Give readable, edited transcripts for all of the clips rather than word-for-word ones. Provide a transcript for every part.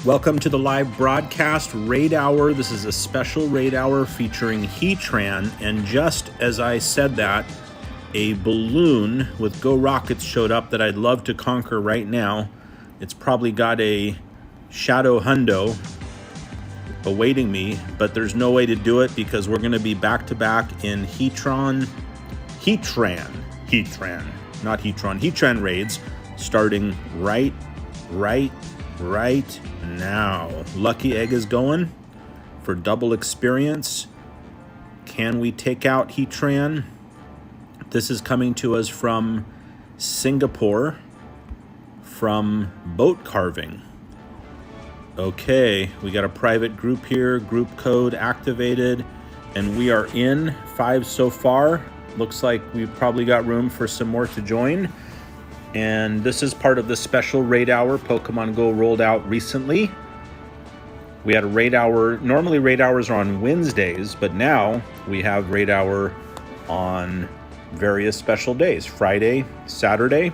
Welcome to the live broadcast Raid Hour. This is a special Raid Hour featuring Heatran, and just as I said that, a balloon with Go Rockets showed up that I'd love to conquer right now. It's probably got a Shadow Hundo awaiting me, but there's no way to do it because we're going to be back-to-back in Heatran Raids, starting right now. Lucky Egg is going for double experience. Can we take out Heatran? This is coming to us from Singapore, from Boat Carving. Okay, we got a private group here, group code activated, and we are in 5 so far. Looks like we've probably got room for some more to join. And this is part of the special Raid Hour Pokemon Go rolled out recently. We had a Raid Hour. Normally Raid Hours are on Wednesdays, but now we have Raid Hour on various special days. Friday, Saturday,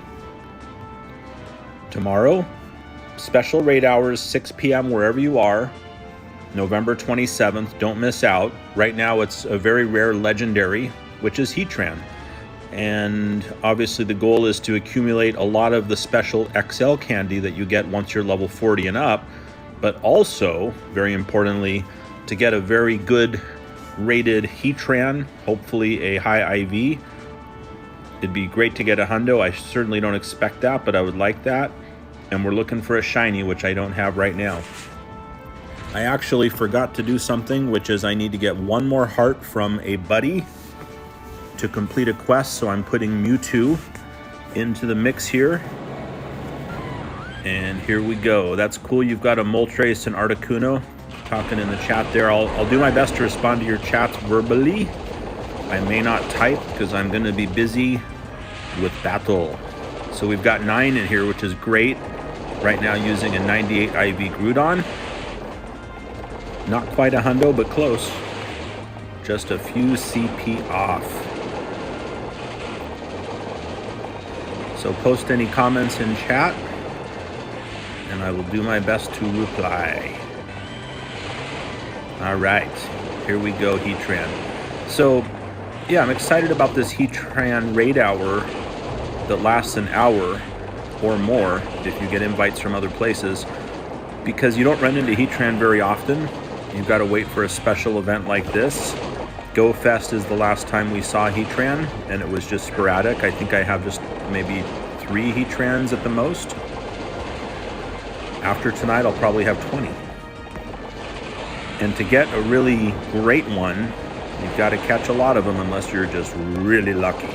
tomorrow. Special Raid Hours, 6 p.m. wherever you are. November 27th. Don't miss out. Right now it's a very rare legendary, which is Heatran. And obviously the goal is to accumulate a lot of the special XL candy that you get once you're level 40 and up, but also, very importantly, to get a very good rated Heatran, hopefully a high IV. It'd be great to get a hundo. I certainly don't expect that, but I would like that. And we're looking for a shiny, which I don't have right now. I actually forgot to do something, which is I need to get one more heart from a buddy to complete a quest, so I'm putting Mewtwo into the mix here. And here we go. That's cool. You've got a Moltres and Articuno talking in the chat there. I'll do my best to respond to your chats verbally. I may not type because I'm going to be busy with battle. So we've got 9 in here, which is great. Right now using a 98 IV Groudon. Not quite a hundo, but close. Just a few CP off. So post any comments in chat, and I will do my best to reply. All right, here we go, Heatran. So, yeah, I'm excited about this Heatran Raid Hour that lasts an hour or more if you get invites from other places, because you don't run into Heatran very often. You've got to wait for a special event like this. Go Fest is the last time we saw Heatran, and it was just sporadic. I think I have just maybe 3 Heatrans at the most. After tonight, I'll probably have 20. And to get a really great one, you've got to catch a lot of them unless you're just really lucky.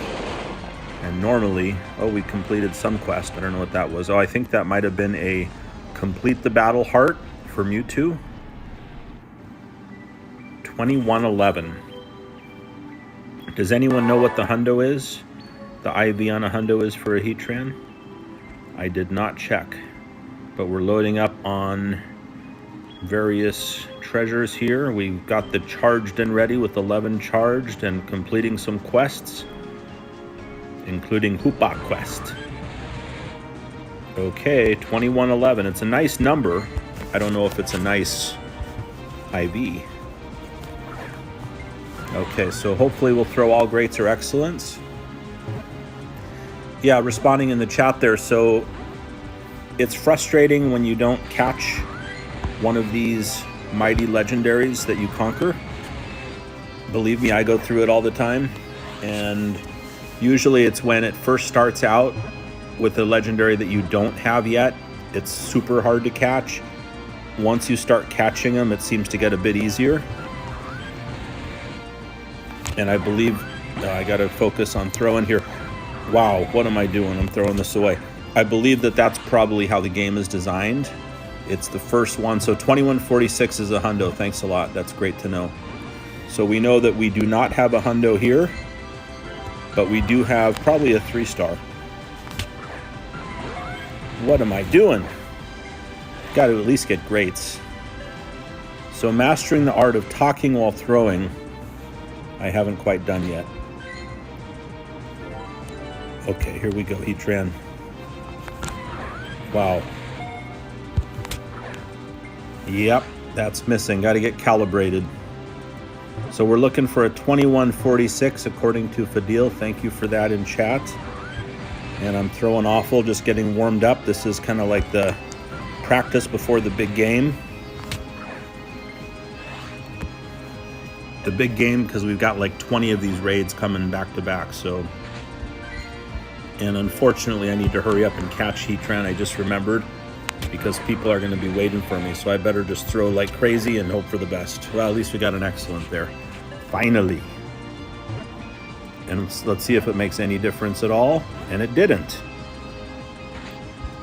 And normally, oh, we completed some quest. I don't know what that was. Oh, I think that might have been a complete the battle heart for Mewtwo. 2111. Does anyone know what the hundo is? The IV on a hundo is for a Heatran? I did not check, but we're loading up on various treasures here. We've got the charged and ready with 11 charged and completing some quests, including Hoopa quest. Okay, 2111. It's a nice number. I don't know if it's a nice IV. Okay, so hopefully we'll throw all greats or excellence. Yeah, responding in the chat there. So it's frustrating when you don't catch one of these mighty legendaries that you conquer. Believe me, I go through it all the time. And usually it's when it first starts out with a legendary that you don't have yet. It's super hard to catch. Once you start catching them, it seems to get a bit easier. And I believe I got to focus on throwing here. Wow, what am I doing? I'm throwing this away. I believe that that's probably how the game is designed. It's the first one. So 2146 is a hundo. Thanks a lot. That's great to know. So we know that we do not have a hundo here, but we do have probably a 3-star. What am I doing? Got to at least get greats. So mastering the art of talking while throwing, I haven't quite done yet. Okay, here we go, Heatran. Wow. Yep, that's missing. Got to get calibrated. So we're looking for a 2146 according to Fadil. Thank you for that in chat. And I'm throwing awful, just getting warmed up. This is kind of like the practice before the big game. The big game, because we've got like 20 of these raids coming back to back. So, and unfortunately I need to hurry up and catch Heatran. I just remembered, because people are going to be waiting for me. So I better just throw like crazy and hope for the best. Well, at least we got an excellent there. Finally. And let's see if it makes any difference at all. And it didn't.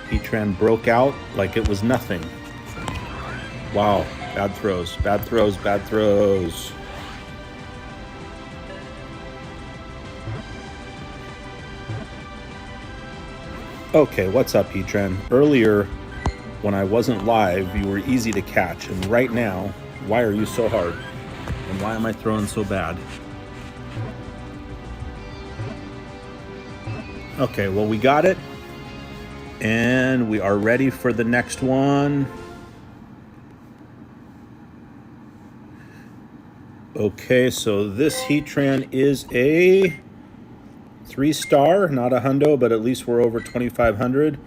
Heatran broke out like it was nothing. Wow. Bad throws, bad throws, bad throws. Okay, what's up, Heatran? Earlier, when I wasn't live, you were easy to catch. And right now, why are you so hard? And why am I throwing so bad? Okay, well, we got it. And we are ready for the next one. Okay, so this Heatran is a 3-star, not a hundo, but at least we're over 2,500.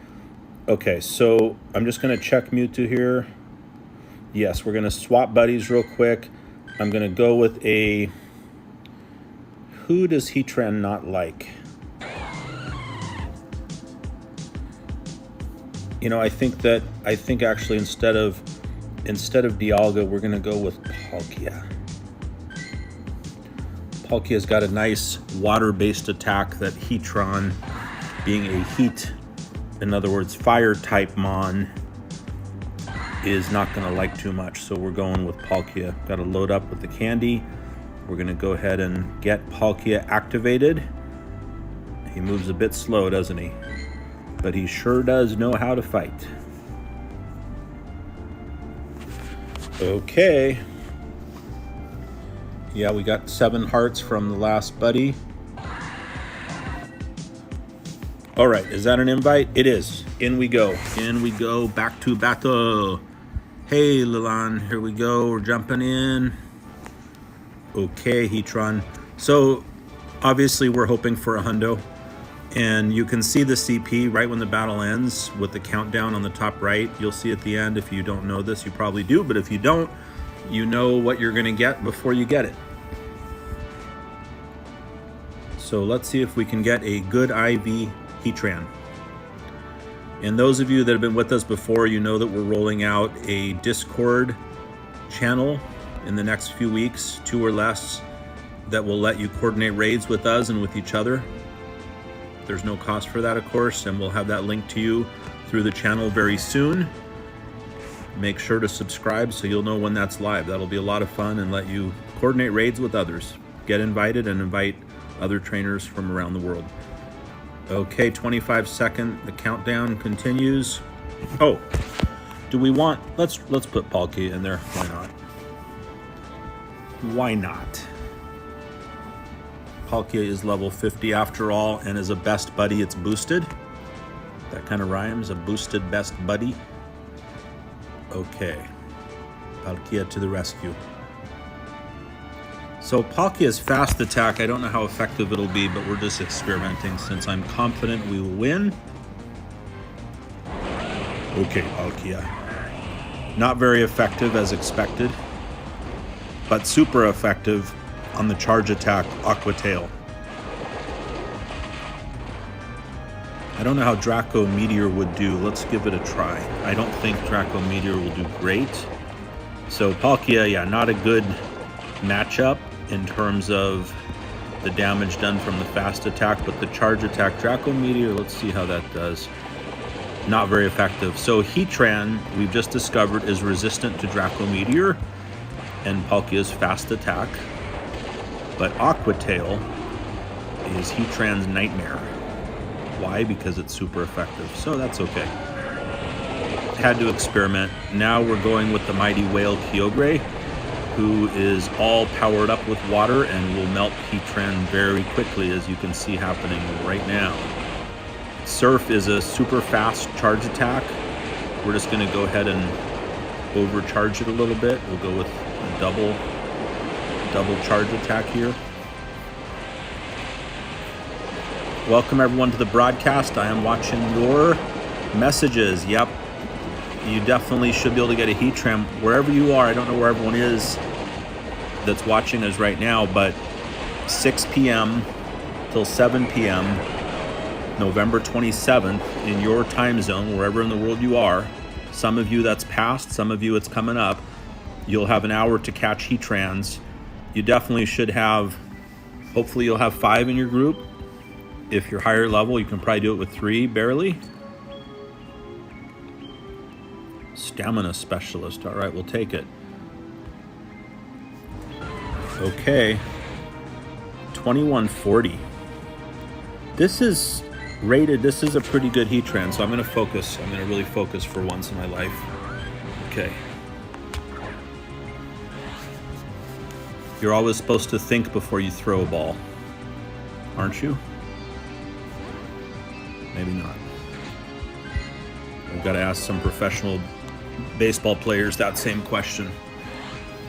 Okay, so I'm just going to check Mewtwo here. Yes, we're going to swap buddies real quick. I'm going to go with a... Who does Heatran not like? You know, I think actually instead of Dialga, we're going to go with Palkia. Palkia's got a nice water-based attack that Heatran, being a heat, in other words, fire-type Mon, is not going to like too much. So we're going with Palkia. Got to load up with the candy. We're going to go ahead and get Palkia activated. He moves a bit slow, doesn't he? But he sure does know how to fight. Okay. Yeah, we got 7 hearts from the last buddy. All right, is that an invite? It is. In we go. In we go. Back to battle. Hey, Lilan, here we go. We're jumping in. Okay, Heatran. So, obviously, we're hoping for a hundo. And you can see the CP right when the battle ends with the countdown on the top right. You'll see at the end. If you don't know this, you probably do. But if you don't, you know what you're going to get before you get it. So let's see if we can get a good IV Heatran. And those of you that have been with us before, you know that we're rolling out a Discord channel in the next few weeks, 2 or less, that will let you coordinate raids with us and with each other. There's no cost for that, of course, and we'll have that linked to you through the channel very soon. Make sure to subscribe so you'll know when that's live. That'll be a lot of fun and let you coordinate raids with others. Get invited and invite other trainers from around the world. Okay, 25-second, the countdown continues. Oh, do we want, let's put Palkia in there. Why not? Why not? Palkia is level 50 after all, and as a best buddy, it's boosted. That kind of rhymes, a boosted best buddy. Okay, Palkia to the rescue. So Palkia's fast attack, I don't know how effective it'll be, but we're just experimenting since I'm confident we will win. Okay, Palkia. Not very effective as expected, but super effective on the charge attack, Aqua Tail. I don't know how Draco Meteor would do. Let's give it a try. I don't think Draco Meteor will do great. So Palkia, yeah, not a good matchup in terms of the damage done from the fast attack, but the charge attack, Draco Meteor, let's see how that does. Not very effective. So Heatran, we've just discovered, is resistant to Draco Meteor and Palkia's fast attack. But Aqua Tail is Heatran's nightmare. Why? Because it's super effective. So that's okay. Had to experiment. Now we're going with the Mighty Whale Kyogre, who is all powered up with water and will melt Heatran very quickly, as you can see happening right now. Surf is a super fast charge attack. We're just going to go ahead and overcharge it a little bit. We'll go with a double charge attack here. Welcome everyone to the broadcast. I am watching your messages. Yep, you definitely should be able to get a Heatran wherever you are. I don't know where everyone is that's watching us right now, but 6 p.m. till 7 p.m. November 27th in your time zone, wherever in the world you are. Some of you that's past, some of you it's coming up. You'll have an hour to catch Heatrans. You definitely should have, hopefully you'll have 5 in your group. If you're higher level, you can probably do it with 3, barely. Stamina specialist, all right, we'll take it. Okay, 2140. This is rated, this is a pretty good Heatran, so I'm gonna focus. I'm gonna really focus for once in my life. Okay. You're always supposed to think before you throw a ball, aren't you? Maybe not. I've got to ask some professional baseball players that same question.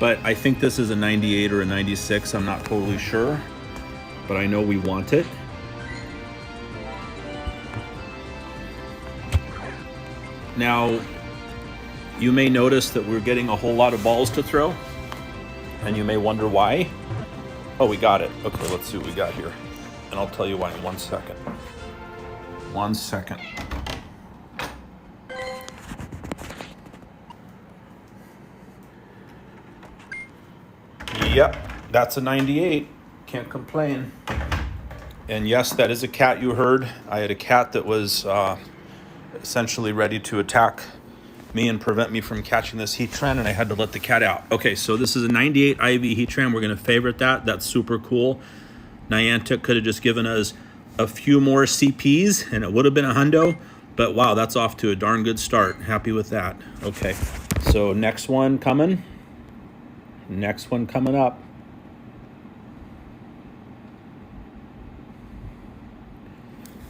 But I think this is a 98 or a 96. I'm not totally sure, but I know we want it. Now, you may notice that we're getting a whole lot of balls to throw, and you may wonder why. Oh, we got it. Okay, let's see what we got here. And I'll tell you why in 1 second. 1 second. Yep, that's a 98. Can't complain. And yes, that is a cat you heard. I had a cat that was essentially ready to attack me and prevent me from catching this Heatran, and I had to let the cat out. Okay, so this is a 98 IV Heatran. We're going to favorite that. That's super cool. Niantic could have just given us a few more CPs and it would have been a hundo, but wow, that's off to a darn good start. Happy with that. Okay, so next one coming. Next one coming up.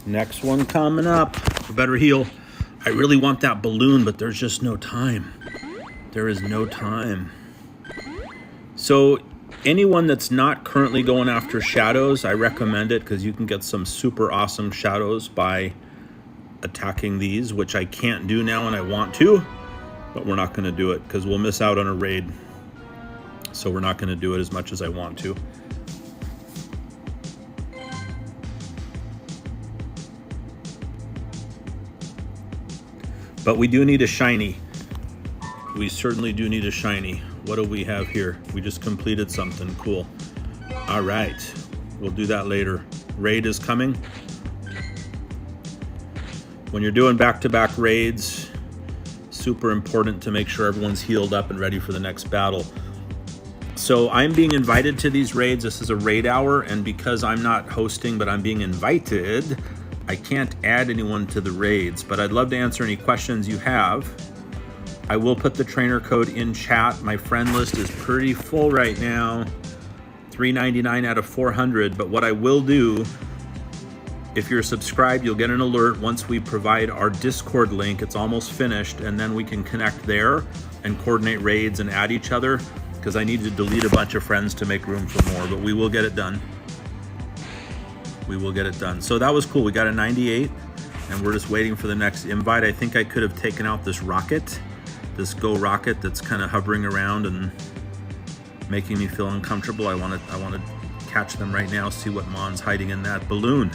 Next one coming up. We better heal. I really want that balloon, but there's just no time. There is no time. So anyone that's not currently going after shadows, I recommend it because you can get some super awesome shadows by attacking these, which I can't do now and I want to, but we're not going to do it because we'll miss out on a raid. So we're not going to do it as much as I want to. But we do need a shiny. We certainly do need a shiny. What do we have here? We just completed something cool. All right, we'll do that later. Raid is coming. When you're doing back-to-back raids, super important to make sure everyone's healed up and ready for the next battle. So I'm being invited to these raids. This is a raid hour, and because I'm not hosting, but I'm being invited, I can't add anyone to the raids, but I'd love to answer any questions you have. I will put the trainer code in chat. My friend list is pretty full right now, 399 out of 400, but what I will do, if you're subscribed, you'll get an alert once we provide our Discord link. It's almost finished, and then we can connect there and coordinate raids and add each other, because I need to delete a bunch of friends to make room for more, but we will get it done. We will get it done. So that was cool. We got a 98, and we're just waiting for the next invite. I think I could have taken out this rocket, this Go rocket that's kind of hovering around and making me feel uncomfortable. I want to catch them right now, see what Mon's hiding in that balloon.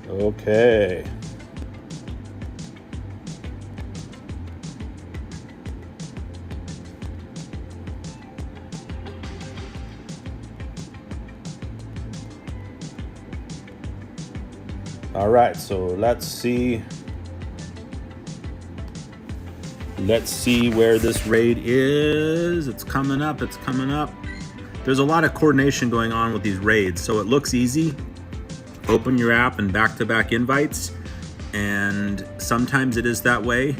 Okay. All right, so let's see where this raid is. It's coming up, it's coming up. There's a lot of coordination going on with these raids, so it looks easy. Open your app and back-to-back invites, and sometimes it is that way.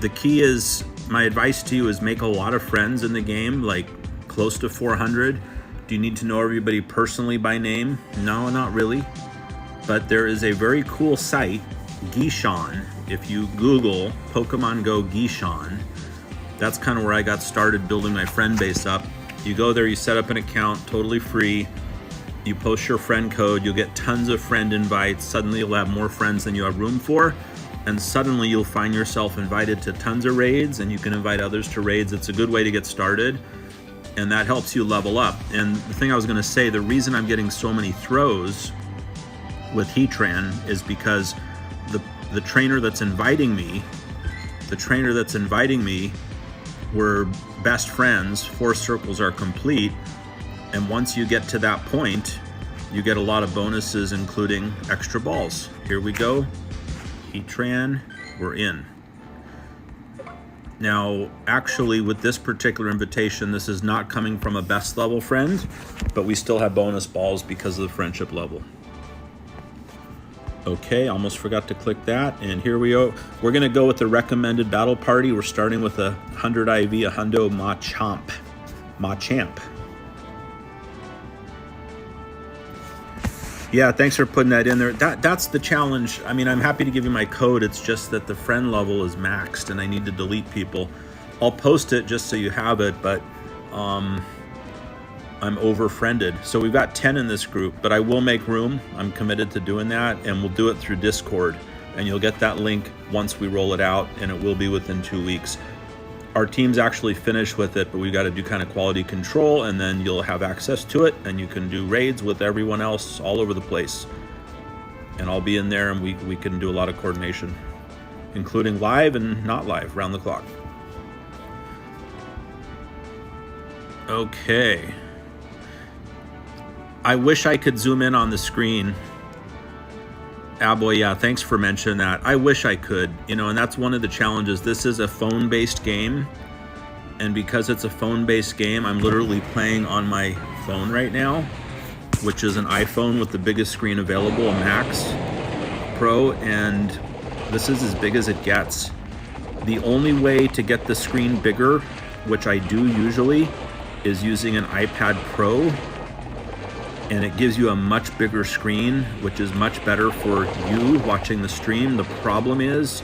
The key is, my advice to you is make a lot of friends in the game, like close to 400. Do you need to know everybody personally by name? No, not really. but there is a very cool site, Guichon. If you Google Pokemon Go Guichon, that's kind of where I got started building my friend base up. You go there, you set up an account, totally free. You post your friend code, you'll get tons of friend invites. Suddenly you'll have more friends than you have room for. And suddenly you'll find yourself invited to tons of raids, and you can invite others to raids. It's a good way to get started, and that helps you level up. And the thing I was gonna say, the reason I'm getting so many throws with Heatran is because the trainer that's inviting me, we're best friends, 4 circles are complete, and once you get to that point, you get a lot of bonuses, including extra balls. Here we go, Heatran, we're in. Now, actually, with this particular invitation, this is not coming from a best level friend, but we still have bonus balls because of the friendship level. Okay, almost forgot to click that, and here we go. We're gonna go with the recommended battle party. We're starting with a 100 IV, a Hundo Machamp. Yeah, thanks for putting that in there. That's the challenge. I mean, I'm happy to give you my code. It's just that the friend level is maxed and I need to delete people. I'll post it just so you have it, but I'm over-friended. So we've got 10 in this group, but I will make room. I'm committed to doing that, and we'll do it through Discord. And you'll get that link once we roll it out, and it will be within 2 weeks. Our team's actually finished with it, but we've got to do kind of quality control, and then you'll have access to it, and you can do raids with everyone else all over the place. And I'll be in there, and we can do a lot of coordination, including live and not live, round the clock. Okay. I wish I could zoom in on the screen. Boy, yeah, thanks for mentioning that. I wish I could, you know, and that's one of the challenges. This is a phone-based game, and because it's a phone-based game, I'm literally playing on my phone right now, which is an iPhone with the biggest screen available, a Max Pro, and this is as big as it gets. The only way to get the screen bigger, which I do usually, is using an iPad Pro, and it gives you a much bigger screen, which is much better for you watching the stream. The problem is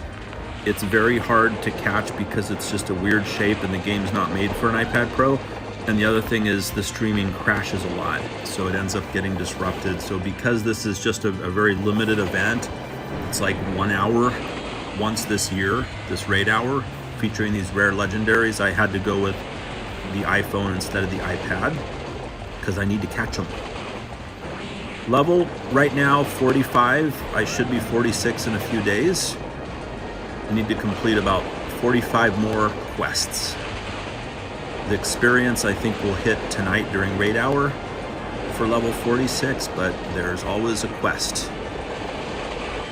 it's very hard to catch because it's just a weird shape and the game's not made for an iPad Pro. And the other thing is the streaming crashes a lot, so it ends up getting disrupted. So because this is just a very limited event, it's like 1 hour once this year, this raid hour, featuring these rare legendaries, I had to go with the iPhone instead of the iPad because I need to catch them. Level right now 45. I should be 46 in a few days. I need to complete about 45 more quests. The experience I think will hit tonight during raid hour for level 46, but there's always a quest.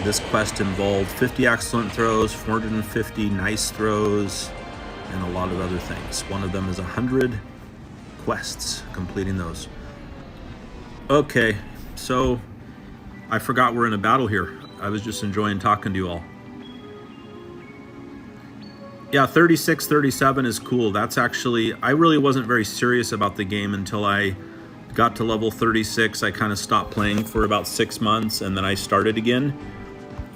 This quest involved 50 excellent throws, 450 nice throws, and a lot of other things. One of them is 100 quests, completing those. Okay. So, I forgot we're in a battle here. I was just enjoying talking to you all. Yeah, 36, 37 is cool. That's actually, I really wasn't very serious about the game until I got to level 36. I kind of stopped playing for about 6 months, and then I started again.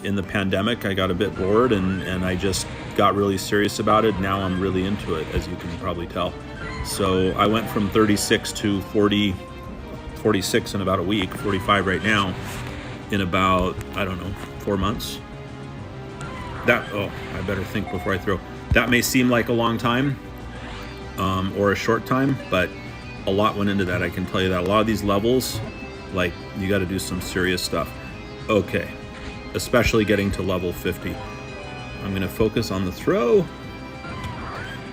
In the pandemic, I got a bit bored, and I just got really serious about it. Now I'm really into it, as you can probably tell. So, I went from 36 to 46 in about a week, 45 right now, in about, I don't know, 4 months. I better think before I throw. That may seem like a long time, or a short time, but a lot went into that, I can tell you that. A lot of these levels, like, you gotta do some serious stuff. Okay, especially getting to level 50. I'm gonna focus on the throw.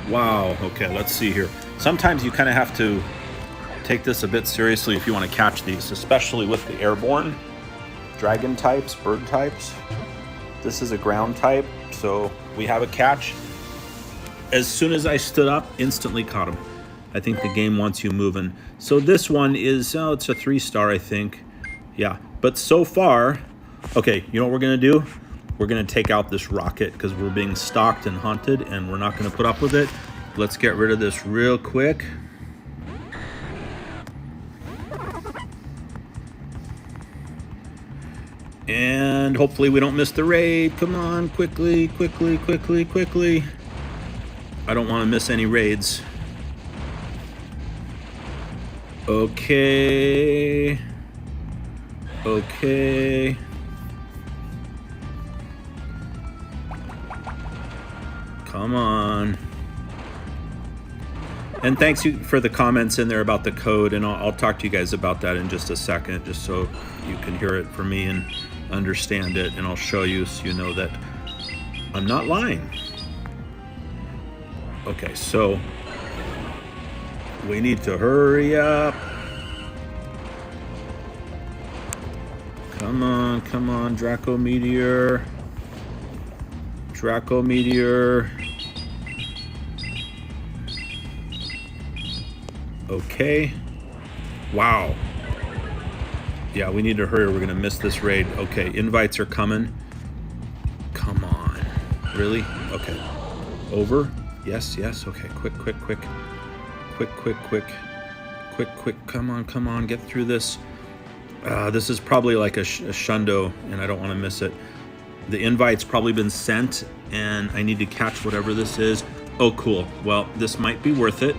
Wow, okay, let's see here. Sometimes you kind of have to take this a bit seriously if you want to catch these, especially with the airborne dragon types, bird types. This is a ground type, so we have a catch. As soon as I stood up, instantly caught him. I think the game wants you moving. So this one is, it's a 3-star, I think. Yeah, but so far, okay, you know what we're gonna do? We're gonna take out this rocket because we're being stalked and hunted and we're not gonna put up with it. Let's get rid of this real quick. And hopefully we don't miss the raid. Come on, quickly, quickly, quickly, quickly. I don't want to miss any raids. Okay. Okay. Come on. And thanks for the comments in there about the code, and I'll talk to you guys about that in just a second, just so you can hear it from me and understand it, and I'll show you so you know that I'm not lying. Okay, so we need to hurry up. Come on, Draco Meteor. Draco Meteor. Okay. Wow. Yeah, we need to hurry. We're gonna miss this raid. Okay, invites are coming. Come on. Really? Okay. Over? Yes, yes. Okay, quick, quick, quick. Quick, quick, quick. Quick, quick. Come on, get through this. This is probably like a shundo, and I don't want to miss it. The invite's probably been sent, and I need to catch whatever this is. Oh, cool. Well, this might be worth it.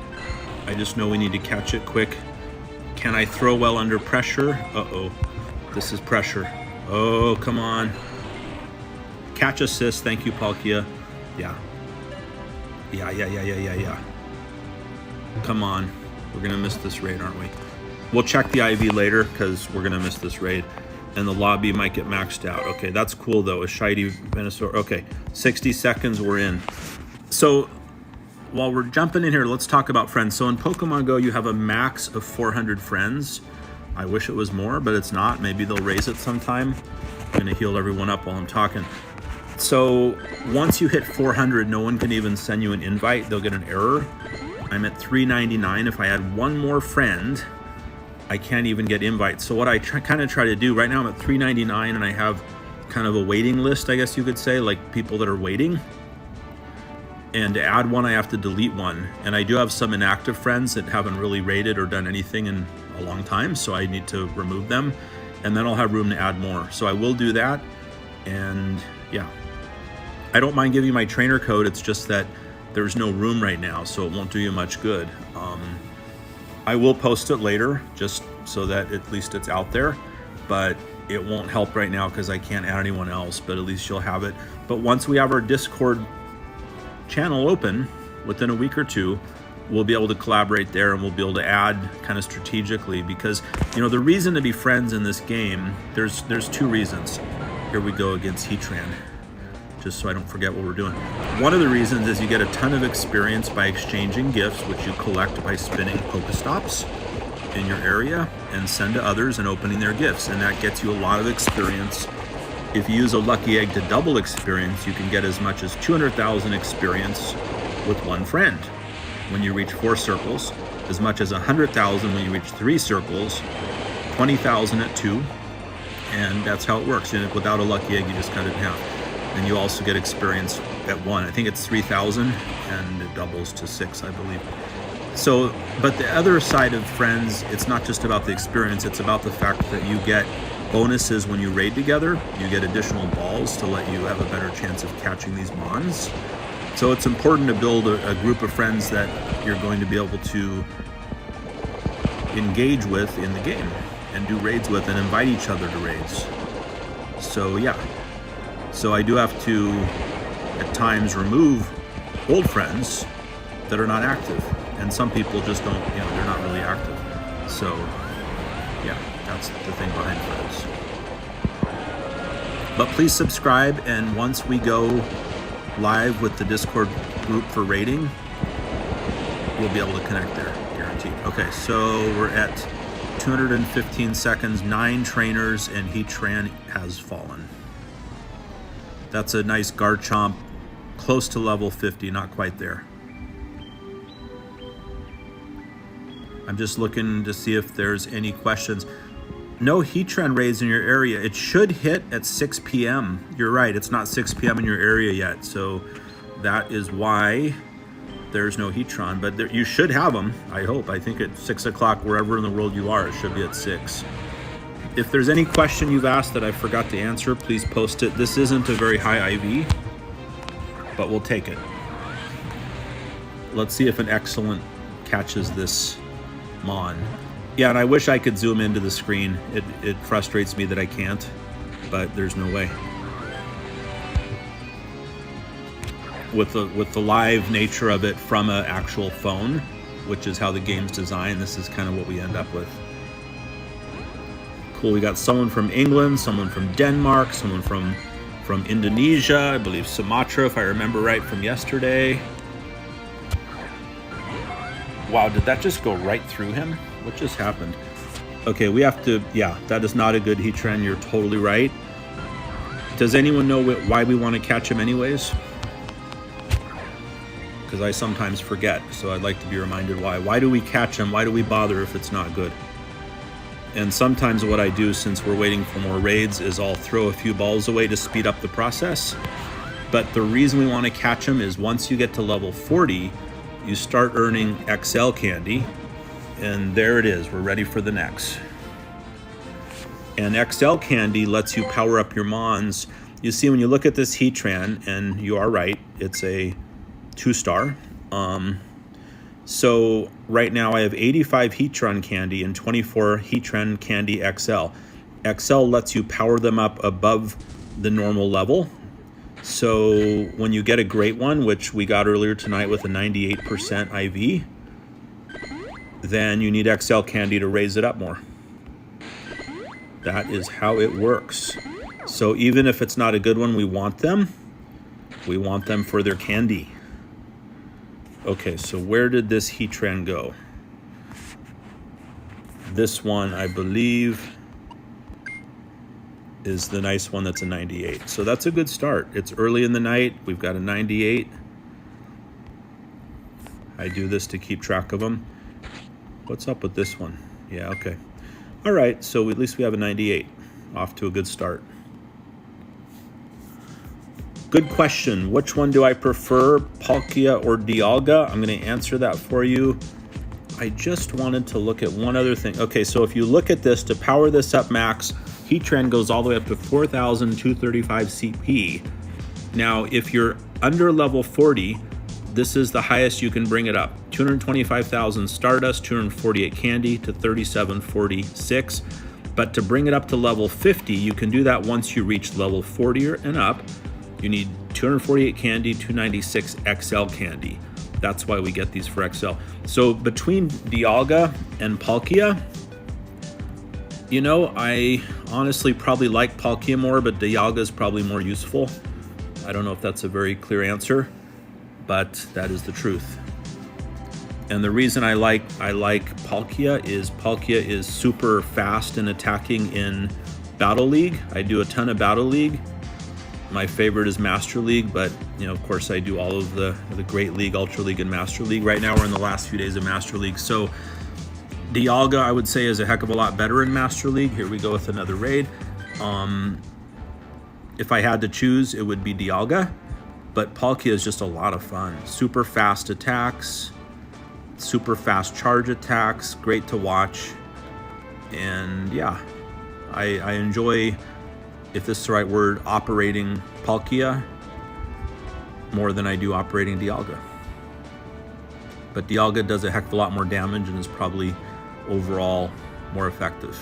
I just know we need to catch it quick. Can I throw well under pressure? Uh-oh. This is pressure. Oh, come on. Catch assist. Thank you, Palkia. Yeah. Yeah. Come on. We're going to miss this raid, aren't we? We'll check the IV later because we're going to miss this raid. And the lobby might get maxed out. Okay, that's cool, though. A shiny Venusaur. Okay, 60 seconds, we're in. So while we're jumping in here, let's talk about friends. So in Pokemon Go, you have a max of 400 friends. I wish it was more, but it's not. Maybe they'll raise it sometime. I'm gonna heal everyone up while I'm talking. So once you hit 400, no one can even send you an invite. They'll get an error. I'm at 399. If I add one more friend, I can't even get invites. So what I kind of try to do, right now I'm at 399 and I have kind of a waiting list, I guess you could say, like people that are waiting. And to add one, I have to delete one. And I do have some inactive friends that haven't really raided or done anything in a long time, so I need to remove them. And then I'll have room to add more. So I will do that. And yeah, I don't mind giving you my trainer code. It's just that there's no room right now, so it won't do you much good. I will post it later, just so that at least it's out there, but it won't help right now because I can't add anyone else, but at least you'll have it. But once we have our Discord channel open, within a week or two, we'll be able to collaborate there, and we'll be able to add kind of strategically, because, you know, the reason to be friends in this game, there's two reasons. Here we go against Heatran, just so I don't forget what we're doing. One of the reasons is you get a ton of experience by exchanging gifts, which you collect by spinning Pokestops in your area and send to others and opening their gifts, and that gets you a lot of experience. If you use a lucky egg to double experience, you can get as much as 200,000 experience with one friend when you reach 4 circles, as much as 100,000 when you reach 3 circles, 20,000 at 2, and that's how it works. And without a lucky egg, you just cut it in half. And you also get experience at 1. I think it's 3,000, and it doubles to 6, I believe. So, but the other side of friends, it's not just about the experience, it's about the fact that you get bonuses when you raid together. You get additional balls to let you have a better chance of catching these mons. So it's important to build a group of friends that you're going to be able to engage with in the game and do raids with and invite each other to raids. So yeah. So I do have to, at times, remove old friends that are not active. And some people just don't, you know, they're not really active. So, yeah, that's the thing behind friends. But please subscribe, and once we go live with the Discord group for raiding, we'll be able to connect there, guaranteed. Okay, so we're at 215 seconds, 9 trainers, and Heatran has fallen. That's a nice Garchomp, close to level 50, not quite there. I'm just looking to see if there's any questions. No Heatran Raids in your area. It should hit at 6 p.m. You're right, it's not 6 p.m. in your area yet, so that is why there's no Heatran, but there, you should have them, I hope. I think at 6 o'clock, wherever in the world you are, it should be at 6. If there's any question you've asked that I forgot to answer, please post it. This isn't a very high IV, but we'll take it. Let's see if an excellent catches this Mon. Yeah, and I wish I could zoom into the screen. It frustrates me that I can't, but there's no way. With the live nature of it from an actual phone, which is how the game's designed, this is kind of what we end up with. Cool, we got someone from England, someone from Denmark, someone from Indonesia, I believe Sumatra, if I remember right from yesterday. Wow, did that just go right through him? What just happened? Okay, we have to, yeah, that is not a good Heatran, you're totally right. Does anyone know why we want to catch him anyways? Because I sometimes forget, so I'd like to be reminded why. Why do we catch him? Why do we bother if it's not good? And sometimes what I do, since we're waiting for more raids, is I'll throw a few balls away to speed up the process. But the reason we want to catch them is once you get to level 40, you start earning XL candy, and there it is, we're ready for the next. And XL candy lets you power up your Mons. You see, when you look at this Heatran, and you are right, it's a 2-star. So right now I have 85 Heatran candy and 24 Heatran candy XL. XL lets you power them up above the normal level. So when you get a great one, which we got earlier tonight with a 98% IV, then you need XL candy to raise it up more. That is how it works. So even if it's not a good one, we want them. We want them for their candy. Okay, so where did this Heatran go? This one, I believe, is the nice one that's a 98. So that's a good start. It's early in the night. We've got a 98. I do this to keep track of them. What's up with this one? Yeah, okay. All right, so at least we have a 98. Off to a good start. Good question. Which one do I prefer, Palkia or Dialga? I'm going to answer that for you. I just wanted to look at one other thing. Okay, so if you look at this, to power this up max, Heatran goes all the way up to 4,235 CP. Now, if you're under level 40, this is the highest you can bring it up. 225,000 Stardust, 248 Candy to 3,746. But to bring it up to level 50, you can do that once you reach level 40 and up. You need 248 candy, 296 XL candy. That's why we get these for XL. So between Dialga and Palkia, you know, I honestly probably like Palkia more, but Dialga is probably more useful. I don't know if that's a very clear answer, but that is the truth. And the reason I like Palkia is super fast in attacking in Battle League. I do a ton of Battle League. My favorite is Master League, but you know, of course, I do all of the Great League, Ultra League, and Master League. Right now, we're in the last few days of Master League. So Dialga, I would say, is a heck of a lot better in Master League. Here we go with another raid. If I had to choose, it would be Dialga, but Palkia is just a lot of fun. Super fast attacks, super fast charge attacks, great to watch. And yeah, I enjoy, if this is the right word, operating Palkia more than I do operating Dialga. But Dialga does a heck of a lot more damage and is probably overall more effective.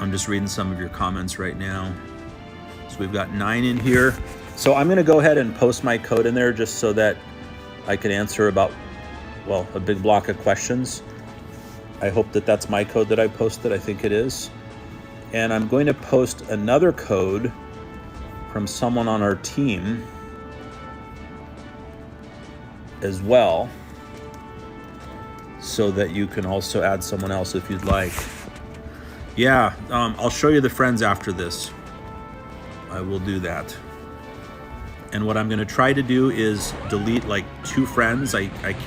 I'm just reading some of your comments right now. So we've got 9 in here. So I'm gonna go ahead and post my code in there just so that I can answer about, well, a big block of questions. I hope that that's my code that I posted. I think it is. And I'm going to post another code from someone on our team as well, so that you can also add someone else if you'd like. Yeah, I'll show you the friends after this. I will do that. And what I'm gonna try to do is delete like 2 friends. I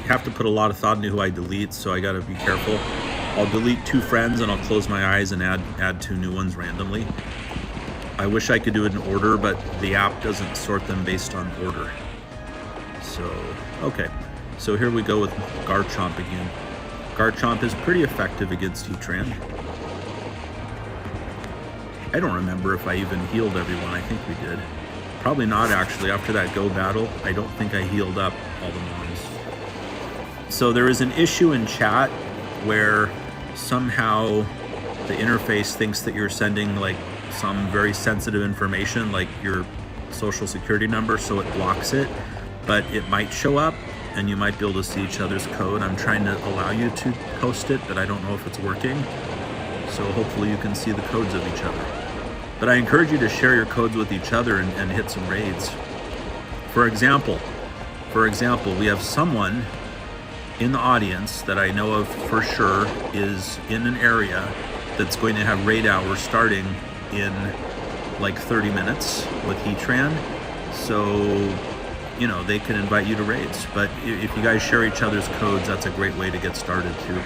have to put a lot of thought into who I delete, so I gotta be careful. I'll delete 2 friends and I'll close my eyes and add 2 new ones randomly. I wish I could do it in order, but the app doesn't sort them based on order. So, okay. So here we go with Garchomp again. Garchomp is pretty effective against Heatran. I don't remember if I even healed everyone. I think we did. Probably not, actually. After that Go battle, I don't think I healed up all the mons. So there is an issue in chat where somehow the interface thinks that you're sending like some very sensitive information, like your social security number, so it blocks it. But it might show up, and you might be able to see each other's code. I'm trying to allow you to post it, but I don't know if it's working. So hopefully you can see the codes of each other. But I encourage you to share your codes with each other and hit some raids. For example, we have someone in the audience that I know of for sure is in an area that's going to have raid hours starting in like 30 minutes with Heatran. So, you know, they can invite you to raids. But if you guys share each other's codes, that's a great way to get started too.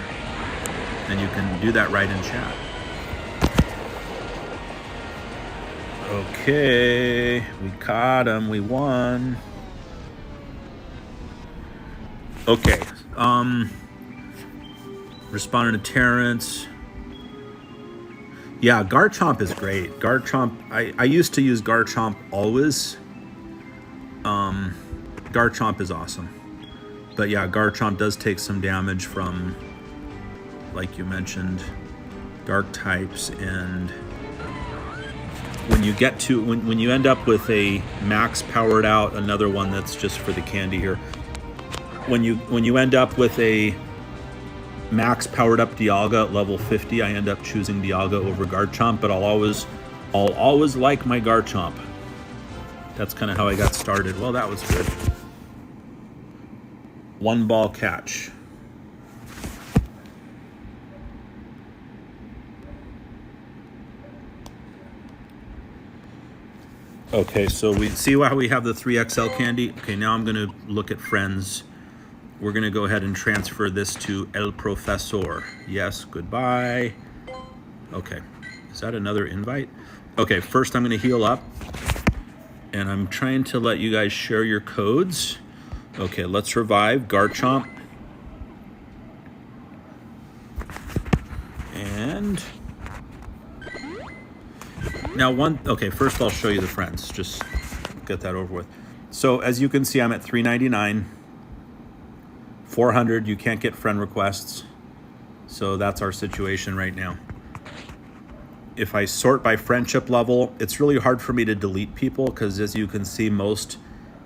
And you can do that right in chat. Okay, we caught him, we won. Okay, responding to Terrence. Yeah, Garchomp is great. Garchomp, I used to use Garchomp always. Garchomp is awesome. But yeah, Garchomp does take some damage from, like you mentioned, dark types, and when you get to, when you end up with a max powered out, another one that's just for the candy here. When you end up with a max powered up Dialga at level 50, I end up choosing Dialga over Garchomp, but I'll always like my Garchomp. That's kind of how I got started. Well, that was good. One ball catch. Okay, so we see how we have the 3XL candy. Okay, now I'm gonna look at friends. We're gonna go ahead and transfer this to El Profesor. Yes, goodbye. Okay, is that another invite? Okay, first I'm gonna heal up, and I'm trying to let you guys share your codes. Okay, let's revive Garchomp. And now okay, first I'll show you the friends, just get that over with. So as you can see, I'm at 399, 400, you can't get friend requests. So that's our situation right now. If I sort by friendship level, it's really hard for me to delete people because as you can see, most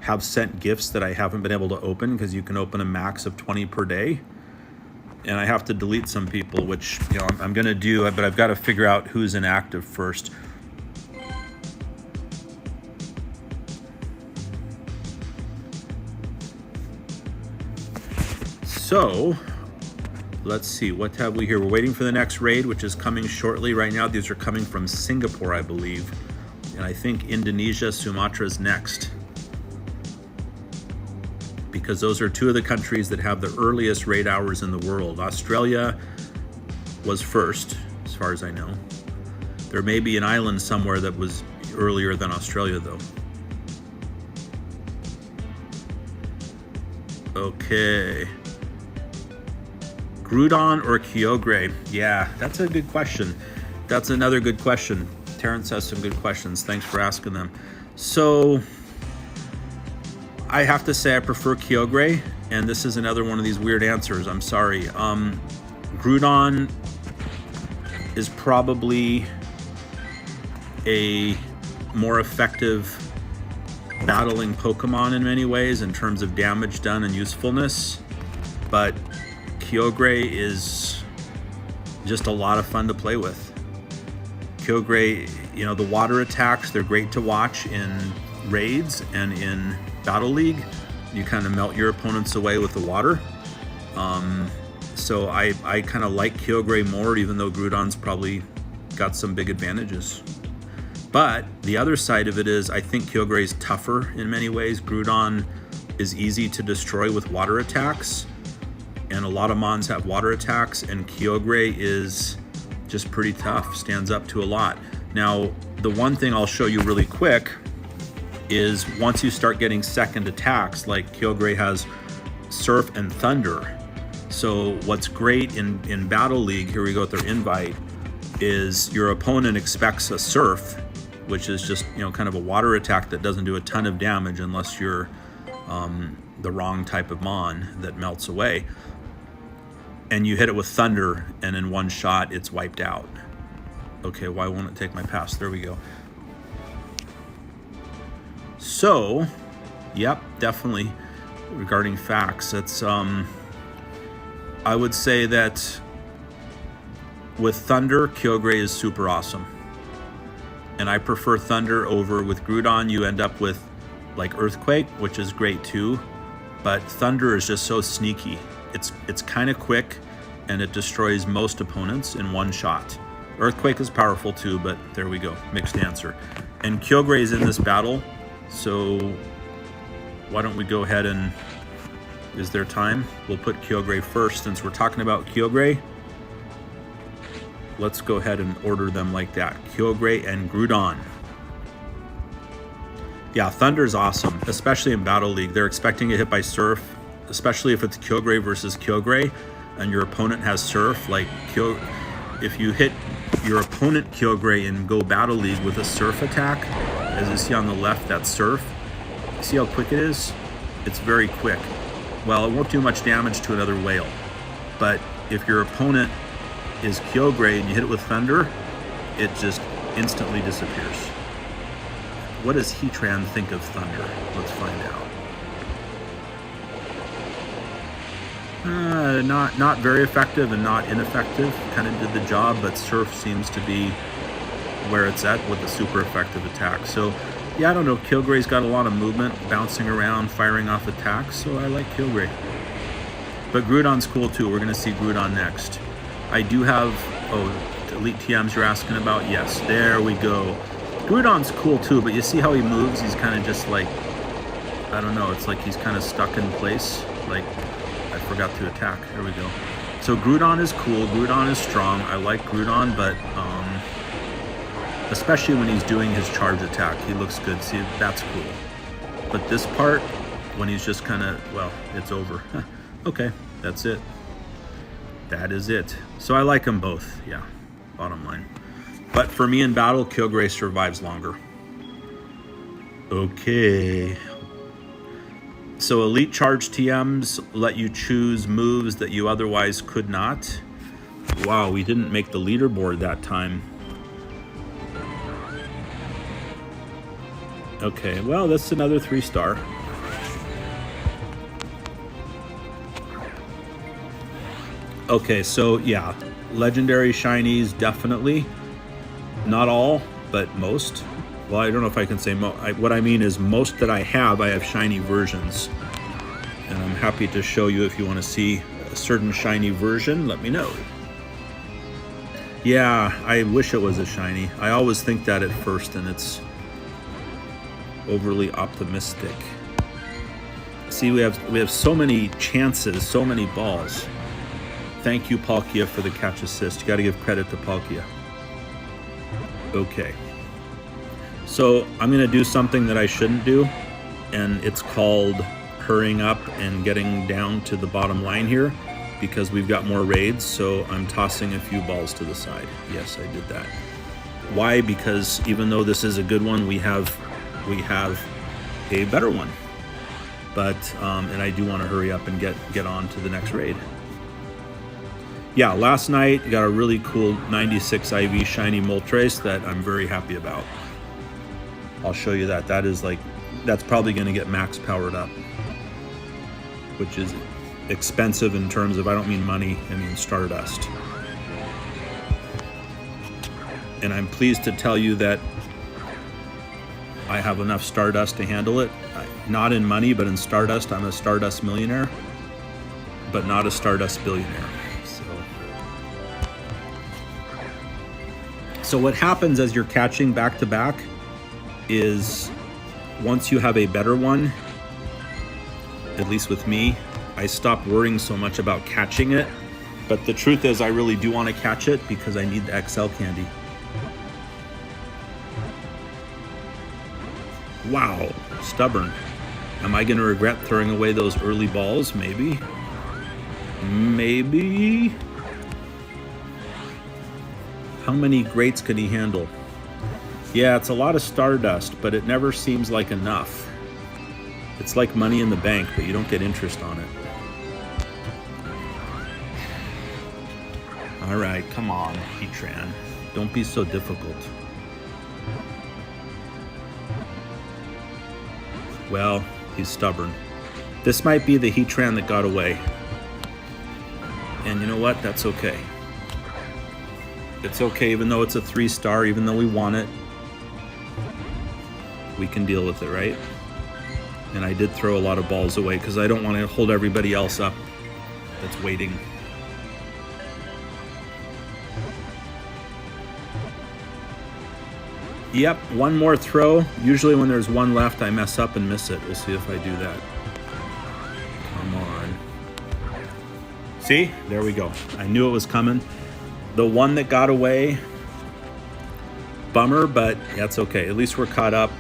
have sent gifts that I haven't been able to open because you can open a max of 20 per day. And I have to delete some people, which, you know, I'm gonna do, but I've got to figure out who's inactive first. So let's see, what have we here? We're waiting for the next raid, which is coming shortly. Right now, these are coming from Singapore, I believe. And I think Indonesia, Sumatra's next. Because those are two of the countries that have the earliest raid hours in the world. Australia was first, as far as I know. There may be an island somewhere that was earlier than Australia, though. Okay. Groudon or Kyogre? Yeah, that's a good question. That's another good question. Terrence has some good questions. Thanks for asking them. So, I have to say I prefer Kyogre, and this is another one of these weird answers. I'm sorry. Groudon is probably a more effective battling Pokemon in many ways in terms of damage done and usefulness, but Kyogre is just a lot of fun to play with. Kyogre, you know, the water attacks, they're great to watch in raids and in Battle League. You kind of melt your opponents away with the water. So I kind of like Kyogre more, even though Groudon's probably got some big advantages. But the other side of it is I think Kyogre is tougher in many ways. Groudon is easy to destroy with water attacks, and a lot of mons have water attacks, and Kyogre is just pretty tough, stands up to a lot. Now, the one thing I'll show you really quick is once you start getting second attacks, like Kyogre has Surf and Thunder. So what's great in Battle League, here we go with their invite, is your opponent expects a Surf, which is just, you know, kind of a water attack that doesn't do a ton of damage unless you're the wrong type of Mon that melts away. And you hit it with Thunder, and in one shot, it's wiped out. Okay, why won't it take my pass? There we go. So, yep, definitely regarding facts, it's I would say that with Thunder, Kyogre is super awesome. And I prefer Thunder over with Groudon. You end up with like Earthquake, which is great too. But Thunder is just so sneaky. It's kind of quick, and it destroys most opponents in one shot. Earthquake is powerful too, but there we go, mixed answer. And Kyogre is in this battle, so why don't we go ahead and, is there time? We'll put Kyogre first since we're talking about Kyogre. Let's go ahead and order them like that. Kyogre and Groudon. Yeah, Thunder's awesome, especially in Battle League. They're expecting a hit by Surf, especially if it's Kyogre versus Kyogre and your opponent has Surf. Like, if you hit your opponent Kyogre in Go Battle League with a Surf attack, as you see on the left, that's Surf. See how quick it is? It's very quick. Well, it won't do much damage to another whale. But if your opponent is Kyogre and you hit it with Thunder, it just instantly disappears. What does Heatran think of Thunder? Let's find out. Not very effective and not ineffective. Kind of did the job, but Surf seems to be where it's at with a super effective attack. So yeah, I don't know. Kyogre's got a lot of movement, bouncing around, firing off attacks, so I like Kyogre. But Groudon's cool too. We're gonna see Groudon next. I do have, Elite TMs you're asking about? Yes, there we go. Groudon's cool too, but you see how he moves? He's kind of just like, I don't know, it's like he's kind of stuck in place. Like, I forgot to attack. There we go. So Groudon is cool. Groudon is strong. I like Groudon, but especially when he's doing his charge attack, he looks good. See, that's cool. But this part, when he's just kind of, well, it's over. Okay, that's it. That is it. So I like them both, yeah, bottom line. But for me in battle, Kyogre survives longer. Okay. So Elite Charge TMs let you choose moves that you otherwise could not. Wow, we didn't make the leaderboard that time. Okay, well, that's another 3-star. Okay, so yeah, legendary shinies, definitely. Not all, but most. Well, I don't know if I can say what I mean is most that I have shiny versions. And I'm happy to show you if you want to see a certain shiny version, let me know. Yeah, I wish it was a shiny. I always think that at first, and it's overly optimistic. See, we have so many chances, so many balls. Thank you, Palkia, for the catch assist. You got to give credit to Palkia. Okay. So I'm going to do something that I shouldn't do, and it's called hurrying up and getting down to the bottom line here because we've got more raids, so I'm tossing a few balls to the side. Yes, I did that. Why? Because even though this is a good one, we have a better one. But and I do want to hurry up and get on to the next raid. Yeah, last night got a really cool 96 IV shiny Moltres that I'm very happy about. I'll show you that. That's probably going to get max powered up, which is expensive in terms of, I don't mean money, I mean Stardust. And I'm pleased to tell you that I have enough Stardust to handle it. Not in money, but in Stardust. I'm a Stardust millionaire, but not a Stardust billionaire. So what happens as you're catching back to back is once you have a better one, at least with me, I stopped worrying so much about catching it. But the truth is I really do want to catch it because I need the XL candy. Wow, stubborn. Am I going to regret throwing away those early balls? Maybe. Maybe. How many greats can he handle? Yeah, it's a lot of Stardust, but it never seems like enough. It's like money in the bank, but you don't get interest on it. All right, come on, Heatran. Don't be so difficult. Well, he's stubborn. This might be the Heatran that got away. And you know what? That's okay. It's okay, even though it's a 3-star, even though we want it. We can deal with it, right? And I did throw a lot of balls away because I don't want to hold everybody else up that's waiting. Yep, one more throw. Usually when there's one left, I mess up and miss it. We'll see if I do that. Come on. See? There we go. I knew it was coming. The one that got away, bummer, but that's okay. At least we're caught up.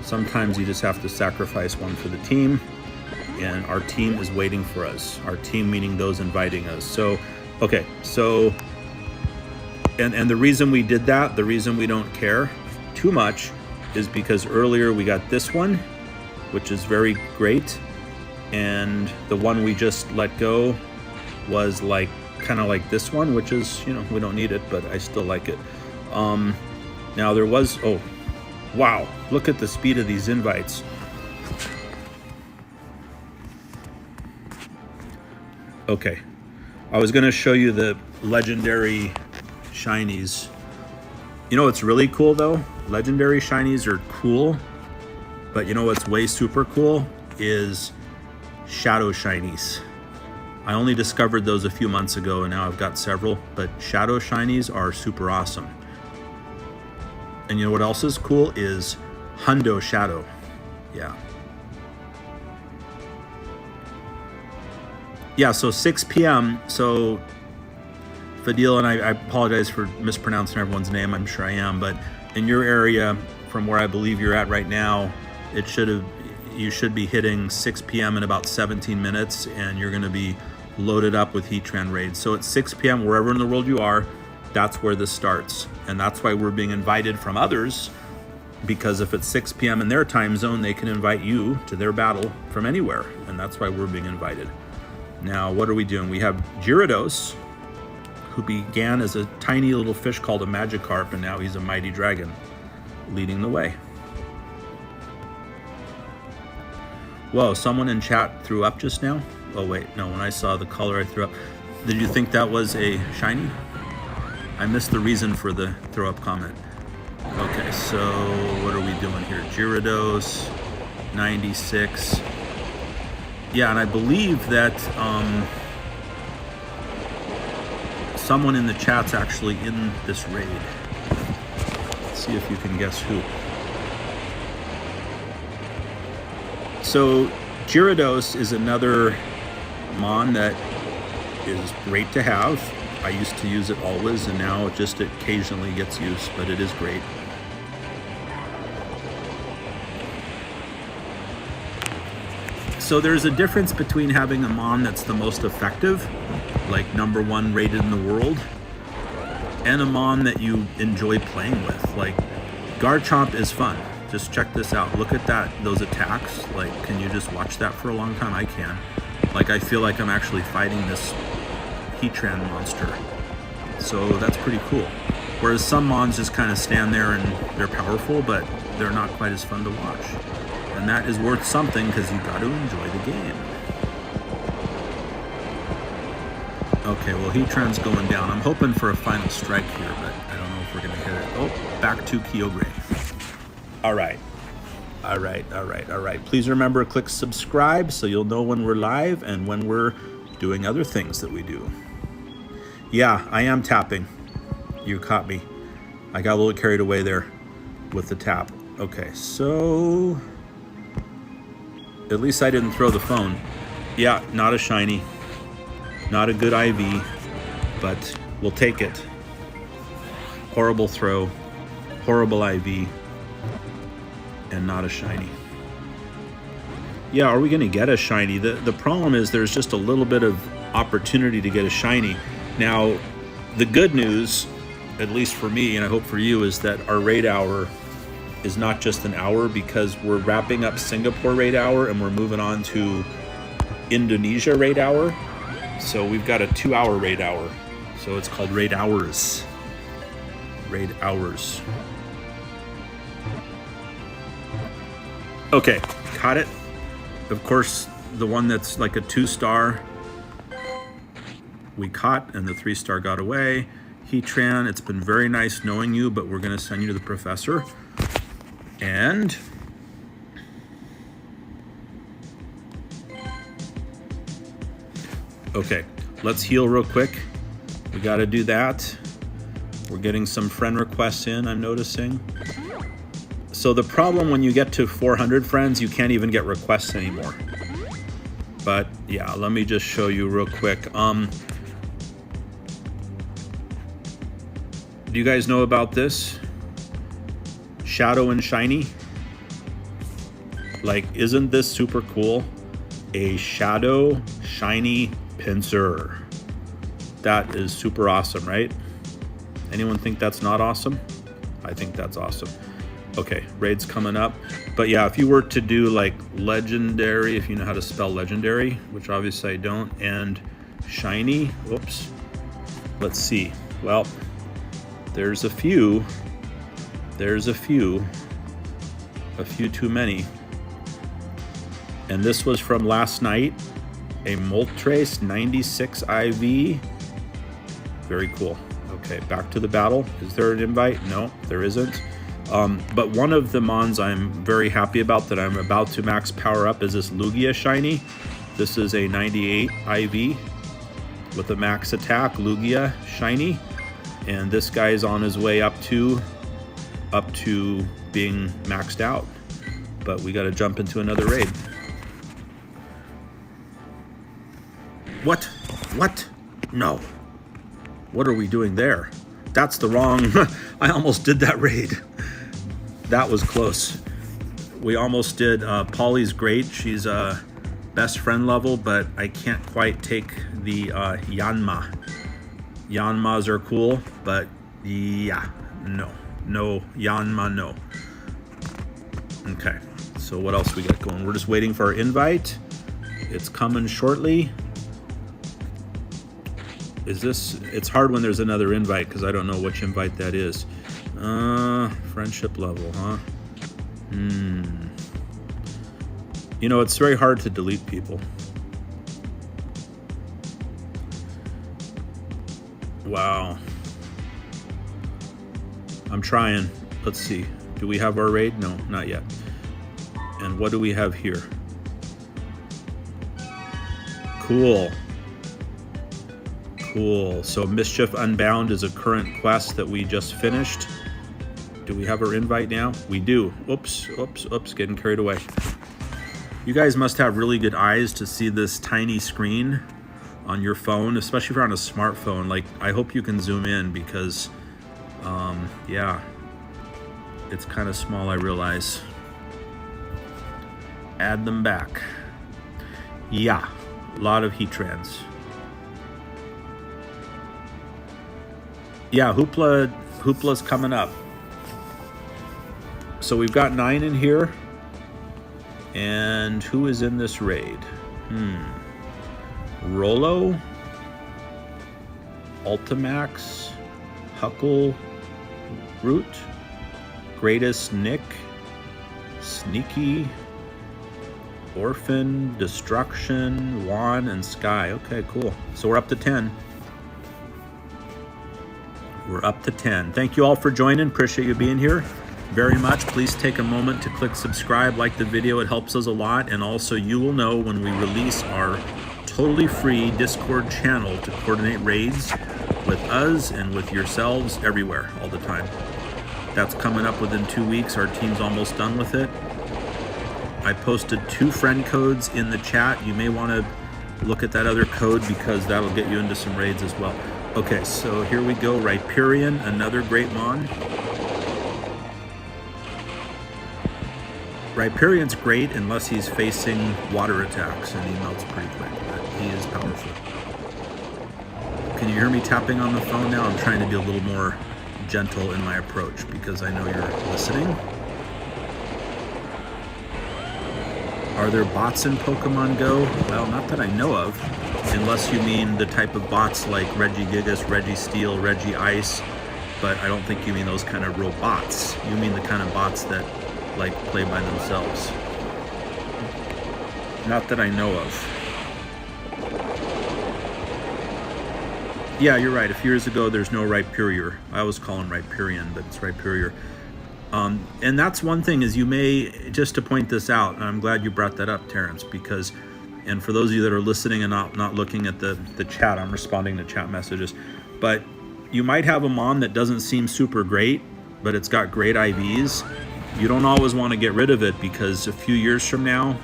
Sometimes you just have to sacrifice one for the team, and our team is waiting for us. Our team meaning those inviting us. So, okay, so, and the reason we did that, the reason we don't care too much is because earlier we got this one, which is very great, and the one we just let go was like kind of like this one, which is, you know, we don't need it, but I still like it. Now there was, oh wow, look at the speed of these invites. Okay, I was going to show you the legendary shinies. You know what's really cool though? Legendary shinies are cool, but you know what's way super cool is shadow shinies. I only discovered those a few months ago and now I've got several, but shadow shinies are super awesome. And you know what else is cool is Hundo Shadow. Yeah. Yeah, so 6 p.m. So Fadil, and I apologize for mispronouncing everyone's name, I'm sure I am, but in your area, from where I believe you're at right now, you should be hitting 6 p.m. in about 17 minutes, and you're going to be loaded up with Heatran Raids. So at 6 p.m., wherever in the world you are, that's where this starts. And that's why we're being invited from others, because if it's 6 p.m. in their time zone, they can invite you to their battle from anywhere. And that's why we're being invited. Now, what are we doing? We have Gyarados, who began as a tiny little fish called a Magikarp, and now he's a mighty dragon, leading the way. Whoa, someone in chat threw up just now? Oh wait, no, when I saw the color I threw up. Did you think that was a shiny? I missed the reason for the throw up comment. Okay, so what are we doing here? Gyarados, 96. Yeah, and I believe that someone in the chat's actually in this raid. Let's see if you can guess who. So Gyarados is another Mon that is great to have. I used to use it always, and now it just occasionally gets used, but it is great. So there's a difference between having a Mon that's the most effective, like #1 rated in the world, and a Mon that you enjoy playing with. Like Garchomp is fun. Just check this out. Look at that, those attacks. Like, can you just watch that for a long time? I can. Like, I feel like I'm actually fighting this Heatran monster. So that's pretty cool. Whereas some Mons just kind of stand there and they're powerful, but they're not quite as fun to watch. And that is worth something because you've got to enjoy the game. Okay, well, Heatran's going down. I'm hoping for a final strike here, but I don't know if we're going to hit it. Oh, back to Kyogre. All right. All right. Please remember, click subscribe so you'll know when we're live and when we're doing other things that we do. Yeah, I am tapping. You caught me. I got a little carried away there with the tap. Okay, so at least I didn't throw the phone. Yeah, not a shiny. Not a good IV, but we'll take it. Horrible throw. Horrible IV. And not a shiny. Yeah, are we going to get a shiny? The problem is there's just a little bit of opportunity to get a shiny. Now, the good news, at least for me, and I hope for you, is that our raid hour is not just an hour, because we're wrapping up Singapore raid hour and we're moving on to Indonesia raid hour. So we've got a 2-hour raid hour. So it's called raid hours. Raid hours. Okay, caught it. Of course, the one that's like a 2-star we caught, and the 3-star got away. Heatran, it's been very nice knowing you, but we're gonna send you to the professor. And okay, let's heal real quick. We gotta do that. We're getting some friend requests in, I'm noticing. So the problem when you get to 400 friends, you can't even get requests anymore. But yeah, let me just show you real quick. Do you guys know about this? Shadow and Shiny? Like, isn't this super cool? A Shadow Shiny Pinsir. That is super awesome, right? Anyone think that's not awesome? I think that's awesome. Okay, raid's coming up. But yeah, if you were to do like legendary, if you know how to spell legendary, which obviously I don't, and shiny, whoops. Let's see. Well, there's a few. There's a few too many. And this was from last night, a Moltres 96 IV. Very cool. Okay, back to the battle. Is there an invite? No, there isn't. But one of the mons I'm very happy about that I'm about to max power up is this Lugia shiny. This is a 98 IV with a max attack, Lugia shiny. And this guy is on his way up to being maxed out. But we got to jump into another raid. What? What? No. What are we doing there? That's the wrong... I almost did that raid. That was close. We almost did... Polly's great. She's best friend level, but I can't quite take the Yanma. Yanmas are cool, but yeah, no. No, Yanma, no. Okay, so what else we got going? We're just waiting for our invite. It's coming shortly. Is this... It's hard when there's another invite because I don't know which invite that is. Friendship level, huh? You know, it's very hard to delete people. Wow. I'm trying. Let's see. Do we have our raid? No, not yet. And what do we have here? Cool. Cool. So Mischief Unbound is a current quest that we just finished. Do we have our invite now? We do. Oops, oops, oops, getting carried away. You guys must have really good eyes to see this tiny screen on your phone, especially if you're on a smartphone. Like, I hope you can zoom in because, yeah, it's kind of small, I realize. Add them back. Yeah, a lot of Heatrans. Yeah, Hoopla's coming up. So we've got 9 in here. And who is in this raid? Rolo, Ultimax, Huckle, Root, Greatest Nick, Sneaky, Orphan, Destruction, Juan, and Sky. Okay, cool. So we're up to 10. We're up to 10. Thank you all for joining. Appreciate you being here very much. Please take a moment to click subscribe, like the video. It helps us a lot. And also you will know when we release our totally free Discord channel to coordinate raids with us and with yourselves everywhere all the time. That's coming up within 2 weeks. Our team's almost done with it. I posted 2 friend codes in the chat. You may want to look at that other code because that'll get you into some raids as well. Okay, so here we go. Rhyperion, another great mon. Rhyperion's great unless he's facing water attacks, and he melts pretty quick, but he is powerful. Can you hear me tapping on the phone now? I'm trying to be a little more gentle in my approach because I know you're listening. Are there bots in Pokemon Go? Well, not that I know of, unless you mean the type of bots like Regigigas, Registeel, Regice, but I don't think you mean those kind of real bots. You mean the kind of bots that like play by themselves. Not that I know of. Yeah, you're right. A few years ago, there's no Rhyperior. I always call him Rhyperion, but it's Rhyperior. And that's one thing is you may, just to point this out, and I'm glad you brought that up, Terrence, because, and for those of you that are listening and not looking at the chat, I'm responding to chat messages, but you might have a Mon that doesn't seem super great, but it's got great IVs. You don't always want to get rid of it because a few years from now,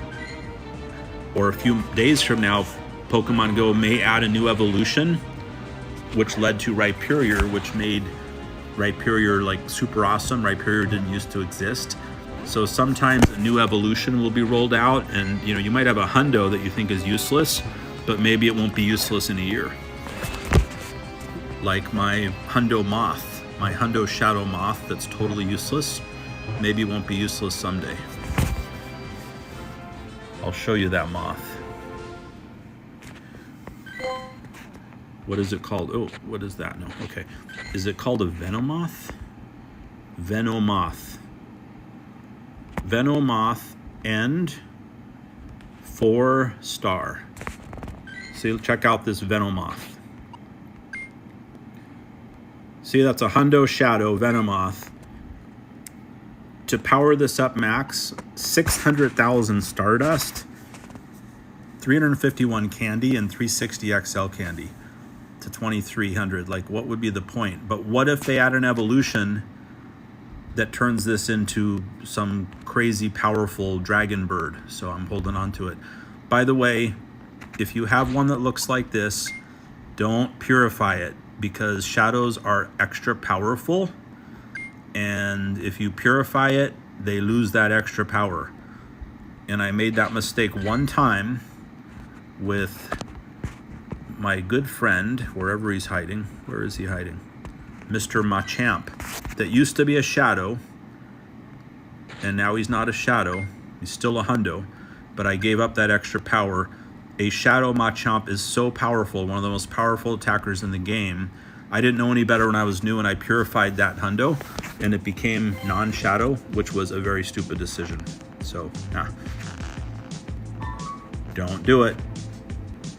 or a few days from now, Pokemon Go may add a new evolution, which led to Rhyperior, which made Rhyperior like super awesome. Rhyperior didn't used to exist. So sometimes a new evolution will be rolled out, and you know, you might have a Hundo that you think is useless, but maybe it won't be useless in a year. Like my Hundo Moth, my Hundo Shadow Moth that's totally useless, maybe won't be useless someday. I'll show you that moth. What is it called? Oh, what is that? No, okay. Is it called a Venomoth? Venomoth. Venomoth and 4-star. See, check out this Venomoth. See, that's a Hundo Shadow Venomoth. To power this up max, 600,000 Stardust, 351 candy, and 360 XL candy to 2,300. Like, what would be the point? But what if they add an evolution that turns this into some crazy powerful dragon bird? So I'm holding on to it. By the way, if you have one that looks like this, don't purify it, because shadows are extra powerful, and if you purify it, they lose that extra power. And I made that mistake one time with my good friend, wherever he's hiding. Where is he hiding? Mr. Machamp, that used to be a shadow, and now he's not a shadow. He's still a Hundo, but I gave up that extra power. A Shadow Machamp is so powerful, one of the most powerful attackers in the game. I didn't know any better when I was new, and I purified that Hundo, and it became non-shadow, which was a very stupid decision. So, don't do it.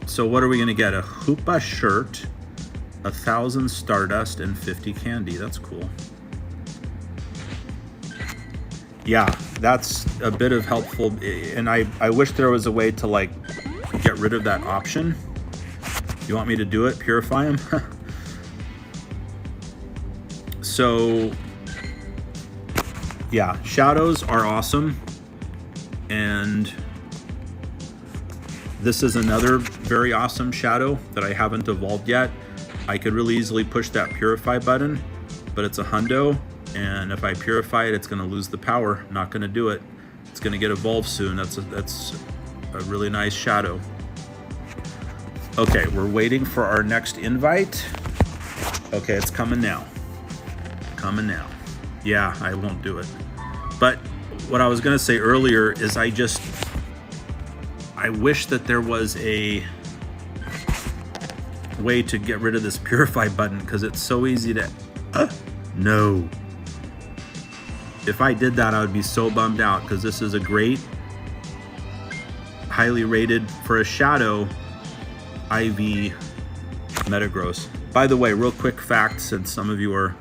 So what are we gonna get? A Hoopa shirt, 1,000 Stardust, and 50 candy. That's cool. Yeah, that's a bit of helpful, and I wish there was a way to like get rid of that option. You want me to do it? Purify them? So, yeah, shadows are awesome, and this is another very awesome shadow that I haven't evolved yet. I could really easily push that purify button, but it's a Hundo, and if I purify it, it's going to lose the power. I'm not going to do it. It's going to get evolved soon. That's a really nice shadow. Okay, we're waiting for our next invite. Okay, it's coming now. Coming now. Yeah, I won't do it. But what I was going to say earlier is I wish that there was a way to get rid of this purify button, because it's so easy to no. If I did that, I would be so bummed out, because this is a great, highly rated for a shadow IV Metagross. By the way, real quick fact, since some of you are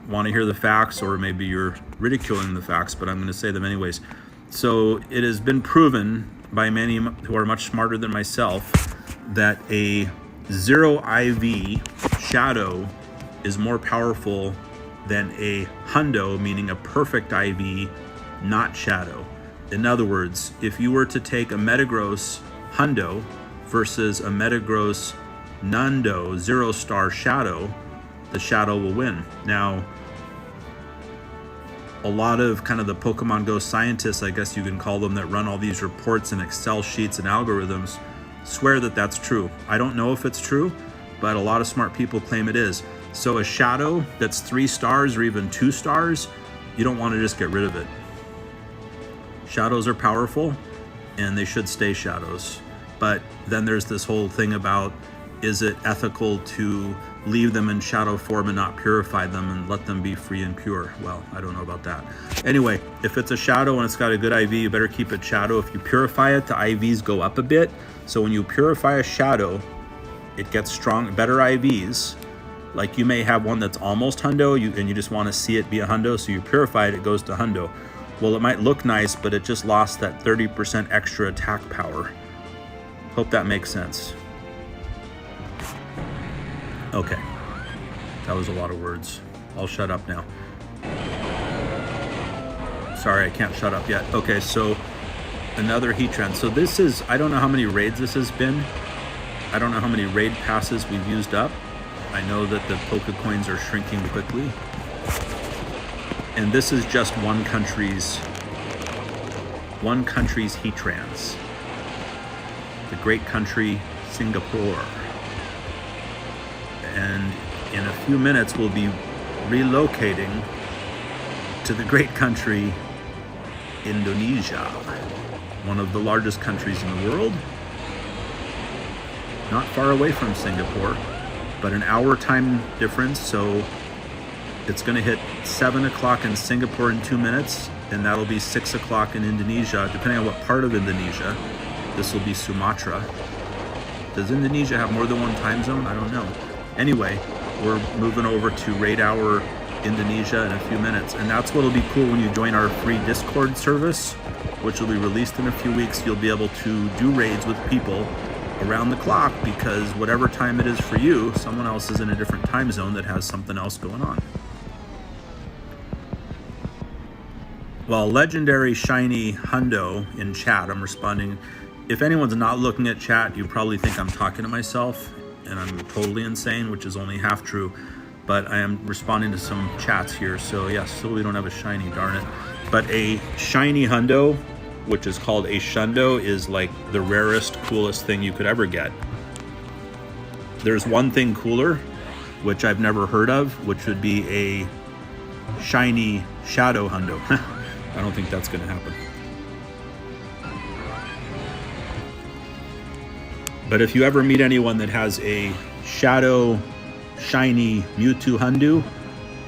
want to hear the facts, or maybe you're ridiculing the facts, but I'm going to say them anyways. So it has been proven by many who are much smarter than myself that a 0 IV shadow is more powerful than a Hundo, meaning a perfect IV, not shadow. In other words, if you were to take a Metagross Hundo versus a Metagross Nundo 0-star shadow, the shadow will win. Now, a lot of kind of the Pokemon Go scientists, I guess you can call them, that run all these reports and Excel sheets and algorithms swear that that's true. I don't know if it's true, but a lot of smart people claim it is. So a shadow that's 3 stars or even 2 stars, you don't want to just get rid of it. Shadows are powerful and they should stay shadows. But then there's this whole thing about, is it ethical to leave them in shadow form and not purify them and let them be free and pure? Well, I don't know about that. Anyway, if it's a shadow and it's got a good IV, you better keep it shadow. If you purify it, the IVs go up a bit. So when you purify a shadow, it gets strong, better IVs. Like you may have one that's almost hundo and you just want to see it be a hundo, so you purify it, it goes to hundo. Well, it might look nice, but it just lost that 30% extra attack power. Hope that makes sense. Okay, that was a lot of words. I'll shut up now. Sorry, I can't shut up yet. Okay, so another Heatran. So this is, I don't know how many raids this has been. I don't know how many raid passes we've used up. I know that the Pokecoins are shrinking quickly. And this is just one country's Heatrans. The great country, Singapore. And in a few minutes, we'll be relocating to the great country, Indonesia, one of the largest countries in the world. Not far away from Singapore, but an hour time difference, so it's going to hit 7 o'clock in Singapore in 2 minutes, and that'll be 6 o'clock in Indonesia, depending on what part of Indonesia. This will be Sumatra. Does Indonesia have more than one time zone? I don't know. Anyway, we're moving over to Raid Hour Indonesia in a few minutes, and that's what'll be cool when you join our free Discord service, which will be released in a few weeks. You'll be able to do raids with people around the clock, because whatever time it is for you, someone else is in a different time zone that has something else going on. Well, legendary shiny hundo in chat, I'm responding. If anyone's not looking at chat, you probably think I'm talking to myself and I'm totally insane, which is only half true, but I am responding to some chats here. So yes, still we don't have a shiny, darn it. But a shiny hundo, which is called a shundo, is like the rarest, coolest thing you could ever get. There's one thing cooler, which I've never heard of, which would be a shiny shadow hundo. I don't think that's gonna happen. But if you ever meet anyone that has a shadow shiny Mewtwo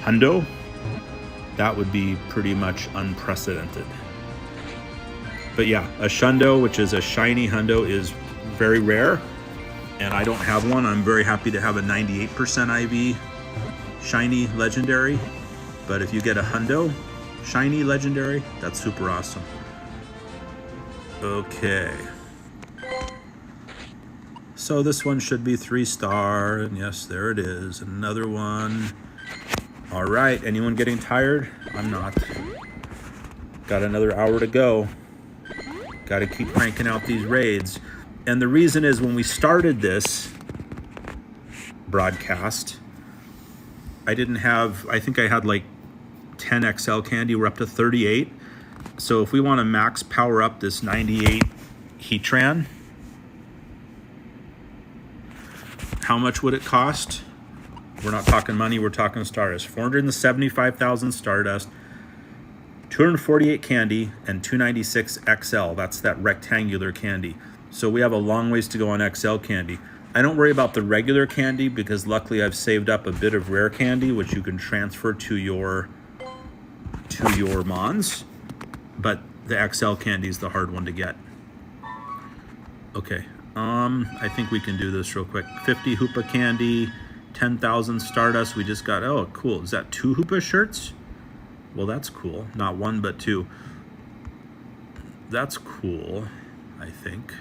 hundo, that would be pretty much unprecedented. But yeah, a shundo, which is a shiny hundo, is very rare, and I don't have one. I'm very happy to have a 98% IV shiny legendary, but if you get a hundo shiny legendary, that's super awesome. Okay. So this one should be 3-star, and yes, there it is. Another one. All right, anyone getting tired? I'm not. Got another hour to go. Got to keep cranking out these raids. And the reason is, when we started this broadcast, I didn't have, I think I had like 10 XL candy. We're up to 38. So if we want to max power up this 98 Heatran, how much would it cost? We're not talking money, we're talking Stardust. 475,000 Stardust, 248 candy, and 296 XL. That's that rectangular candy. So we have a long ways to go on XL candy. I don't worry about the regular candy, because luckily I've saved up a bit of rare candy, which you can transfer to your Mons. But the XL candy is the hard one to get. Okay. I think we can do this real quick. 50 Hoopa candy, 10,000 Stardust. We just got, oh, cool. Is that 2 Hoopa shirts? Well, that's cool. Not 1, but 2. That's cool, I think.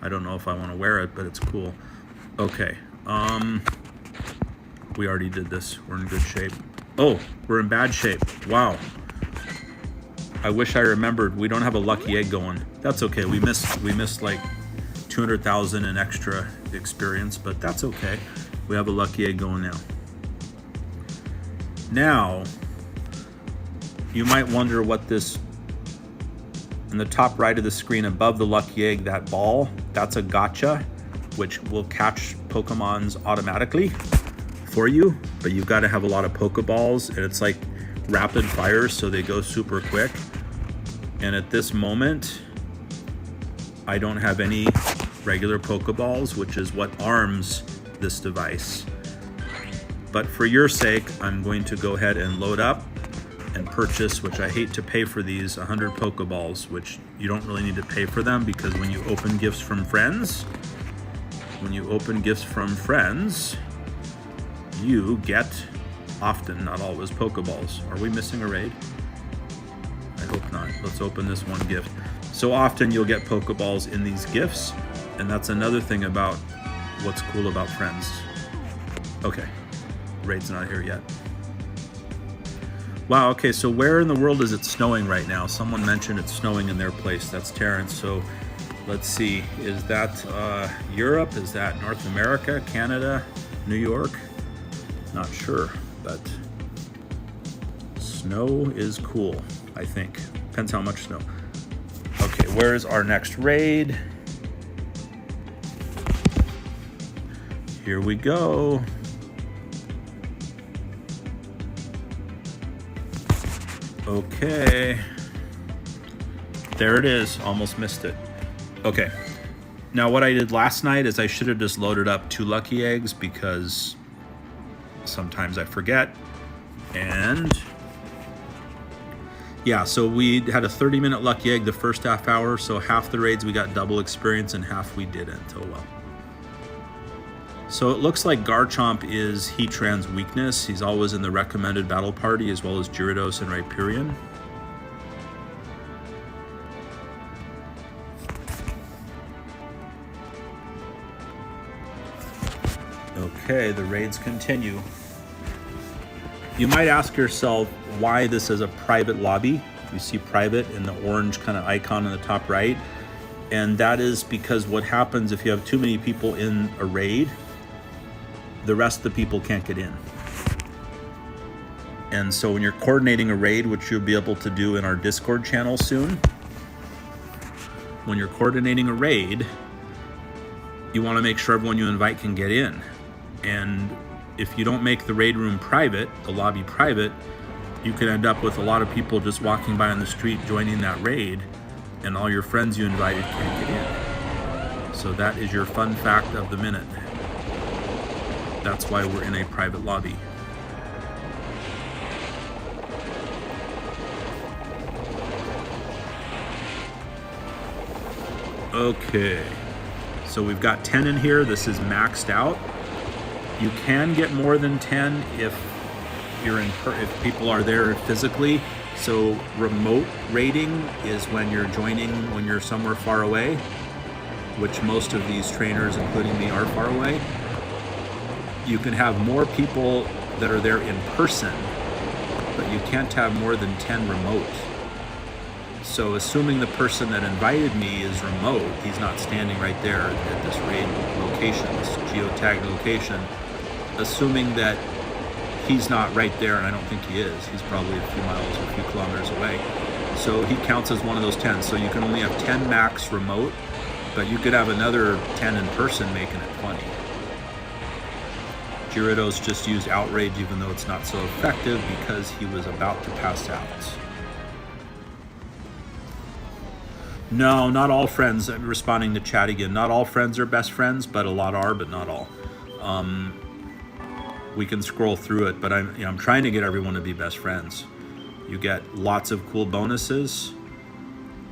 I don't know if I want to wear it, but it's cool. Okay. We already did this. We're in good shape. Oh, we're in bad shape. Wow. I wish I remembered. We don't have a lucky egg going. That's okay. We missed like 200,000 in extra experience, but that's okay. We have a lucky egg going now. Now, You might wonder what this, in the top right of the screen above the lucky egg, that ball, that's a gotcha, which will catch Pokemons automatically for you, but you've got to have a lot of Pokeballs, and it's like rapid fire, so they go super quick. And at this moment, I don't have any regular Pokeballs, which is what arms this device. But for your sake, I'm going to go ahead and load up and purchase, which I hate to pay for these, 100 Pokeballs, which you don't really need to pay for them, because when you open gifts from friends, you get, often, not always, Pokeballs. Are we missing a raid? I hope not. Let's open this one gift. So often you'll get Pokeballs in these gifts, and that's another thing about what's cool about friends. Okay, raid's not here yet. Wow, okay, so where in the world is it snowing right now? Someone mentioned it's snowing in their place. That's Terrence. So let's see, is that Europe? Is that North America, Canada, New York? Not sure, but snow is cool, I think. Depends how much snow. Okay, where's our next raid? Here we go. Okay, there it is. Almost missed it. Okay, now what I did last night is I should have just loaded up 2 lucky eggs, because sometimes I forget. And yeah, so we had a 30-minute lucky egg the first half hour, so half the raids we got double experience and half we didn't. Oh well. So it looks like Garchomp is Heatran's weakness. He's always in the recommended battle party, as well as Gyarados and Rhyperior. Okay, the raids continue. You might ask yourself why this is a private lobby. You see private in the orange kind of icon in the top right. And that is because what happens if you have too many people in a raid, the rest of the people can't get in. And so when you're coordinating a raid, which you'll be able to do in our Discord channel soon, when you're coordinating a raid, you want to make sure everyone you invite can get in. And if you don't make the raid room private, the lobby private, you can end up with a lot of people just walking by on the street joining that raid, and all your friends you invited can't get in. So that is your fun fact of the minute. That's why we're in a private lobby. Okay, so we've got 10 in here. This is maxed out. You can get more than 10 if if people are there physically. So remote raiding is when you're joining when you're somewhere far away, which most of these trainers, including me, are far away. You can have more people that are there in person, but you can't have more than 10 remote. So assuming the person that invited me is remote, he's not standing right there at this raid location, this geotagged location, assuming that he's not right there, and I don't think he is. He's probably a few miles or a few kilometers away. So he counts as one of those 10. So you can only have 10 max remote, but you could have another 10 in person, making it 20. Gyarados just used Outrage, even though it's not so effective, because he was about to pass out. No, not all friends. I'm responding to chat again. Not all friends are best friends, but a lot are, but not all. We can scroll through it, but I'm trying to get everyone to be best friends. You get lots of cool bonuses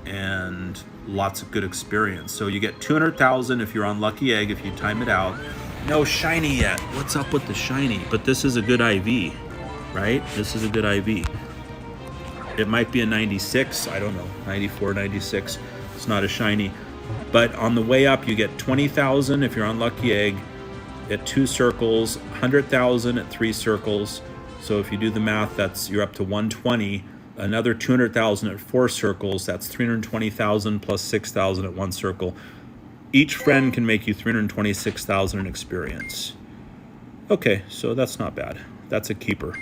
and lots of good experience. So you get 200,000 if you're on Lucky Egg, if you time it out. No shiny yet. What's up with the shiny? But this is a good IV, right? This is a good IV. It might be a 96, I don't know, 94, 96. It's not a shiny. But on the way up, you get 20,000 if you're on Lucky Egg at 2 circles, 100,000 at 3 circles. So if you do the math, you're up to 120. Another 200,000 at 4 circles, that's 320,000 plus 6,000 at 1 circle. Each friend can make you 326,000 in experience. Okay, so that's not bad. That's a keeper.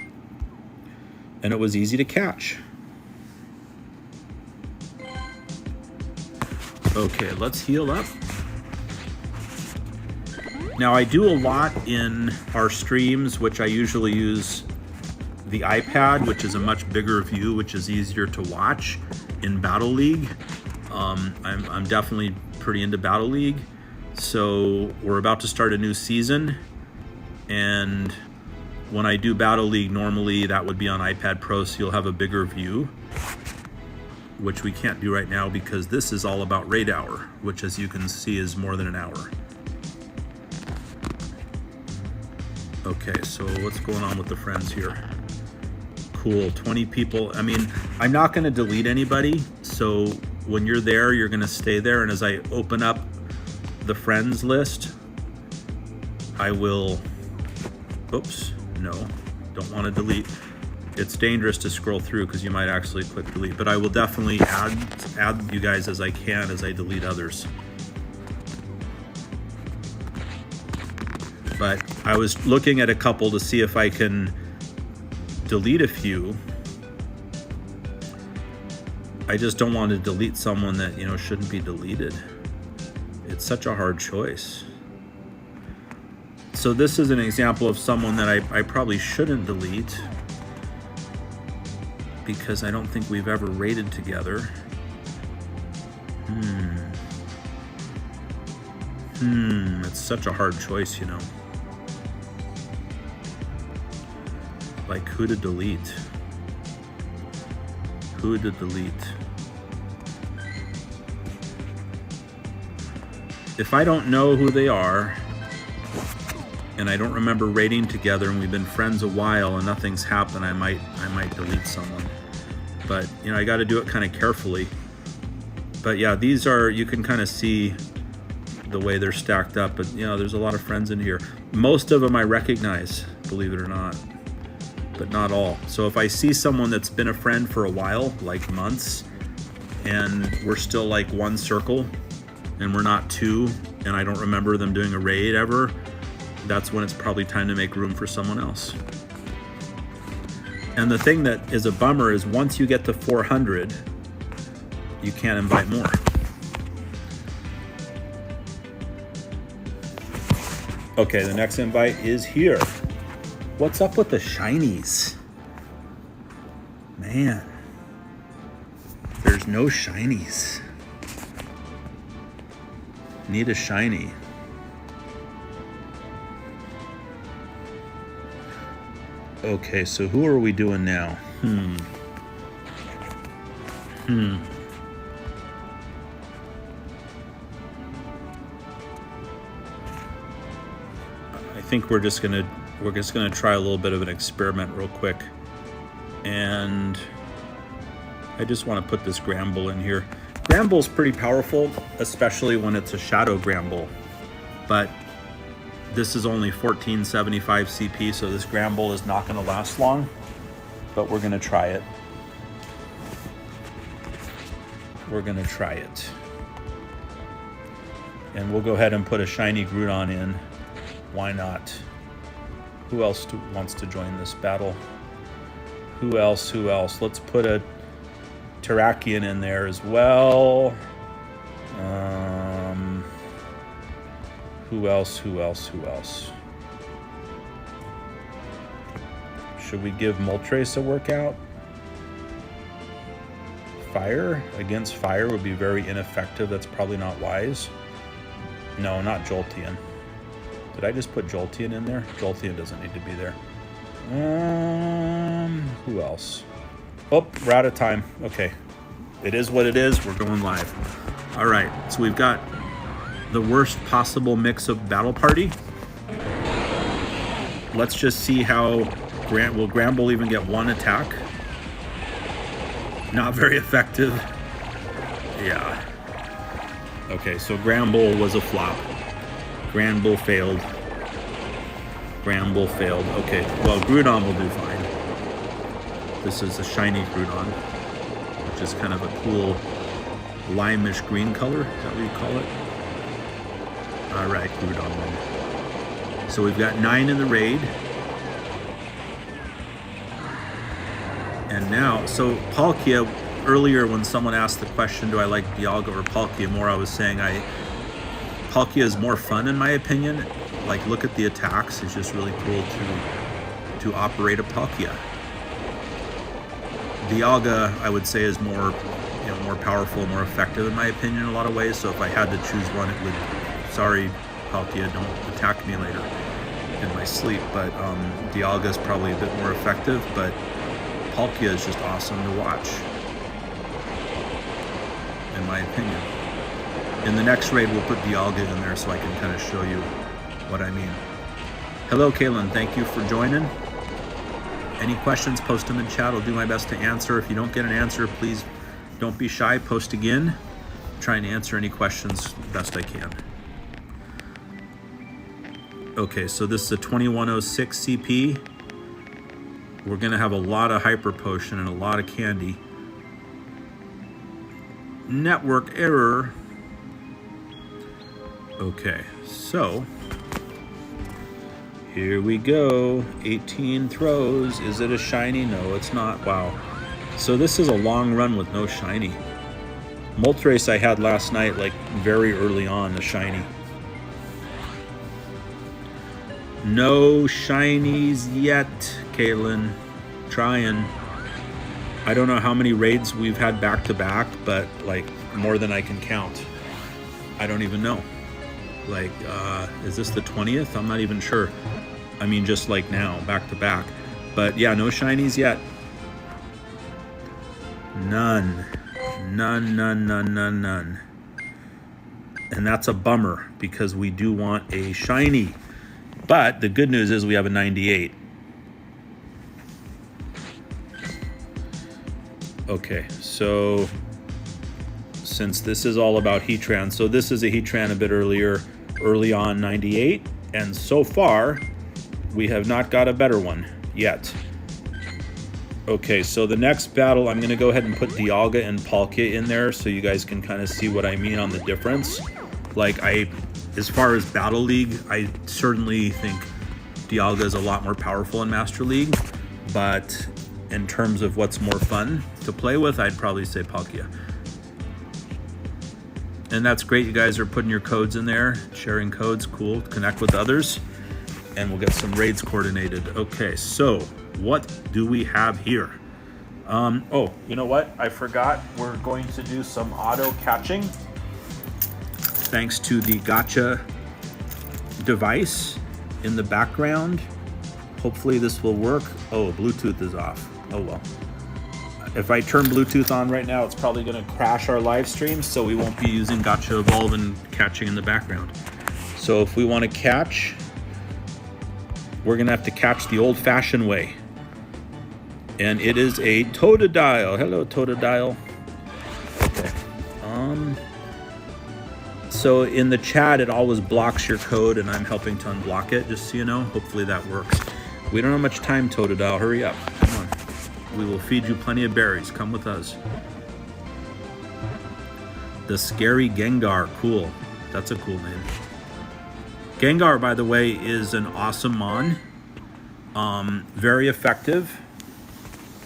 And it was easy to catch. Okay, let's heal up. Now I do a lot in our streams, which I usually use the iPad, which is a much bigger view, which is easier to watch in Battle League. I'm definitely pretty into Battle League. So we're about to start a new season, and when I do Battle League, normally that would be on iPad Pro, so you'll have a bigger view, which we can't do right now because this is all about Raid Hour, which as you can see is more than an hour. Okay, so what's going on with the friends here? Cool, 20 people. I mean, I'm not gonna delete anybody, so when you're there, you're gonna stay there, and as I open up the friends list, I will, oops, no, don't wanna delete. It's dangerous to scroll through because you might actually click delete, but I will definitely add you guys as I can as I delete others. But I was looking at a couple to see if I can delete a few. I just don't want to delete someone that, you know, shouldn't be deleted. It's such a hard choice. So this is an example of someone that I probably shouldn't delete because I don't think we've ever raided together. It's such a hard choice, you know. Like who to delete? Who to delete? If I don't know who they are, and I don't remember raiding together, and we've been friends a while, and nothing's happened, I might delete someone. But you know, I got to do it kind of carefully. But yeah, these are, you can kind of see the way they're stacked up. But you know, there's a lot of friends in here. Most of them I recognize, believe it or not, but not all. So if I see someone that's been a friend for a while, like months, and we're still like one circle, and we're not two, and I don't remember them doing a raid ever, that's when it's probably time to make room for someone else. And the thing that is a bummer is once you get to 400, you can't invite more. Okay, the next invite is here. What's up with the shinies? Man, there's no shinies. Need a shiny. Okay, so who are we doing now? I think we're just gonna try a little bit of an experiment real quick. And I just want to put this Gramble in here. Gramble's pretty powerful, especially when it's a Shadow Gramble. But this is only 1475 CP, so this Gramble is not going to last long. But we're going to try it. We're going to try it. And we'll go ahead and put a shiny Groudon in. Why not? Who else wants to join this battle? Who else? Who else? Let's put a Terrakion in there as well. Who else? Who else? Who else? Should we give Moltres a workout? Fire? Against fire would be very ineffective. That's probably not wise. No, not Jolteon. Did I just put Jolteon in there? Jolteon doesn't need to be there. Who else? Oh, we're out of time. Okay. It is what it is. We're going live. All right. So we've got the worst possible mix of Battle Party. Let's just see how will Gramble even get one attack? Not very effective. Yeah. Okay, so Gramble was a flop. Gramble failed. Gramble failed. Okay, well, Groudon will do fine. This is a shiny Groudon, which is kind of a cool lime-ish green color. Is that what you call it? All right, Groudon won. So we've got 9 in the raid. And now, so Palkia, earlier when someone asked the question, do I like Dialga or Palkia more, I was saying Palkia is more fun in my opinion. Like, look at the attacks. It's just really cool to operate a Palkia. Dialga, I would say, is more, more powerful, more effective in my opinion in a lot of ways. So if I had to choose one, it would, sorry Palkia, don't attack me later in my sleep, but Dialga is probably a bit more effective, but Palkia is just awesome to watch, in my opinion. In the next raid, we'll put Dialga in there so I can kind of show you what I mean. Hello, Kaylin. Thank you for joining. Any questions, post them in chat. I'll do my best to answer. If you don't get an answer, please don't be shy. Post again. I'm trying to answer any questions best I can. Okay, so this is a 2106 CP. We're going to have a lot of Hyper Potion and a lot of candy. Network error. Okay, so here we go. 18 throws. Is it a shiny? No, it's not. Wow. So this is a long run with no shiny. Moltres I had last night, like very early on, a shiny. No shinies yet, Kaylin. Trying. I don't know how many raids we've had back to back, but like more than I can count. I don't even know. Like, is this the 20th? I'm not even sure. I mean, just like now, back to back. But yeah, no shinies yet. None. None, none, none, none, none. And that's a bummer because we do want a shiny. But the good news is we have a 98. Okay, so since this is all about Heatran, so this is a Heatran a bit early on, 98, and so far we have not got a better one yet. Okay, so the next battle, I'm going to go ahead and put Dialga and Palkia in there so you guys can kind of see what I mean on the difference. Like, as far as Battle League, I certainly think Dialga is a lot more powerful in Master League, but in terms of what's more fun to play with, I'd probably say Palkia. And that's great, you guys are putting your codes in there, sharing codes, cool, connect with others, and we'll get some raids coordinated. Okay, so what do we have here? Oh, you know what? I forgot, we're going to do some auto catching thanks to the gacha device in the background. Hopefully this will work. Oh, Bluetooth is off. Oh well. If I turn Bluetooth on right now, it's probably going to crash our live stream, so we won't be using Gacha Evolve and catching in the background. So if we want to catch, we're going to have to catch the old-fashioned way. And it is a Totodile. Hello, Totodile. Okay. So in the chat, it always blocks your code, and I'm helping to unblock it, just so you know. Hopefully that works. We don't have much time, Totodile. Hurry up. Come on. We will feed you plenty of berries. Come with us. The Scary Gengar. Cool. That's a cool name. Gengar, by the way, is an awesome mon. Very effective.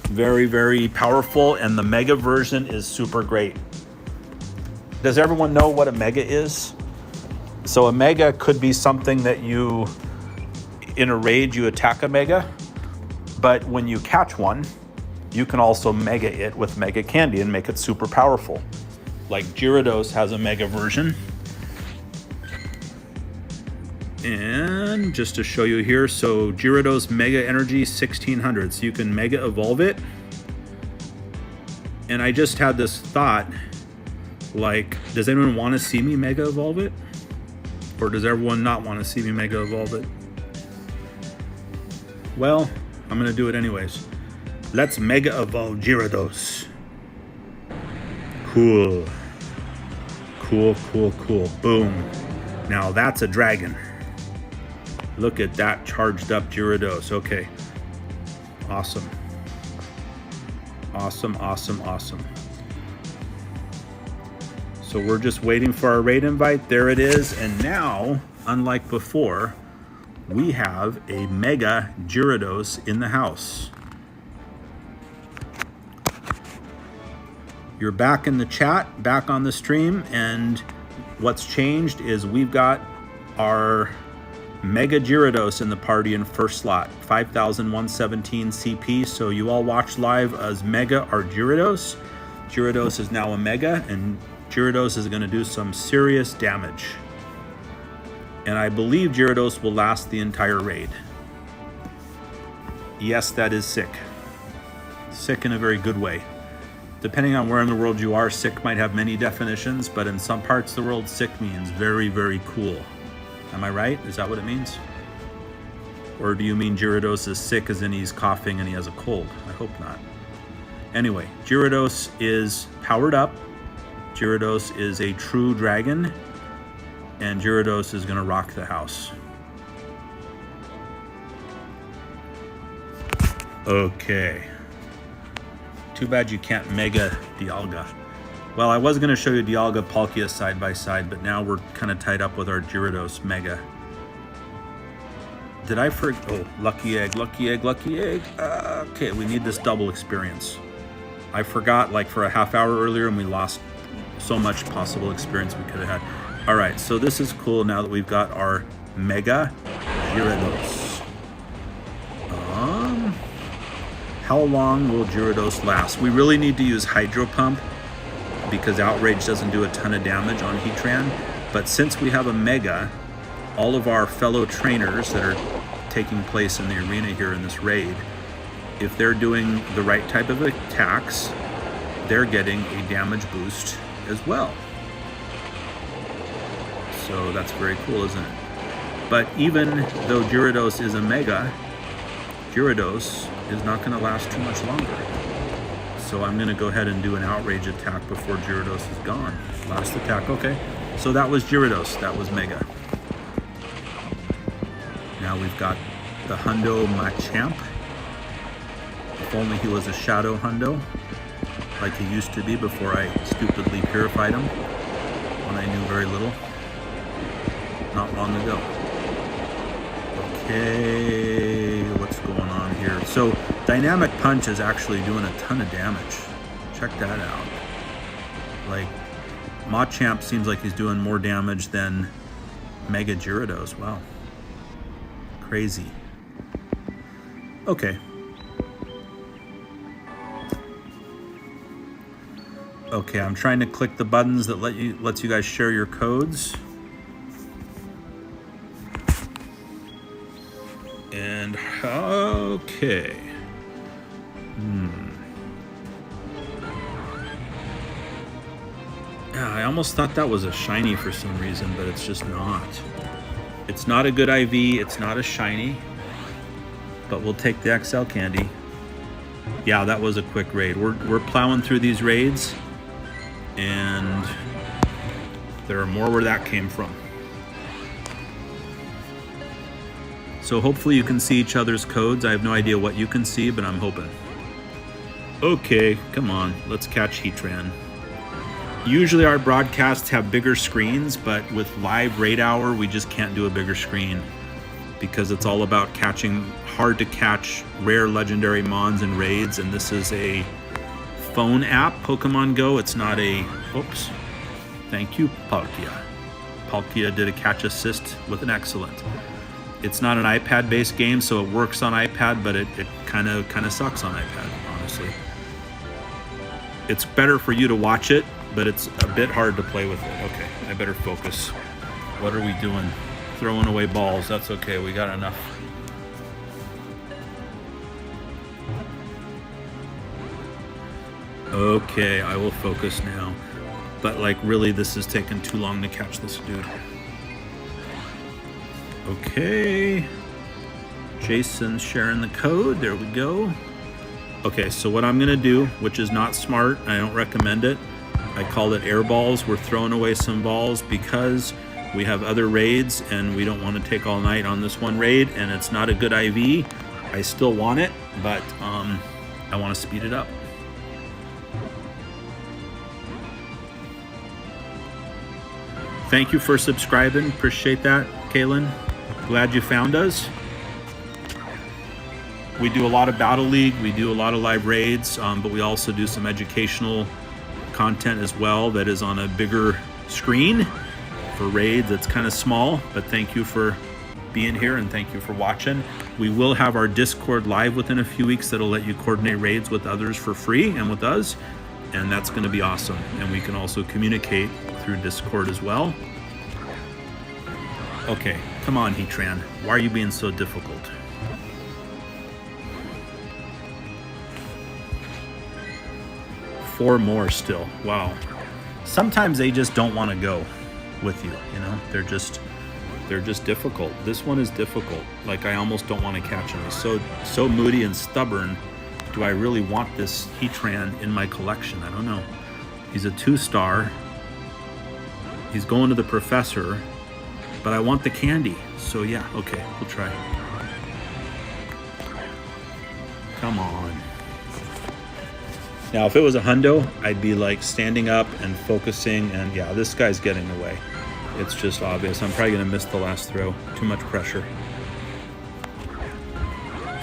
Very, very powerful. And the Mega version is super great. Does everyone know what a Mega is? So a Mega could be something that you, in a raid, you attack a Mega. But when you catch one, you can also Mega it with Mega Candy and make it super powerful. Like Gyarados has a Mega version. And just to show you here, so Gyarados Mega Energy 1600. So you can Mega Evolve it. And I just had this thought, like, does anyone want to see me Mega Evolve it? Or does everyone not want to see me Mega Evolve it? Well, I'm going to do it anyways. Let's Mega Evolve Gyarados. Cool. Cool, cool, cool. Boom. Now that's a dragon. Look at that charged up Gyarados. Okay. Awesome. Awesome, awesome, awesome. So we're just waiting for our raid invite. There it is. And now, unlike before, we have a Mega Gyarados in the house. You're back in the chat, back on the stream, and what's changed is we've got our Mega Gyarados in the party in first slot, 5,117 CP. So you all watch live as Mega or Gyarados. Gyarados is now a Mega, and Gyarados is going to do some serious damage. And I believe Gyarados will last the entire raid. Yes, that is sick. Sick in a very good way. Depending on where in the world you are, sick might have many definitions, but in some parts of the world, sick means very, very cool. Am I right? Is that what it means? Or do you mean Gyarados is sick as in he's coughing and he has a cold? I hope not. Anyway, Gyarados is powered up. Gyarados is a true dragon. And Gyarados is going to rock the house. Okay. Too bad you can't Mega Dialga. Well, I was going to show you Dialga Palkia side by side, but now we're kind of tied up with our Gyarados Mega. Did I forget? Oh, lucky egg, lucky egg, lucky egg. Okay, we need this double experience. I forgot like for a half hour earlier and we lost so much possible experience we could have had. All right, so this is cool now that we've got our Mega Gyarados. How long will Gyarados last? We really need to use Hydro Pump because Outrage doesn't do a ton of damage on Heatran. But since we have a Mega, all of our fellow trainers that are taking place in the arena here in this raid, if they're doing the right type of attacks, they're getting a damage boost as well. So that's very cool, isn't it? But even though Gyarados is a Mega, Gyarados is not going to last too much longer. So I'm going to go ahead and do an Outrage attack before Gyarados is gone. Last attack, okay. So that was Gyarados, that was Mega. Now we've got the Hundo Machamp. If only he was a Shadow Hundo, like he used to be before I stupidly purified him when I knew very little, not long ago. Okay, what's going on here? So Dynamic Punch is actually doing a ton of damage. Check that out. Like, Machamp seems like he's doing more damage than Mega Gyarados. Wow. Crazy. Okay. Okay, I'm trying to click the buttons that lets you guys share your codes. And okay. Yeah, I almost thought that was a shiny for some reason, but it's just not. It's not a good IV, it's not a shiny, but we'll take the XL candy. Yeah, that was a quick raid. We're plowing through these raids, and there are more where that came from. So hopefully you can see each other's codes. I have no idea what you can see, but I'm hoping. Okay, come on, let's catch Heatran. Usually our broadcasts have bigger screens, but with live raid hour, we just can't do a bigger screen because it's all about catching hard to catch rare legendary mons and raids, and this is a phone app, Pokemon Go. It's not a, oops, thank you, Palkia. Palkia did a catch assist with an excellent. It's not an iPad-based game, so it works on iPad, but it kind of sucks on iPad, honestly. It's better for you to watch it, but it's a bit hard to play with it. Okay, I better focus. What are we doing? Throwing away balls. That's okay, we got enough. Okay, I will focus now. But like really, this is taking too long to catch this dude. Okay, Jason's sharing the code, there we go. Okay, so what I'm gonna do, which is not smart, I don't recommend it, I call it air balls. We're throwing away some balls because we have other raids and we don't want to take all night on this one raid, and it's not a good IV. I still want it, but I want to speed it up. Thank you for subscribing, appreciate that, Kaylin. Glad you found us. We do a lot of Battle League, we do a lot of live raids, but we also do some educational content as well that is on a bigger screen for raids. It's kind of small, but thank you for being here and thank you for watching. We will have our Discord live within a few weeks that'll let you coordinate raids with others for free and with us, and that's going to be awesome. And we can also communicate through Discord as well. Okay, come on, Heatran. Why are you being so difficult? Four more still. Wow. Sometimes they just don't want to go with you, you know? They're just difficult. This one is difficult. Like, I almost don't want to catch him. He's so moody and stubborn. Do I really want this Heatran in my collection? I don't know. He's a 2-star. He's going to the professor, but I want the candy. So yeah, okay, we'll try. Come on. Now, if it was a hundo, I'd be like standing up and focusing, and yeah, this guy's getting away. It's just obvious. I'm probably gonna miss the last throw. Too much pressure.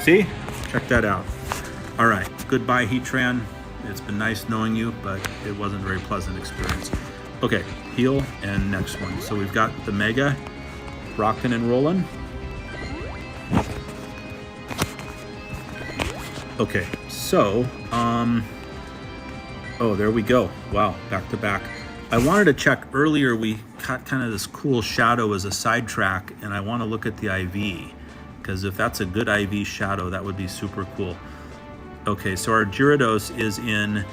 See? Check that out. All right, goodbye, Heatran. It's been nice knowing you, but it wasn't a very pleasant experience. Okay, heal and next one. So we've got the Mega, rocking and rolling. Okay, so, oh, there we go. Wow, back to back. I wanted to check earlier, we caught kind of this cool shadow as a sidetrack, and I want to look at the IV, because if that's a good IV shadow, that would be super cool. Okay, so our Gyarados is in,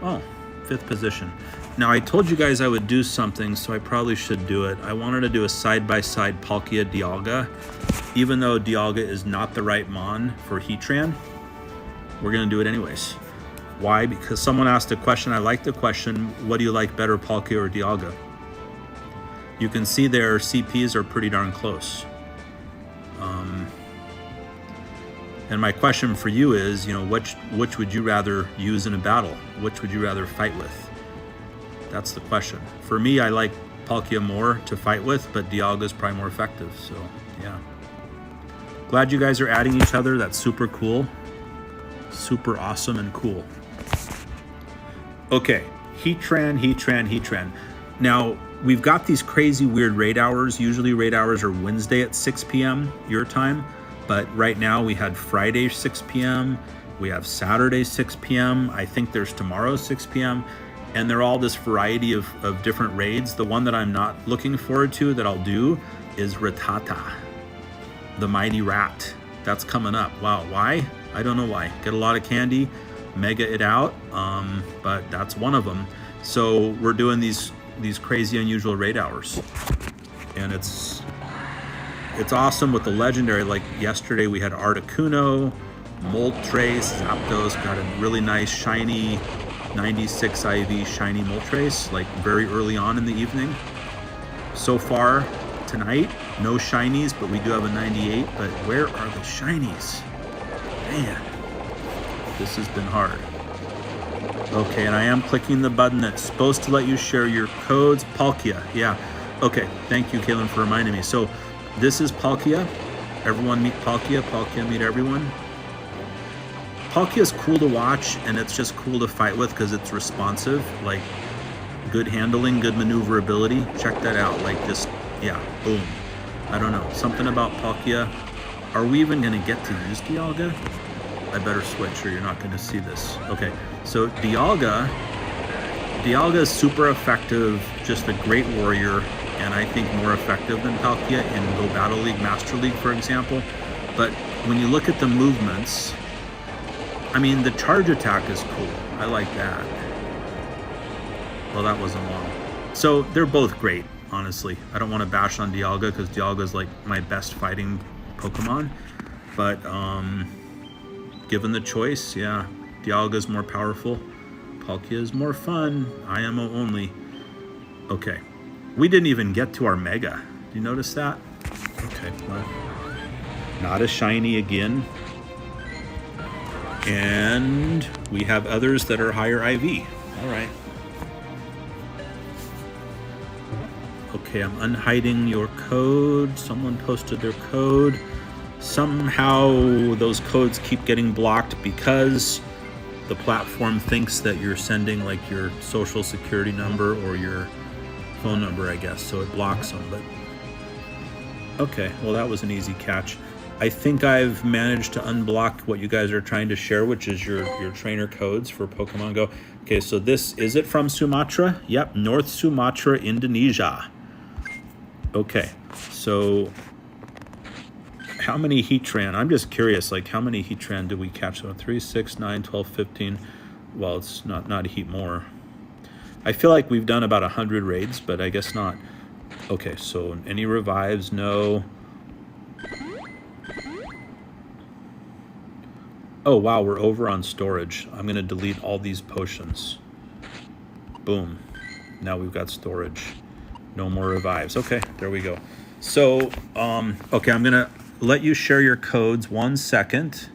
oh, 5th position. Now, I told you guys I would do something, so I probably should do it. I wanted to do a side-by-side Palkia Dialga. Even though Dialga is not the right mon for Heatran, we're going to do it anyways. Why? Because someone asked a question. I like the question, what do you like better, Palkia or Dialga? You can see their CPs are pretty darn close. And my question for you is, you know, which would you rather use in a battle? Which would you rather fight with? That's the question. For me, I like Palkia more to fight with, but Dialga is probably more effective, so yeah. Glad you guys are adding each other. That's super cool. Super awesome and cool. Okay, Heatran. Now, we've got these crazy weird raid hours. Usually raid hours are Wednesday at 6 p.m. your time, but right now we had Friday 6 p.m. We have Saturday 6 p.m. I think there's tomorrow 6 p.m. And they're all this variety of different raids. The one that I'm not looking forward to that I'll do is Rattata, the mighty rat. That's coming up. Wow, why? I don't know why. Get a lot of candy, mega it out, but that's one of them. So we're doing these crazy unusual raid hours, and it's awesome with the legendary. Like yesterday we had Articuno, Moltres, Zapdos, got a really nice shiny 96 IV shiny Moltres, like very early on in the evening. So far tonight, no shinies, but we do have a 98, but where are the shinies? Man, this has been hard. Okay, and I am clicking the button that's supposed to let you share your codes. Palkia, yeah. Okay, thank you, Kaylin, for reminding me. So this is Palkia. Everyone meet Palkia. Palkia meet everyone. Palkia is cool to watch, and it's just cool to fight with because it's responsive. Like, good handling, good maneuverability. Check that out. Like, just, yeah, boom. I don't know. Something about Palkia. Are we even going to get to use Dialga? I better switch or you're not going to see this. Okay, so Dialga is super effective, just a great warrior, and I think more effective than Palkia in Go Battle League, Master League, for example. But when you look at the movements, I mean, the charge attack is cool. I like that. Well, that wasn't long. So they're both great, honestly. I don't want to bash on Dialga because Dialga is like my best fighting Pokemon. But given the choice, yeah, Dialga is more powerful. Palkia is more fun. IMO only. Okay. We didn't even get to our Mega. Do you notice that? Okay, well, not a shiny again. And we have others that are higher IV. All right. Okay, I'm unhiding your code. Someone posted their code. Somehow those codes keep getting blocked because the platform thinks that you're sending like your social security number or your phone number, I guess, so it blocks them. But okay, well, that was an easy catch. I think I've managed to unblock what you guys are trying to share, which is your trainer codes for Pokemon Go. Okay, so is it from Sumatra? Yep, North Sumatra, Indonesia. Okay, so how many Heatran? I'm just curious, like how many Heatran did we catch? So 3, 6, 9, 12, 15. Well, it's not a heat more. I feel like we've done about 100 raids, but I guess not. Okay, so any revives? No. Oh, wow, we're over on storage. I'm going to delete all these potions. Boom. Now we've got storage. No more revives. Okay, there we go. So, okay, I'm going to let you share your codes. 1 second.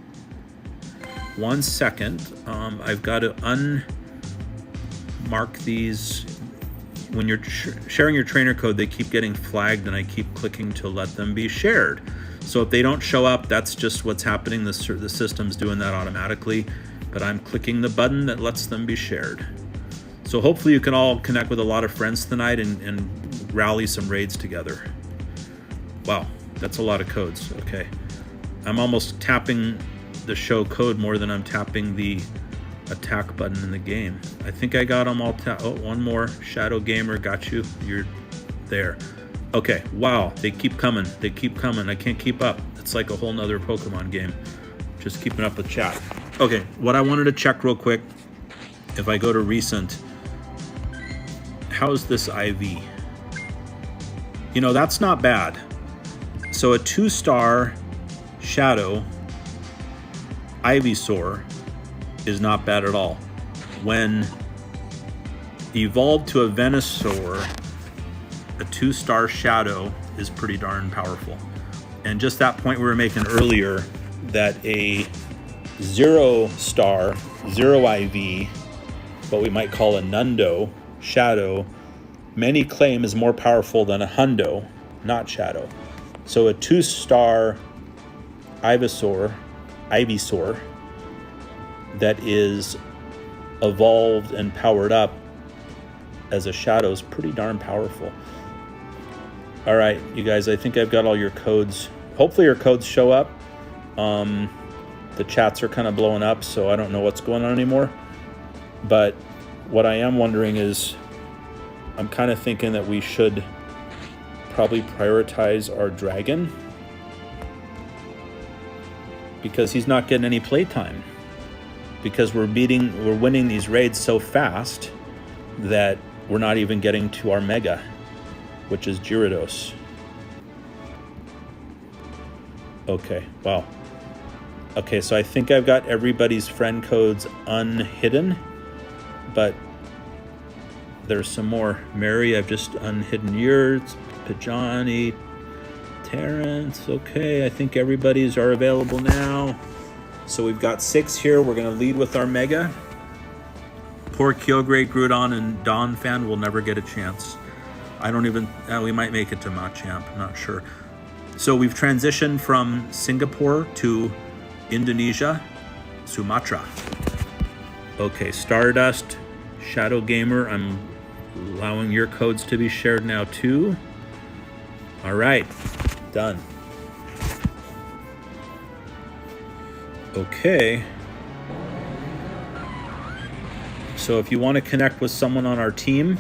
1 second. I've got to unmark these. When you're sharing your trainer code, they keep getting flagged, and I keep clicking to let them be shared. So if they don't show up, that's just what's happening. The system's doing that automatically, but I'm clicking the button that lets them be shared. So hopefully you can all connect with a lot of friends tonight and rally some raids together. Wow, that's a lot of codes. Okay, I'm almost tapping the show code more than I'm tapping the attack button in the game. I think I got them all. Oh, one more. Shadow Gamer, got you. You're there. Okay, wow, they keep coming. They keep coming. I can't keep up. It's like a whole nother Pokemon game. Just keeping up with chat. Okay, what I wanted to check real quick, if I go to recent, how's this IV? You know, that's not bad. So a 2-star Shadow Ivysaur is not bad at all. When evolved to a Venusaur, a 2-star Shadow is pretty darn powerful. And just that point we were making earlier, that a 0-star, 0 IV, what we might call a Nundo Shadow, many claim is more powerful than a Hundo, not Shadow. So a 2-star Ivysaur that is evolved and powered up as a Shadow is pretty darn powerful. All right, you guys, I think I've got all your codes. Hopefully your codes show up. The chats are kind of blowing up, so I don't know what's going on anymore. But what I am wondering is, I'm kind of thinking that we should probably prioritize our dragon, because he's not getting any playtime. Because we're winning these raids so fast that we're not even getting to our mega, which is Gyarados. Okay, wow. Okay, so I think I've got everybody's friend codes unhidden, but there's some more. Mary, I've just unhidden yours. Pajani, Terrence, okay, I think everybody's are available now. So we've got 6 here. We're gonna lead with our mega. Poor Kyogre, Groudon, and Dawn Fan will never get a chance. I don't even, we might make it to Machamp, I'm not sure. So we've transitioned from Singapore to Indonesia, Sumatra. Okay, Stardust, Shadow Gamer, I'm allowing your codes to be shared now too. All right, done. Okay. So if you want to connect with someone on our team,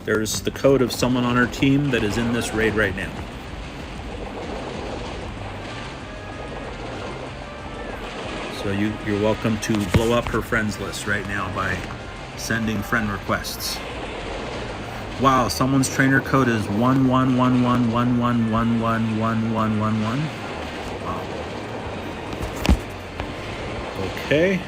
there's the code of someone on our team that is in this raid right now. So you're welcome to blow up her friends list right now by sending friend requests. Wow, someone's trainer code is 111111111111. Wow. Okay.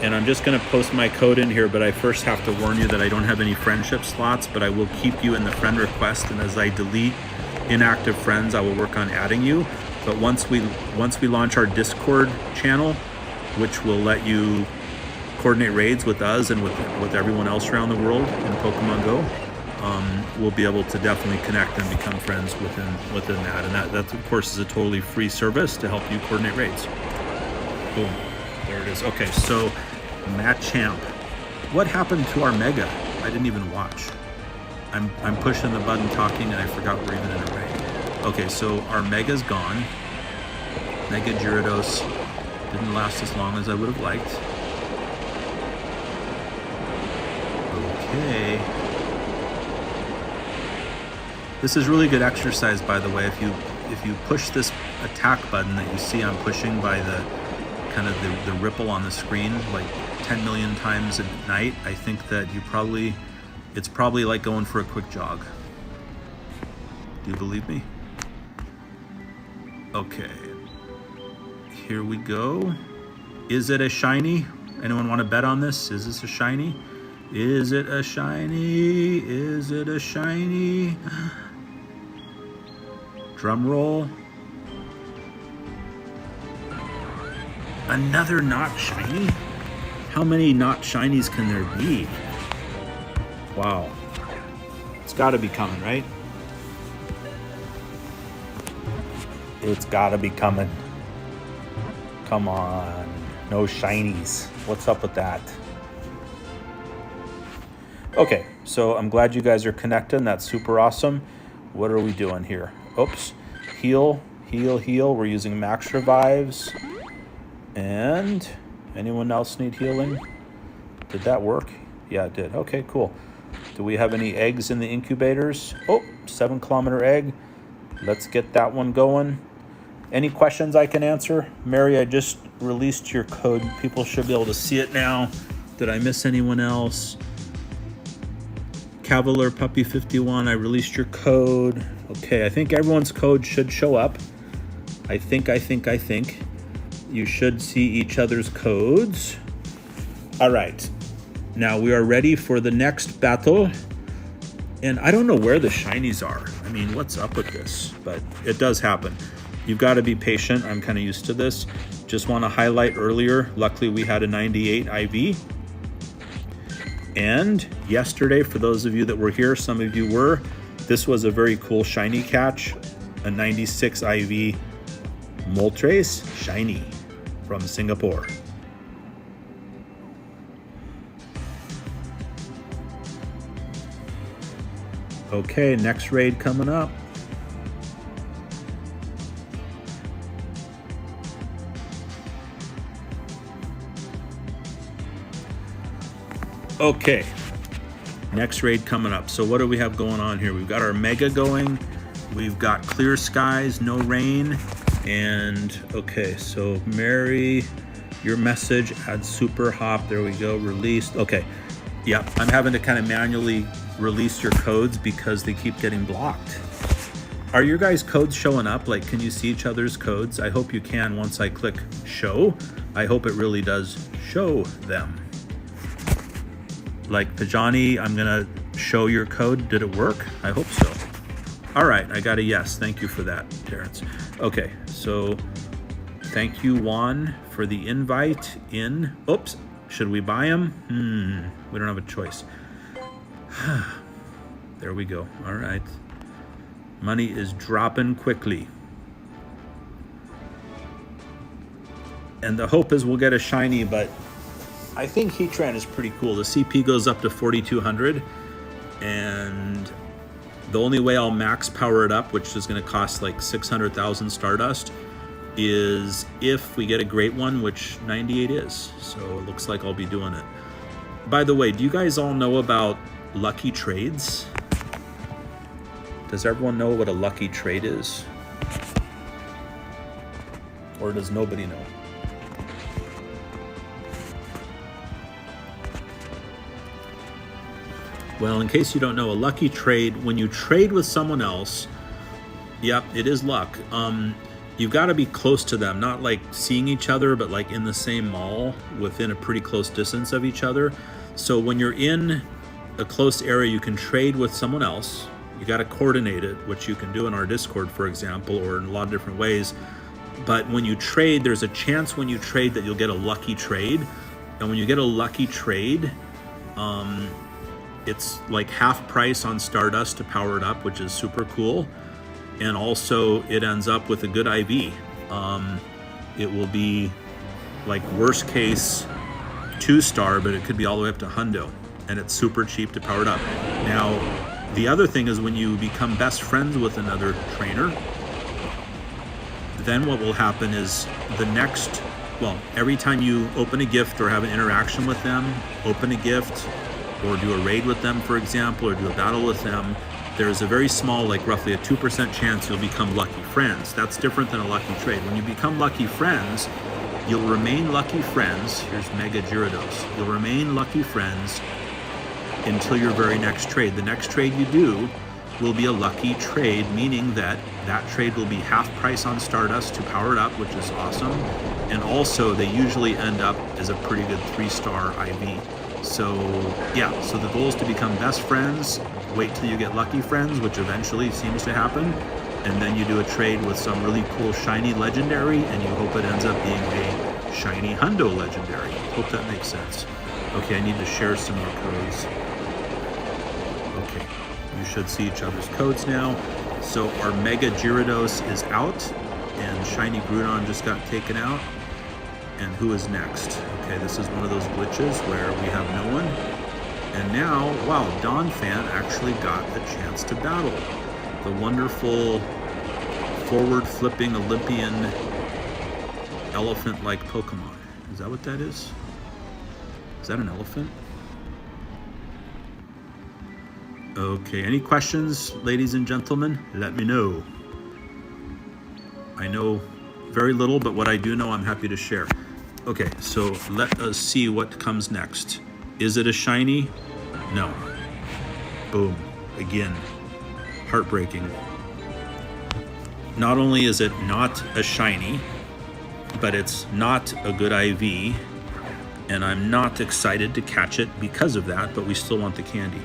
And I'm just going to post my code in here, but I first have to warn you that I don't have any friendship slots, but I will keep you in the friend request, and as I delete inactive friends, I will work on adding you. But once we launch our Discord channel, which will let you coordinate raids with us and with everyone else around the world in Pokemon Go, we'll be able to definitely connect and become friends within that. And that of course is a totally free service to help you coordinate raids. Boom. There it is. Okay, so Machamp. What happened to our Mega? I didn't even watch. I'm pushing the button talking and I forgot we're even in a raid. Okay, so our Mega's gone. Mega Gyarados didn't last as long as I would have liked. Okay. This is really good exercise, by the way. If you push this attack button that you see I'm pushing by the kind of the ripple on the screen like 10 million times a night, I think that it's probably like going for a quick jog. Do you believe me? Okay. Here we go. Is it a shiny? Anyone want to bet on this? Is this a shiny? Is it a shiny? Is it a shiny? Drum roll. Another not shiny? How many not shinies can there be? Wow. It's got to be coming, right? It's got to be coming. Come on. No shinies. What's up with that? Okay, so I'm glad you guys are connecting. That's super awesome. What are we doing here? Oops. Heal, heal, heal. We're using max revives. And anyone else need healing? Did that work? Yeah, it did. Okay, cool. Do we have any eggs in the incubators? Oh, 7-kilometer egg. Let's get that one going. Any questions I can answer? Mary, I just released your code. People should be able to see it now. Did I miss anyone else? Cavalier Puppy 51, I released your code. Okay, I think everyone's code should show up. I think. You should see each other's codes. All right. Now we are ready for the next battle. And I don't know where the shinies are. I mean, what's up with this? But it does happen. You've got to be patient. I'm kind of used to this. Just want to highlight earlier, luckily we had a 98 IV. And yesterday, for those of you that were here, some of you were, this was a very cool shiny catch. A 96 IV Moltres shiny from Singapore. Okay, next raid coming up. Okay, next raid coming up. So what do we have going on here? We've got our Mega going. We've got clear skies, no rain. And okay, so Mary, your message, add super hop. There we go, released. Okay, yeah, I'm having to kind of manually release your codes because they keep getting blocked. Are your guys' codes showing up? Like, can you see each other's codes? I hope you can once I click show. I hope it really does show them. Like Pajani, I'm gonna show your code. Did it work? I hope so. All right, I got a yes. Thank you for that, Terrence. Okay, so thank you, Juan, for the invite in. Oops, should we buy them? We don't have a choice. There we go. All right. Money is dropping quickly. And the hope is we'll get a shiny, but I think Heatran is pretty cool. The CP goes up to 4,200, and the only way I'll max power it up, which is going to cost like 600,000 Stardust, is if we get a great one, which 98 is. So it looks like I'll be doing it. By the way, do you guys all know about lucky trades? Does everyone know what a lucky trade is? Or does nobody know? Well, in case you don't know, a lucky trade, when you trade with someone else, yep, it is luck. You've got to be close to them, not like seeing each other, but like in the same mall within a pretty close distance of each other. So when you're in a close area, you can trade with someone else. You got to coordinate it, which you can do in our Discord, for example, or in a lot of different ways. But when you trade, there's a chance when you trade that you'll get a lucky trade. And when you get a lucky trade, it's like half price on Stardust to power it up, which is super cool. And also it ends up with a good IV. It will be like worst case 2-star, but it could be all the way up to hundo, and it's super cheap to power it up. Now, the other thing is when you become best friends with another trainer, then what will happen is the next, well, every time you open a gift or have an interaction with them, open a gift or do a raid with them, for example, or do a battle with them, there's a very small, like roughly a 2% chance you'll become lucky friends. That's different than a lucky trade. When you become lucky friends, you'll remain lucky friends. Here's Mega Gyarados. You'll remain lucky friends until your very next trade. The next trade you do will be a lucky trade, meaning that that trade will be half price on Stardust to power it up, which is awesome. And also, they usually end up as a pretty good 3-star IV. So yeah, so the goal is to become best friends, wait till you get lucky friends, which eventually seems to happen, and then you do a trade with some really cool shiny legendary, and you hope it ends up being a shiny hundo legendary. Hope that makes sense. Okay, I need to share some more codes. Okay, you should see each other's codes now. So our Mega Gyarados is out, and shiny Groudon just got taken out. And who is next? Okay, this is one of those glitches where we have no one. And now, wow, Don Fan actually got a chance to battle the wonderful forward-flipping Olympian elephant-like Pokemon. Is that what that is? Is that an elephant? Okay, any questions, ladies and gentlemen? Let me know. I know very little, but what I do know, I'm happy to share. Okay, so let us see what comes next. Is it a shiny? No. Boom. Again. Heartbreaking. Not only is it not a shiny, but it's not a good IV, and I'm not excited to catch it because of that, but we still want the candy.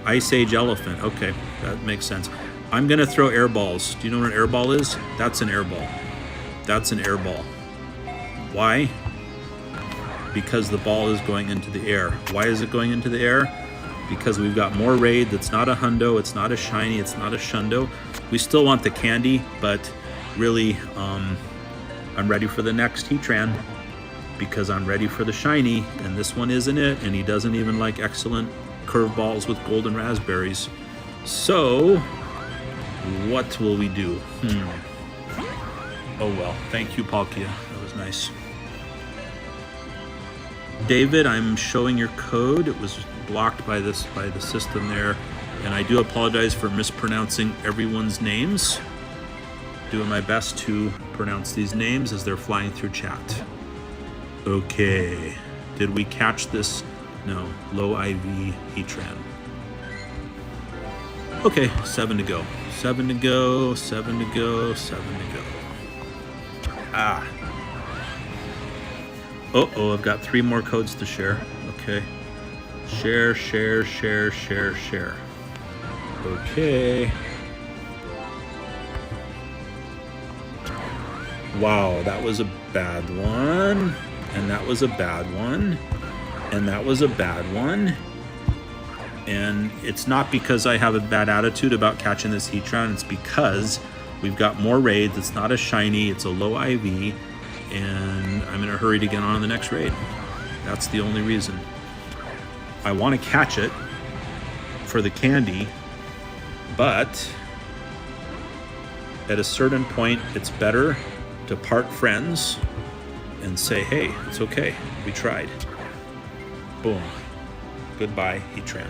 Ice Age Elephant. Okay, that makes sense. I'm gonna throw air balls. Do you know what an air ball is? That's an air ball. That's an air ball. Why? Because the ball is going into the air. Why is it going into the air? Because we've got more raid that's not a hundo, it's not a shiny, it's not a shundo. We still want the candy, but really, I'm ready for the next Heatran because I'm ready for the shiny, and this one isn't it, and he doesn't even like excellent curveballs with golden raspberries. So, what will we do? Oh well, thank you, Palkia. That was nice. David, I'm showing your code. It was blocked by the system there, and I do apologize for mispronouncing everyone's names. Doing my best to pronounce these names as they're flying through chat. Okay, did we catch this? No, low IV Heatran. Okay, 7 to go. 7 to go, 7 to go, 7 to go. Ah. Uh-oh, I've got 3 more codes to share. Okay. Share, share, share, share, share. Okay. Wow, that was a bad one. And that was a bad one. And that was a bad one. And it's not because I have a bad attitude about catching this Heatran, it's because we've got more raids. It's not a shiny, it's a low IV, and I'm in a hurry to get on the next raid. That's the only reason. I want to catch it for the candy, but at a certain point, it's better to part friends and say, hey, it's okay, we tried. Boom. Goodbye, Heatran.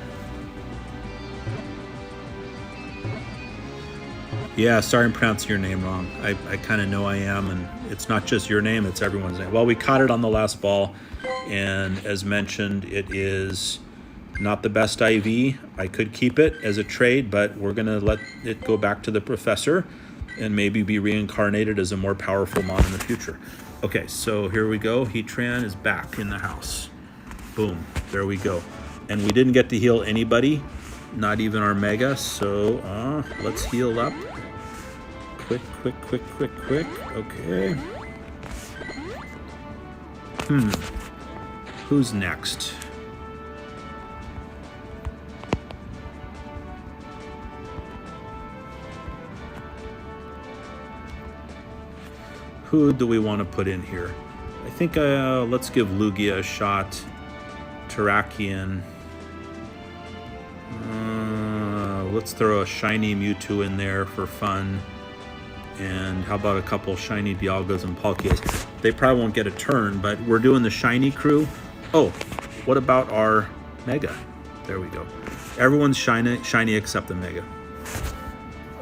Yeah, sorry I'm pronouncing your name wrong. I kind of know I am, and it's not just your name, it's everyone's name. Well, we caught it on the last ball, and as mentioned, it is not the best IV. I could keep it as a trade, but we're going to let it go back to the professor and maybe be reincarnated as a more powerful mon in the future. Okay, so here we go. Heatran is back in the house. Boom, there we go. And we didn't get to heal anybody, not even our Mega, so let's heal up. Quick, quick, quick, quick, quick. Okay. Who's next? Who do we want to put in here? I think let's give Lugia a shot. Terrakion. Let's throw a shiny Mewtwo in there for fun. And how about a couple shiny Dialgas and Palkias? They probably won't get a turn, but we're doing the shiny crew. Oh, what about our Mega? There we go. Everyone's shiny except the Mega.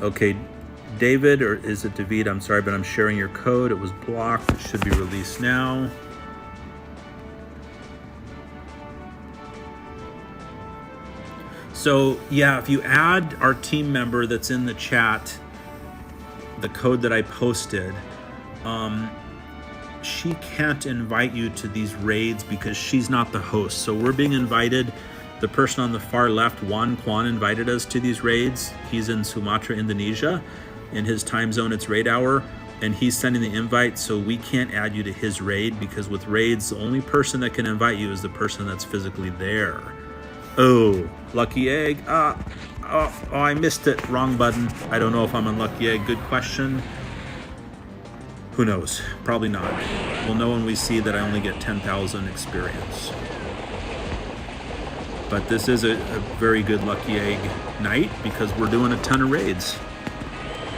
Okay, David, or is it David? I'm sorry, but I'm sharing your code. It was blocked. It should be released now. So yeah, if you add our team member that's in the chat, the code that I posted, she can't invite you to these raids because she's not the host. So we're being invited. The person on the far left, Juan Kwan, invited us to these raids. He's in Sumatra, Indonesia. In his time zone, it's raid hour, and he's sending the invite, so we can't add you to his raid because with raids, the only person that can invite you is the person that's physically there. Oh, lucky egg. Oh, I missed it. Wrong button. I don't know if I'm on lucky egg. Good question. Who knows? Probably not. We'll know when we see that I only get 10,000 experience. But this is a very good lucky egg night because we're doing a ton of raids.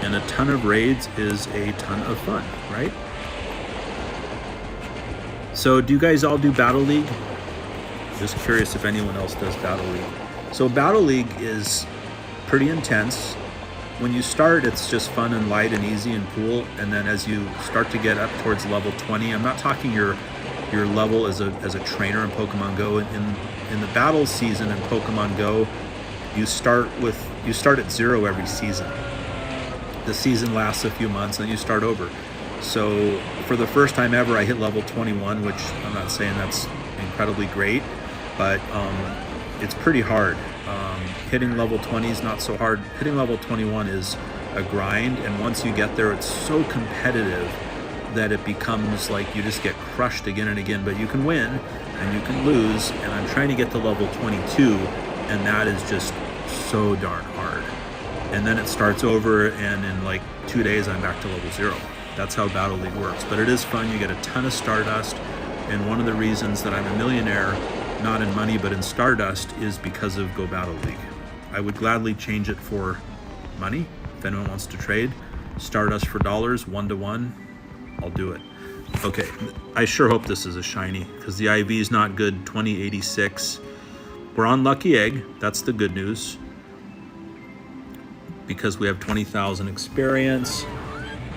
And a ton of raids is a ton of fun, right? So do you guys all do Battle League? Just curious if anyone else does Battle League. So Battle League is pretty intense. When you start, it's just fun and light and easy and cool. And then as you start to get up towards level 20, I'm not talking your level as a trainer in Pokemon Go. In the battle season in Pokemon Go, you start at 0 every season. The season lasts a few months and then you start over. So for the first time ever, I hit level 21, which I'm not saying that's incredibly great, but it's pretty hard. Hitting level 20 is not so hard. Hitting level 21 is a grind, and once you get there, it's so competitive that it becomes like you just get crushed again and again, but you can win and you can lose, and I'm trying to get to level 22, and that is just so darn hard. And then it starts over, and in like 2 days, I'm back to level 0. That's how Battle League works, but it is fun. You get a ton of Stardust, and one of the reasons that I'm a millionaire, not in money, but in Stardust, is because of Go Battle League. I would gladly change it for money if anyone wants to trade. Stardust for dollars, 1-to-1, I'll do it. Okay, I sure hope this is a shiny because the IV is not good, 2086. We're on Lucky Egg, that's the good news. Because we have 20,000 experience.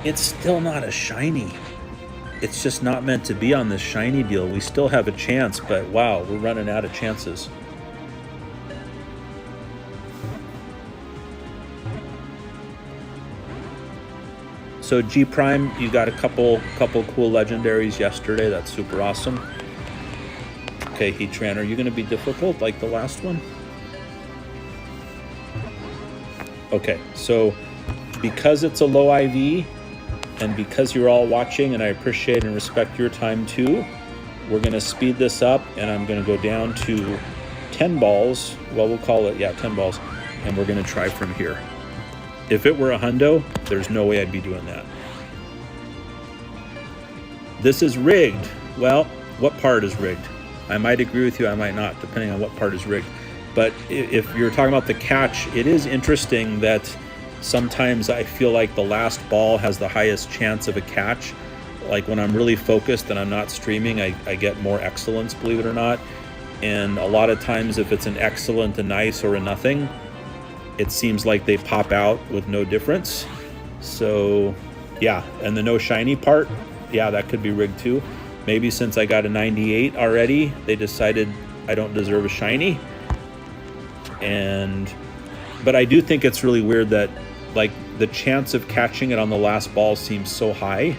It's still not a shiny. It's just not meant to be on this shiny deal. We still have a chance, but wow, we're running out of chances. So G Prime, you got a couple cool legendaries yesterday. That's super awesome. Okay, Heatran, are you going to be difficult like the last one? Okay, so because it's a low IV, and because you're all watching, and I appreciate and respect your time too, we're going to speed this up, and I'm going to go down to 10 balls. Well, we'll call it, yeah, 10 balls, and we're going to try from here. If it were a hundo, there's no way I'd be doing that. This is rigged. Well, what part is rigged? I might agree with you, I might not, depending on what part is rigged. But if you're talking about the catch, it is interesting that sometimes I feel like the last ball has the highest chance of a catch. Like when I'm really focused and I'm not streaming, I get more excellence, believe it or not. And a lot of times if it's an excellent, a nice, or a nothing, it seems like they pop out with no difference. So yeah, and the no shiny part, yeah, that could be rigged too. Maybe since I got a 98 already, they decided I don't deserve a shiny. But I do think it's really weird that like the chance of catching it on the last ball seems so high.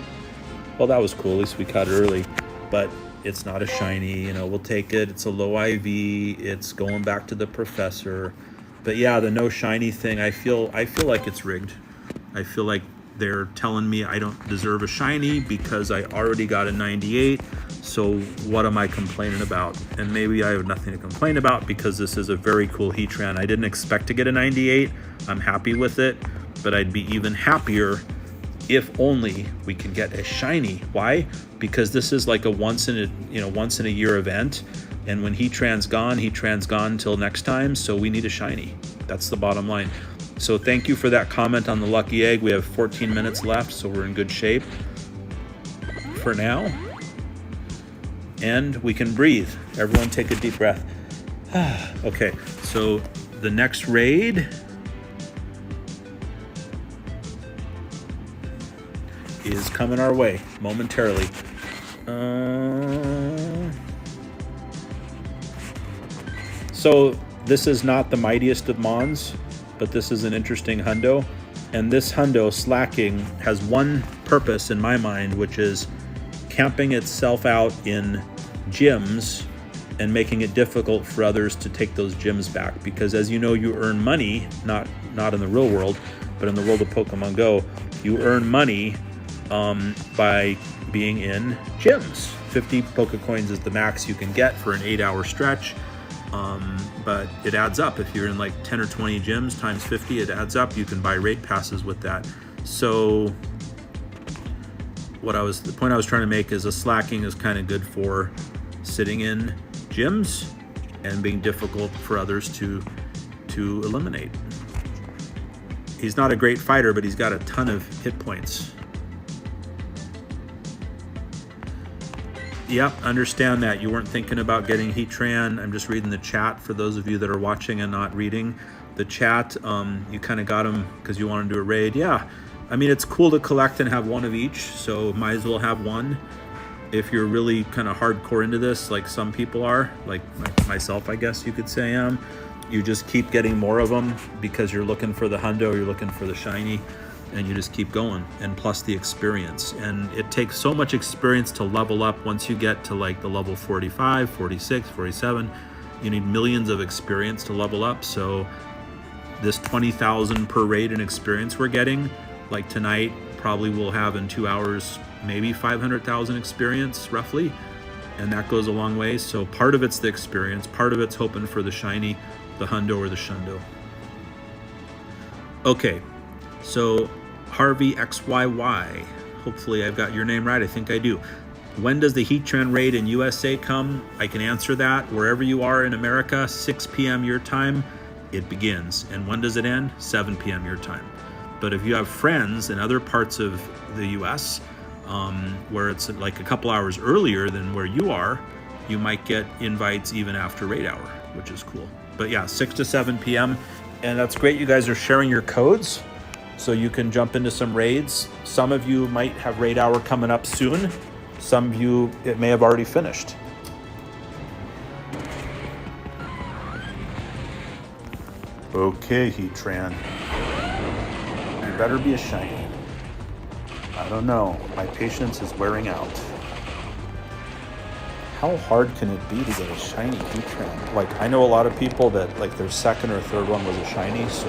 Well, that was cool, at least we caught it early, but it's not a shiny, you know, we'll take it. It's a low IV, it's going back to the professor. But yeah, the no shiny thing, I feel like it's rigged. I feel like they're telling me I don't deserve a shiny because I already got a 98. So what am I complaining about? And maybe I have nothing to complain about because this is a very cool Heatran. I didn't expect to get a 98. I'm happy with it, but I'd be even happier if only we can get a shiny. Why? Because this is like a once in a year event, and when Heatran's gone till next time, so we need a shiny. That's the bottom line. So thank you for that comment on the lucky egg. We have 14 minutes left, so we're in good shape for now. And we can breathe. Everyone take a deep breath. Okay, so the next raid is coming our way momentarily. So this is not the mightiest of Mons, but this is an interesting hundo. And this hundo, Slacking, has one purpose in my mind, which is camping itself out in gyms and making it difficult for others to take those gyms back. Because as you know, you earn money, not in the real world, but in the world of Pokemon Go, you earn money by being in gyms. 50 Pokecoins is the max you can get for an 8-hour stretch. But it adds up. If you're in like 10 or 20 gyms times 50, it adds up. You can buy raid passes with that. So the point I was trying to make is a Slacking is kind of good for sitting in gyms and being difficult for others to eliminate. He's not a great fighter, but he's got a ton of hit points. Yep, understand that. You weren't thinking about getting Heatran. I'm just reading the chat for those of you that are watching and not reading the chat. You kind of got him because you want to do a raid. Yeah, I mean, it's cool to collect and have one of each, so might as well have one. If you're really kind of hardcore into this, like some people are, like myself, I guess you could say I am, you just keep getting more of them because you're looking for the hundo, you're looking for the shiny, and you just keep going. And plus the experience. And it takes so much experience to level up. Once you get to like the level 45, 46, 47, you need millions of experience to level up. So this 20,000 per raid in experience we're getting, like tonight, probably we'll have in 2 hours, maybe 500,000 experience roughly. And that goes a long way. So part of it's the experience, part of it's hoping for the shiny, the hundo or the shundo. Okay, so Harvey XYY, hopefully I've got your name right, I think I do. When does the Heatran Raid in USA come? I can answer that. Wherever you are in America, 6 p.m. your time, it begins. And when does it end? 7 p.m. your time. But if you have friends in other parts of the US, where it's like a couple hours earlier than where you are, you might get invites even after raid hour, which is cool. But yeah, 6 to 7 p.m. And that's great. You guys are sharing your codes, so you can jump into some raids. Some of you might have raid hour coming up soon. Some of you, it may have already finished. Okay, Heatran. You better be a shiny. I don't know. My patience is wearing out. How hard can it be to get a shiny Heatran? Like, I know a lot of people that, like, their second or third one was a shiny, so...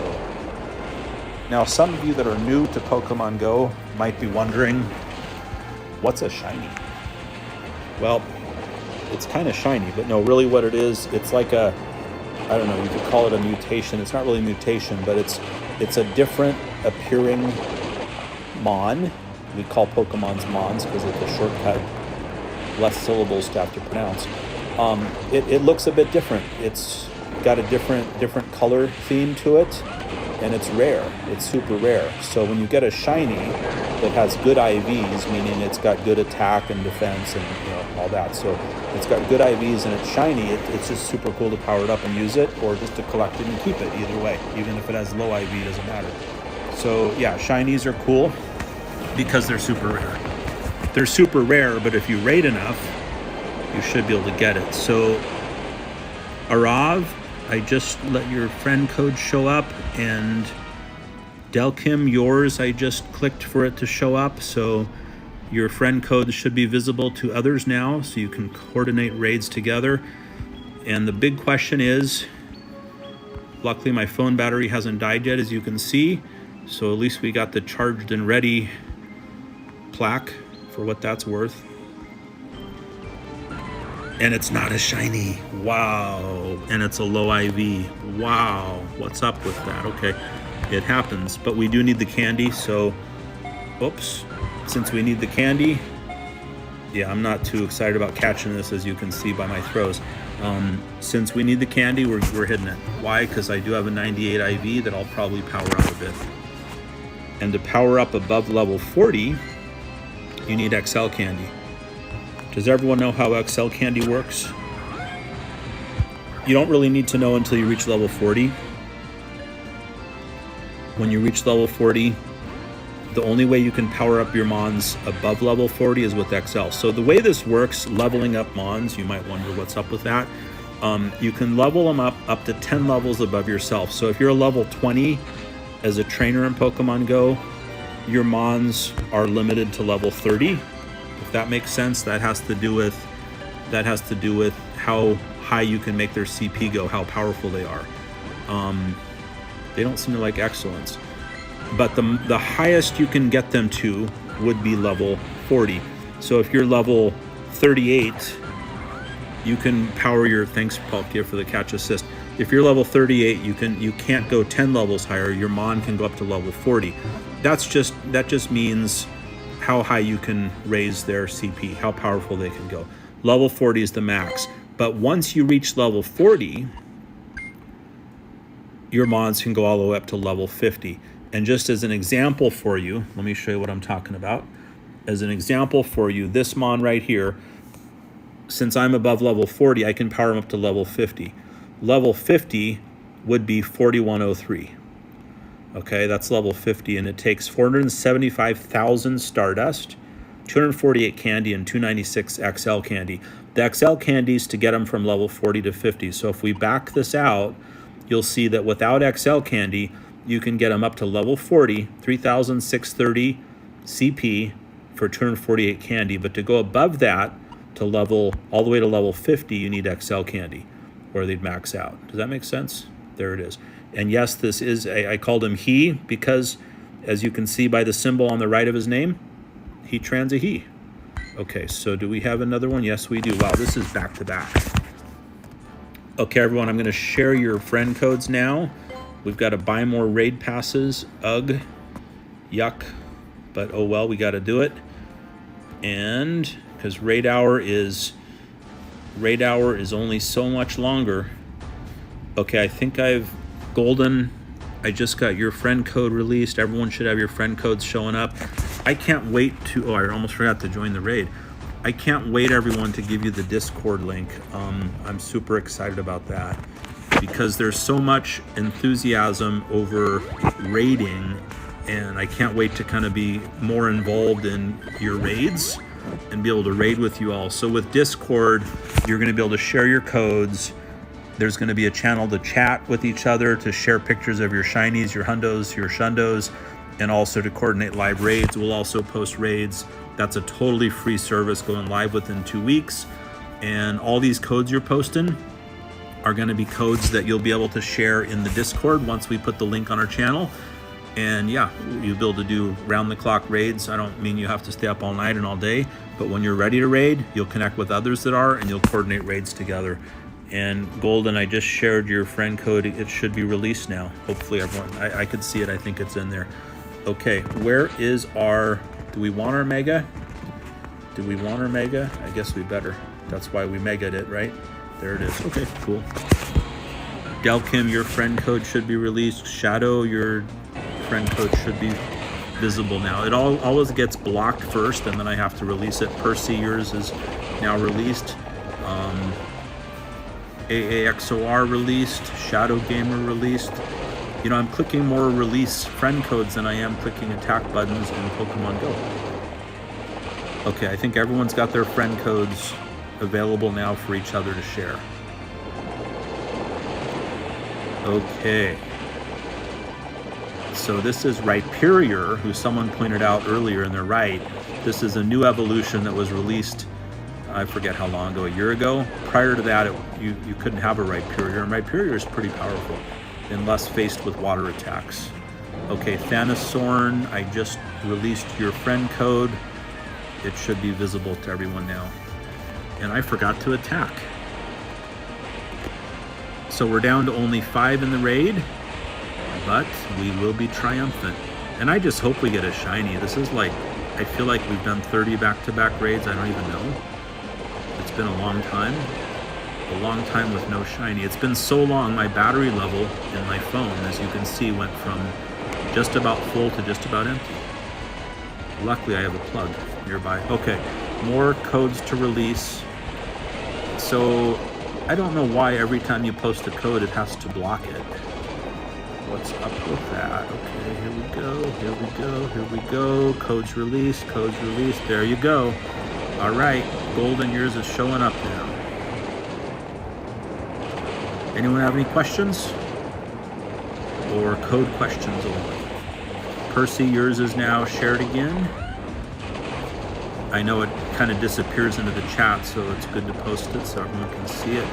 Now, some of you that are new to Pokemon Go might be wondering, what's a shiny? Well, it's kind of shiny, but no, really what it is, it's like a, I don't know, you could call it a mutation. It's not really a mutation, but it's a different appearing Mon. We call Pokemons Mons because it's a shortcut, less syllables to have to pronounce. It looks a bit different. It's got a different color theme to it. And it's rare. It's super rare. So when you get a shiny that has good IVs, meaning it's got good attack and defense and all that. So it's got good IVs and it's shiny. It's just super cool to power it up and use it, or just to collect it and keep it. Either way, even if it has low IV, it doesn't matter. So yeah, shinies are cool because they're super rare. They're super rare, but if you raid enough, you should be able to get it. So Arav, I just let your friend code show up, and Delkim, yours, I just clicked for it to show up, so your friend code should be visible to others now, so you can coordinate raids together. And the big question is, luckily my phone battery hasn't died yet, as you can see, so at least we got the charged and ready plaque for what that's worth. And it's not a shiny. Wow. And it's a low IV. Wow. What's up with that? Okay. It happens. But we do need the candy, so Oops. Since we need the candy, yeah, I'm not too excited about catching this, as you can see by my throws. Since we need the candy, we're hitting it. Why? Because I do have a 98 IV that I'll probably power up a bit. And to power up above level 40, you need XL candy. Does everyone know how XL candy works? You don't really need to know until you reach level 40. When you reach level 40, the only way you can power up your Mons above level 40 is with XL. So the way this works, leveling up Mons, you might wonder what's up with that. You can level them up to 10 levels above yourself. So if you're a level 20 as a trainer in Pokemon Go, your Mons are limited to level 30. If that makes sense, that has to do with how high you can make their CP go, how powerful they are. They don't seem to like excellence. But the highest you can get them to would be level 40. So if you're level 38, you can power your, thanks Palkia for the catch assist. If you're level 38, you can't go 10 levels higher. Your Mon can go up to level 40. That just means how high you can raise their CP, how powerful they can go. Level 40 is the max. But once you reach level 40, your Mons can go all the way up to level 50. And just as an example for you, let me show you what I'm talking about. As an example for you, this Mon right here, since I'm above level 40, I can power him up to level 50. Level 50 would be 4103. Okay, that's level 50, and it takes 475,000 Stardust, 248 candy, and 296 XL candy. The XL candies to get them from level 40 to 50. So if we back this out, you'll see that without XL candy, you can get them up to level 40, 3,630 CP for 248 candy. But to go above that, to level, all the way to level 50, you need XL candy, or they'd max out. Does that make sense? There it is. And yes, this is I called him he because, as you can see by the symbol on the right of his name, Heatran's a he. Okay, so do we have another one? Yes, we do. Wow, this is back to back. Okay, everyone, I'm going to share your friend codes now. We've got to buy more raid passes. Ugh, yuck, but oh well, we got to do it. And because raid hour is only so much longer. Okay, I think Golden, I just got your friend code released. Everyone should have your friend codes showing up. I can't wait to, oh, I almost forgot to join the raid. I can't wait, everyone, to give you the Discord link. I'm super excited about that because there's so much enthusiasm over raiding, and I can't wait to kind of be more involved in your raids and be able to raid with you all. So with Discord, you're going to be able to share your codes. There's going to be a channel to chat with each other, to share pictures of your shinies, your hundos, your shundos, and also to coordinate live raids. We'll also post raids. That's a totally free service going live within 2 weeks. And all these codes you're posting are going to be codes that you'll be able to share in the Discord once we put the link on our channel. And yeah, you'll be able to do round-the-clock raids. I don't mean you have to stay up all night and all day, but when you're ready to raid, you'll connect with others that are, and you'll coordinate raids together. And Golden, I just shared your friend code. It should be released now. Hopefully everyone, I could see it. I think it's in there. Okay, where is our, do we want our mega? Do we want our mega? I guess we better. That's why we mega'd it, right? There it is. Okay, cool. Delkim, your friend code should be released. Shadow, your friend code should be visible now. It always gets blocked first, and then I have to release it. Percy, yours is now released. AAXOR released. Shadow Gamer released. You know, I'm clicking more release friend codes than I am clicking attack buttons in Pokemon Go. Okay, I think everyone's got their friend codes available now for each other to share. Okay. So this is Rhyperior, who someone pointed out earlier, and they're right. This is a new evolution that was released, I forget how long ago, a year ago. Prior to that, you couldn't have a Rhyperior, and Rhyperior is pretty powerful unless faced with water attacks. Okay, Thanasorn, I just released your friend code. It should be visible to everyone now. And I forgot to attack. So we're down to only 5 in the raid, but we will be triumphant. And I just hope we get a shiny. This is like, I feel like we've done 30 back-to-back raids. I don't even know. It's been a long time with no shiny. It's been so long, my battery level in my phone, as you can see, went from just about full to just about empty. Luckily, I have a plug nearby. Okay, more codes to release. So, I don't know why every time you post a code, it has to block it. What's up with that? Okay, here we go, here we go, here we go. Codes released, there you go. All right, golden yours is showing up now. Anyone have any questions? Or code questions only? Percy, yours is now shared again. I know it kind of disappears into the chat, so it's good to post it so everyone can see it.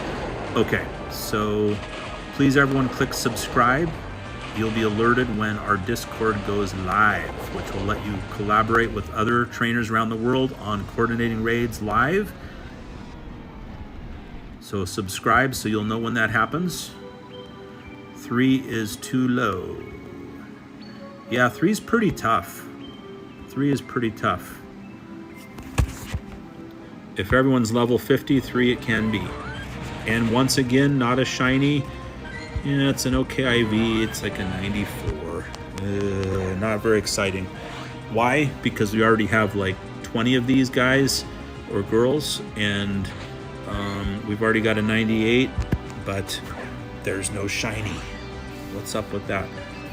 Okay, so please everyone click subscribe. You'll be alerted when our Discord goes live, which will let you collaborate with other trainers around the world on coordinating raids live. So subscribe so you'll know when that happens. 3 is too low. Yeah, 3 is pretty tough. 3 is pretty tough. If everyone's level 53, it can be. And once again, not a shiny. Yeah, it's an okay IV. It's like a 94. Not very exciting. Why? Because we already have like 20 of these guys or girls, and we've already got a 98, but there's no shiny. What's up with that?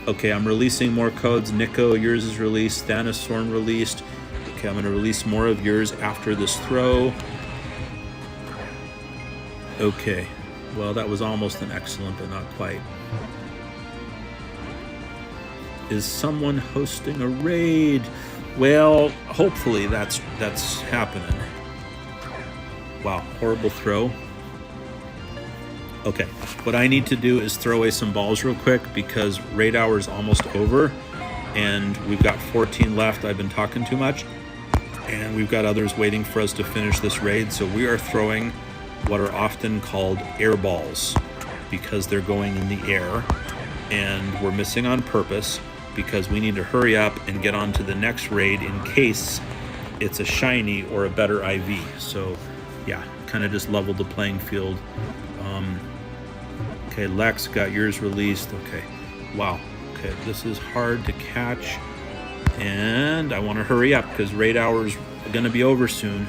Okay, I'm releasing more codes. Nico, yours is released. Thanasorn released. Okay, I'm going to release more of yours after this throw. Okay, well, that was almost an excellent, but not quite. Is someone hosting a raid? Well, hopefully that's happening. Wow, horrible throw. Okay, what I need to do is throw away some balls real quick because raid hour is almost over and we've got 14 left. I've been talking too much and we've got others waiting for us to finish this raid. So we are throwing what are often called air balls because they're going in the air, and we're missing on purpose because we need to hurry up and get on to the next raid in case it's a shiny or a better IV. So yeah, kind of just leveled the playing field. Okay, Lex, got yours released. Okay, wow. Okay, this is hard to catch, and I want to hurry up because raid hours are going to be over soon,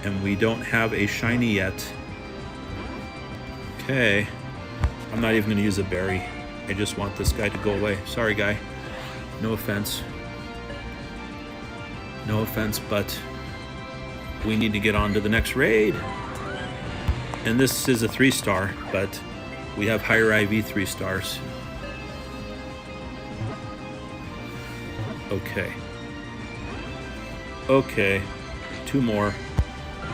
and we don't have a shiny yet. Okay, I'm not even going to use a berry. I just want this guy to go away. Sorry, guy. No offense. No offense, but we need to get on to the next raid. And this is a 3-star, but we have higher IV 3 stars. Okay. Okay, 2 more.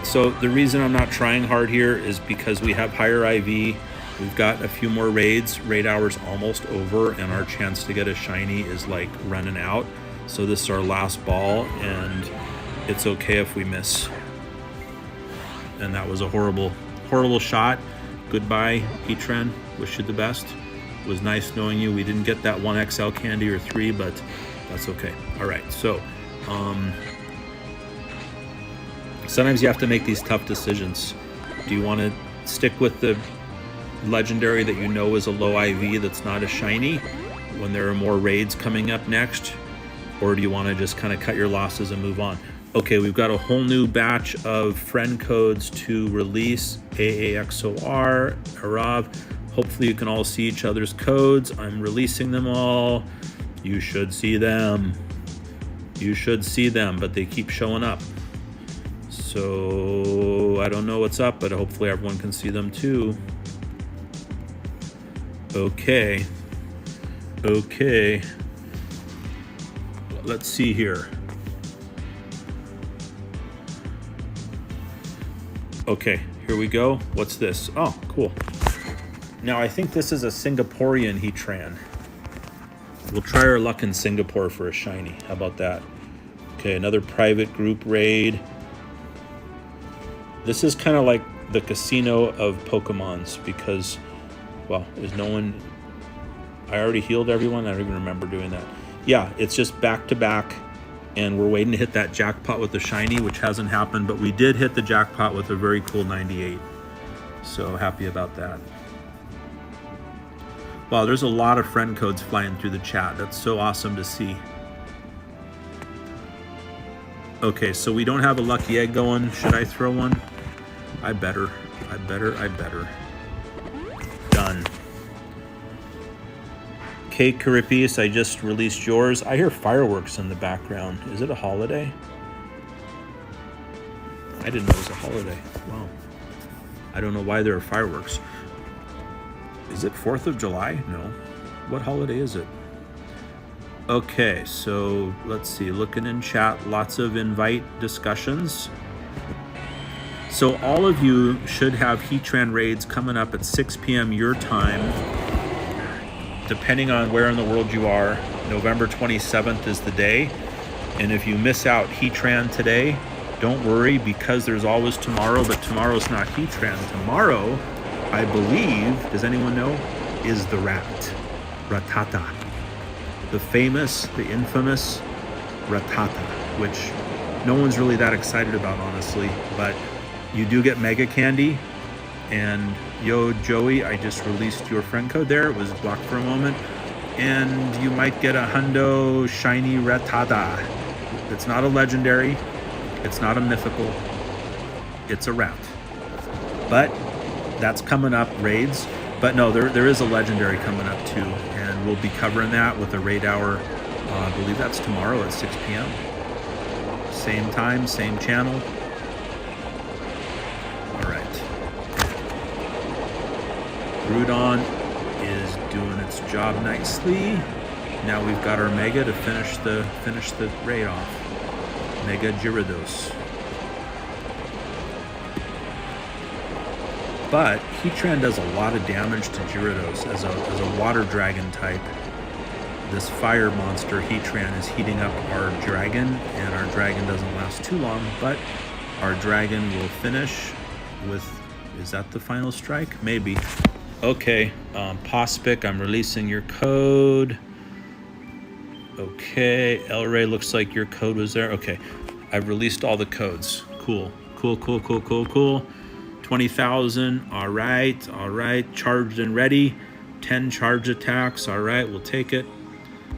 So the reason I'm not trying hard here is because we have higher IV. We've got a few more raids. Raid hour's almost over, and our chance to get a shiny is like running out. So this is our last ball, and it's okay if we miss. And that was a horrible shot. Goodbye, Heatran. Wish you the best. It was nice knowing you. We didn't get that 1XL candy or 3, but that's okay. All right, so sometimes you have to make these tough decisions. Do you want to stick with the legendary that you know is a low IV that's not a shiny when there are more raids coming up next? Or do you want to just kind of cut your losses and move on? Okay, we've got a whole new batch of friend codes to release. AAXOR, Arav. Hopefully you can all see each other's codes. I'm releasing them all. You should see them. You should see them, but they keep showing up. So I don't know what's up, but hopefully everyone can see them too. Okay. Okay. Let's see here. Okay, here we go. What's this? Oh, cool. Now I think this is a Singaporean Heatran. We'll try our luck in Singapore for a shiny. How about that? Okay, another private group raid. This is kind of like the casino of Pokemons because, well, there's no one. I already healed everyone. I don't even remember doing that. yeah, it's just back to back, and we're waiting to hit that jackpot with the shiny, which hasn't happened, but we did hit the jackpot with a very cool 98. So happy about that. Wow, there's a lot of friend codes flying through the chat. That's so awesome to see. Okay, so we don't have a lucky egg going. Should I throw one? I better. Done. Okay, Caripius, I just released yours. I hear fireworks in the background. Is it a holiday? I didn't know it was a holiday. Wow. I don't know why there are fireworks. Is it 4th of July? No. What holiday is it? Okay, so let's see. Looking in chat, lots of invite discussions. So all of you should have Heatran Raids coming up at 6 p.m. your time. Depending on where in the world you are, November 27th is the day. And if you miss out Heatran today, don't worry, because there's always tomorrow, but tomorrow's not Heatran. Tomorrow, I believe, does anyone know, is the rat, Rattata. The famous, the infamous Rattata, which no one's really that excited about, honestly, but you do get Mega Candy. And yo, Joey, I just released your friend code there. It was blocked for a moment. And you might get a hundo shiny Rattata. It's not a legendary. It's not a mythical. It's a rat. But that's coming up, raids. But no, there is a legendary coming up too. And we'll be covering that with a raid hour. I believe that's tomorrow at 6 p.m. Same time, same channel. Groudon is doing its job nicely. Now we've got our Mega to finish the raid off. Mega Gyarados. But Heatran does a lot of damage to Gyarados as a water dragon type. This fire monster Heatran is heating up our dragon, and our dragon doesn't last too long, but our dragon will finish with, is that the final strike? Maybe. Okay, Pospic, I'm releasing your code. Okay, El Rey, looks like your code was there. Okay, I've released all the codes. Cool. 20,000, all right. Charged and ready. 10 charge attacks, all right, we'll take it.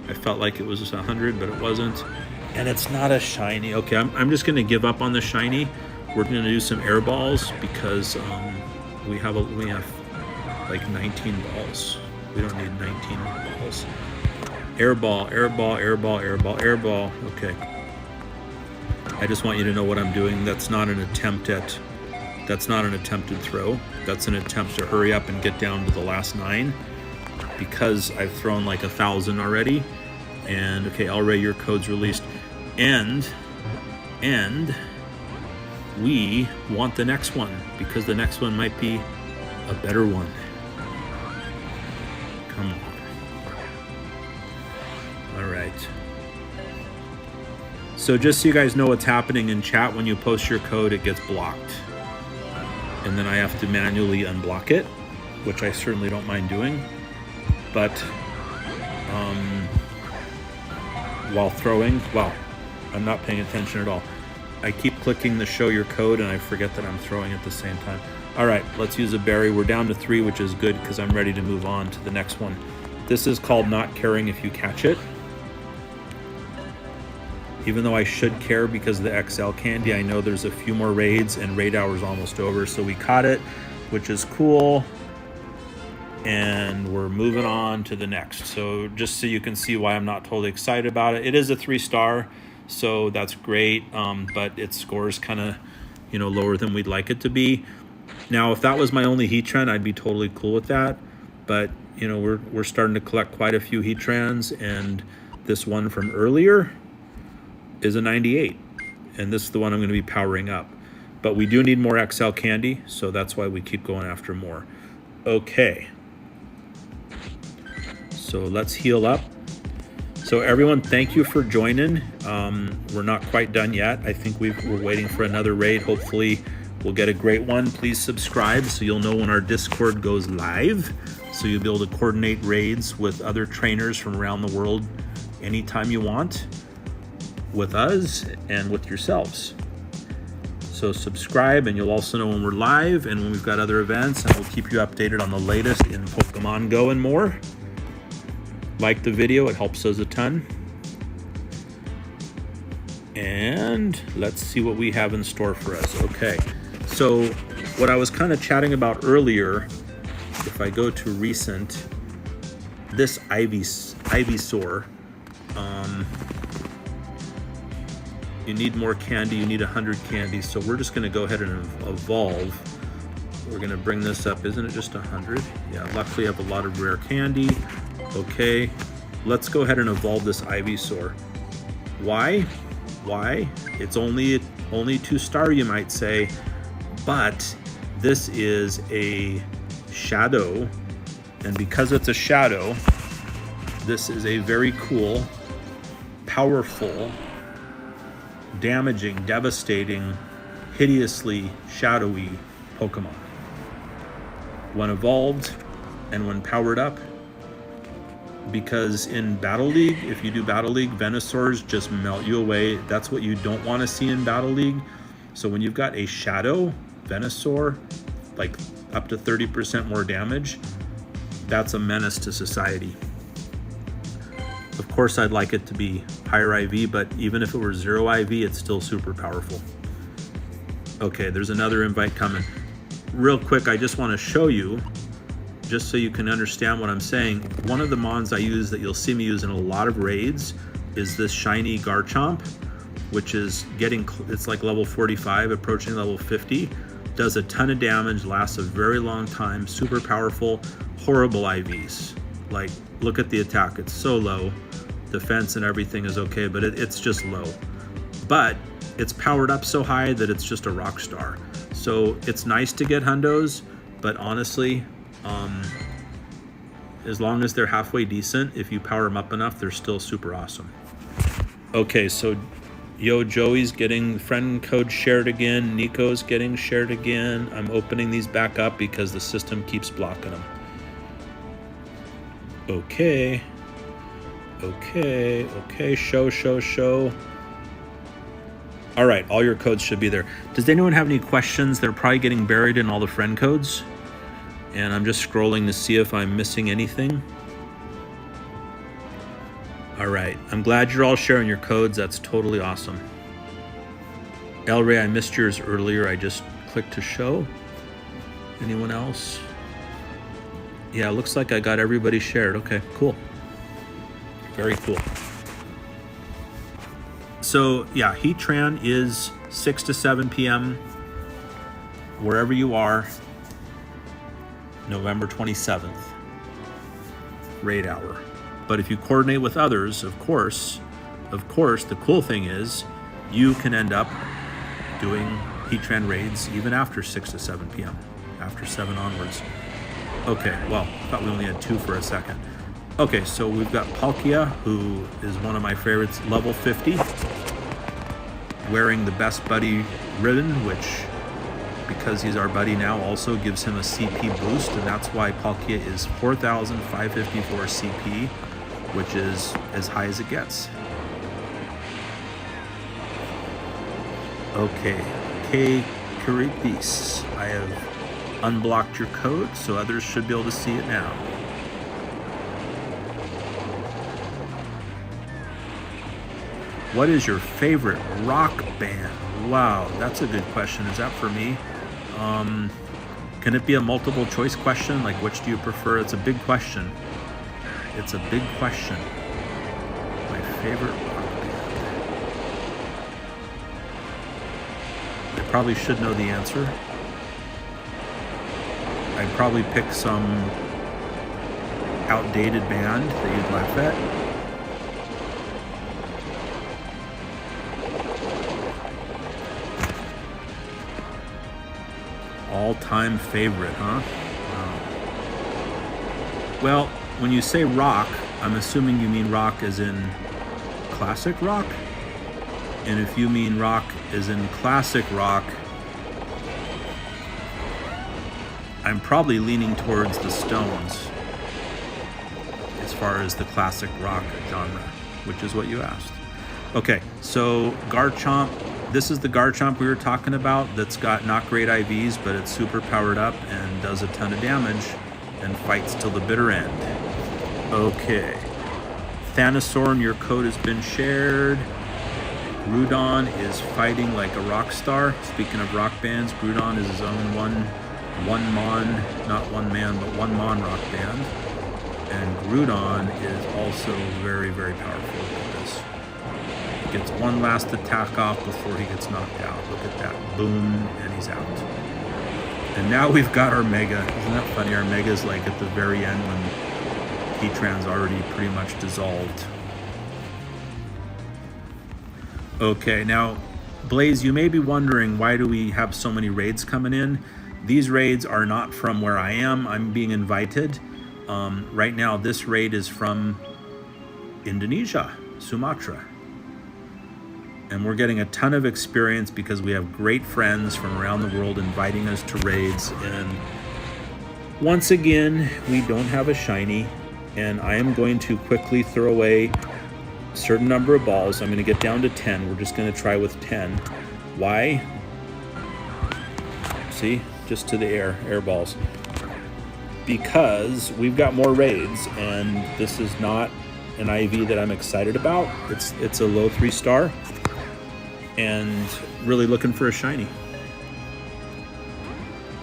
I felt like it was 100, but it wasn't. And it's not a shiny. Okay, I'm just gonna give up on the shiny. We're gonna do some air balls because we have like 19 balls. We don't need 19 balls. Air ball. Okay. I just want you to know what I'm doing. That's not an attempted throw. That's an attempt to hurry up and get down to the last 9 because I've thrown like 1,000 already. And okay, El Rey, your code's released. And we want the next one because the next one might be a better one. Come on. All right. So just so you guys know what's happening in chat, when you post your code, it gets blocked. And then I have to manually unblock it, which I certainly don't mind doing. But while throwing, wow, I'm not paying attention at all. I keep clicking the show your code and I forget that I'm throwing at the same time. All right, let's use a berry. We're down to 3, which is good because I'm ready to move on to the next one. This is called not caring if you catch it. Even though I should care because of the XL candy, I know there's a few more raids and raid hour's almost over. So we caught it, which is cool. And we're moving on to the next. So just so you can see why I'm not totally excited about it. It is a 3-star, so that's great. But its score is kind of, lower than we'd like it to be. Now, if that was my only Heatran, I'd be totally cool with that. But, we're starting to collect quite a few Heatrans, and this one from earlier is a 98. And this is the one I'm going to be powering up. But we do need more XL candy, so that's why we keep going after more. Okay. So let's heal up. So everyone, thank you for joining. We're not quite done yet. I think we're waiting for another raid. Hopefully we'll get a great one. Please subscribe so you'll know when our Discord goes live. So you'll be able to coordinate raids with other trainers from around the world anytime you want with us and with yourselves. So subscribe, and you'll also know when we're live and when we've got other events, and we'll keep you updated on the latest in Pokemon Go and more. Like the video, it helps us a ton. And let's see what we have in store for us. Okay, so what I was kind of chatting about earlier, if I go to recent, this Ivysaur, you need more candy, you need 100 candy, so we're just gonna go ahead and evolve. We're gonna bring this up, isn't it just 100? Yeah, luckily I have a lot of rare candy. Okay, let's go ahead and evolve this Ivysaur. Why? Why? It's only 2-star, you might say, but this is a shadow, and because it's a shadow, this is a very cool, powerful, damaging, devastating, hideously shadowy Pokemon. When evolved and when powered up, because in Battle League, if you do Battle League, Venusaurs just melt you away. That's what you don't want to see in Battle League. So when you've got a shadow Venusaur, like up to 30% more damage, that's a menace to society. Of course, I'd like it to be higher IV, but even if it were 0 IV, it's still super powerful. Okay, there's another invite coming. Real quick, I just want to show you, just so you can understand what I'm saying. One of the mons I use that you'll see me use in a lot of raids is this shiny Garchomp, which is it's like level 45, approaching level 50. Does a ton of damage, lasts a very long time, super powerful, horrible IVs. Like, look at the attack, it's so low. Defense and everything is okay, but it's just low. But it's powered up so high that it's just a rock star. So it's nice to get hundos, but honestly, as long as they're halfway decent, if you power them up enough, they're still super awesome. Okay, so Joey's getting friend code shared again. Nico's getting shared again. I'm opening these back up because the system keeps blocking them. Okay. Show. All right, all your codes should be there. Does anyone have any questions? They're probably getting buried in all the friend codes. And I'm just scrolling to see if I'm missing anything. All right, I'm glad you're all sharing your codes. That's totally awesome. El Rey, I missed yours earlier. I just clicked to show. Anyone else? Yeah, it looks like I got everybody shared. Okay, cool. Very cool. So yeah, Heatran is 6 to 7 p.m. wherever you are, November 27th, raid hour. But if you coordinate with others, of course, the cool thing is you can end up doing Heatran raids even after 6 to 7 p.m., after 7 onwards. Okay, well, I thought we only had 2 for a second. Okay, so we've got Palkia, who is one of my favorites, level 50, wearing the Best Buddy ribbon, which, because he's our buddy now, also gives him a CP boost, and that's why Palkia is 4,554 CP, which is as high as it gets. Okay, K. Karipis, I have unblocked your code, so others should be able to see it now. What is your favorite rock band? Wow, that's a good question. Is that for me? Can it be a multiple choice question? Like, which do you prefer? It's a big question. It's a big question. My favorite rock band. I probably should know the answer. I'd probably pick some outdated band that you'd laugh at. All-time favorite, huh? Wow. Well, when you say rock, I'm assuming you mean rock as in classic rock? And if you mean rock as in classic rock, I'm probably leaning towards the Stones as far as the classic rock genre. which is what you asked. Okay, so Garchomp. This is the Garchomp we were talking about that's got not great IVs, but it's super powered up and does a ton of damage and fights till the bitter end. Okay. Thanasaur, your code has been shared. Groudon is fighting like a rock star. Speaking of rock bands, Groudon is his own one mon, not one man, but one mon rock band. And Groudon is also very, very powerful. Look at this. He gets one last attack off before he gets knocked out. Look at that. Boom, and he's out. And now we've got our Mega. Isn't that funny? Our Mega is like at the very end when Heatran's already pretty much dissolved. Okay, now, Blaze, you may be wondering, why do we have so many raids coming in? These raids are not from where I am. I'm being invited. Right now, this raid is from Indonesia, Sumatra. And we're getting a ton of experience because we have great friends from around the world inviting us to raids. And once again, we don't have a shiny. And I am going to quickly throw away a certain number of balls. I'm going to get down to 10. We're just going to try with 10. Why? See? Just to the air balls. Because we've got more raids, and this is not an IV that I'm excited about. It's a low 3-star, and really looking for a shiny.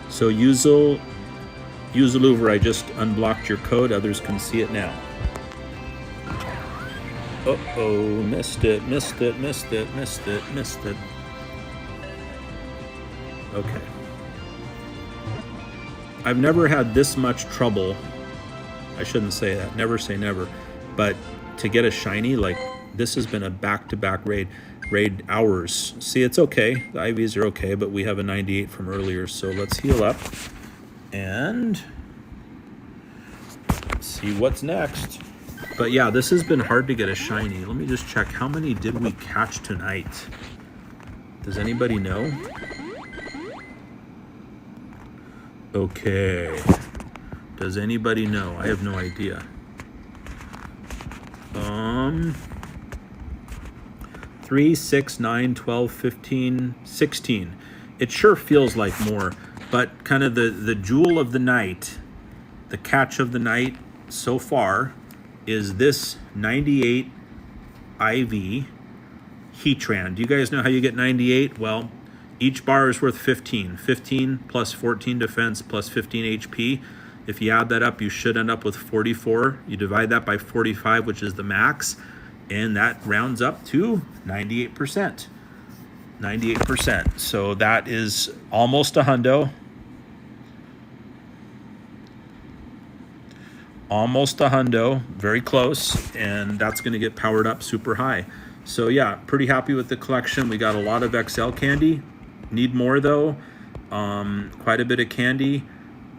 So Uzaluver, I just unblocked your code. Others can see it now. Uh-oh, missed it. Okay. I've never had this much trouble. I shouldn't say that. Never say never. But to get a shiny, like, this has been a back-to-back raid hours. See, it's okay. The IVs are okay, but we have a 98 from earlier. So let's heal up and see what's next. But yeah, this has been hard to get a shiny. Let me just check. How many did we catch tonight? Does anybody know? Okay. Does anybody know? I have no idea. 3, 6, 9, 12, 15, 16. It sure feels like more, but kind of the jewel of the night, the catch of the night so far is this 98 IV Heatran. Do you guys know how you get 98? Well, each bar is worth 15. 15 plus 14 defense plus 15 HP. If you add that up, you should end up with 44. You divide that by 45, which is the max, and that rounds up to 98%. 98%. So that is almost a hundo. Almost a hundo. Very close. And that's going to get powered up super high. So yeah, pretty happy with the collection. We got a lot of XL candy. Need more though. Quite a bit of candy.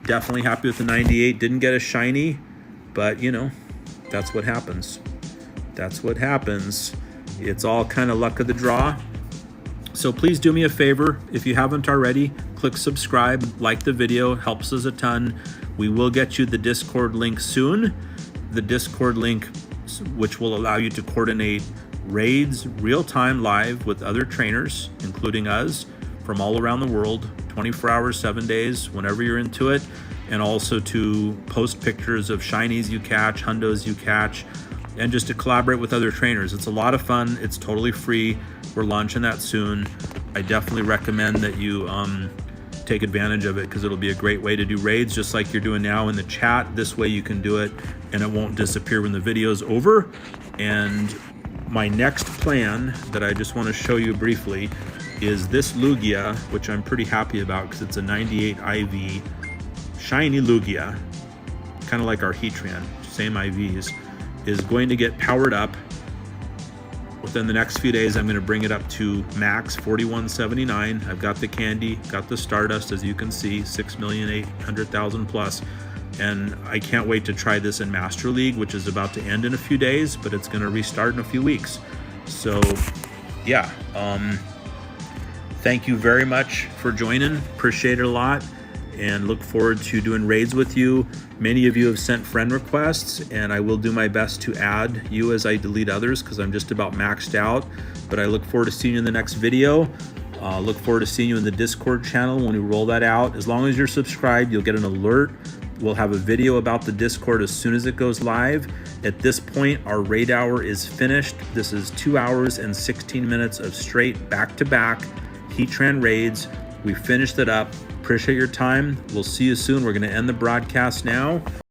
Definitely happy with the 98. Didn't get a shiny, but you know, that's what happens. That's what happens. It's all kind of luck of the draw. So please do me a favor. If you haven't already, click subscribe, like the video, helps us a ton. We will get you the Discord link soon. The Discord link, which will allow you to coordinate raids real-time live with other trainers, including us, from all around the world, 24 hours, 7 days, whenever you're into it, and also to post pictures of shinies you catch, hundos you catch, and just to collaborate with other trainers. It's a lot of fun. It's totally free. We're launching that soon. I definitely recommend that you take advantage of it because it'll be a great way to do raids just like you're doing now in the chat. This way you can do it and it won't disappear when the video's over. And my next plan that I just want to show you briefly is this Lugia, which I'm pretty happy about because it's a 98 IV shiny Lugia, kind of like our Heatran, same IVs, is going to get powered up. Within the next few days, I'm going to bring it up to max 4179. I've got the candy, got the Stardust, as you can see, 6,800,000 plus. And I can't wait to try this in Master League, which is about to end in a few days, but it's going to restart in a few weeks. So, yeah. Thank you very much for joining. Appreciate it a lot. and look forward to doing raids with you. Many of you have sent friend requests, and I will do my best to add you as I delete others because I'm just about maxed out. But I look forward to seeing you in the next video. Look forward to seeing you in the Discord channel when we roll that out. As long as you're subscribed, you'll get an alert. We'll have a video about the Discord as soon as it goes live. At this point, our raid hour is finished. This is 2 hours and 16 minutes of straight back-to-back Heatran raids. We finished it up. Appreciate your time. We'll see you soon. We're going to end the broadcast now.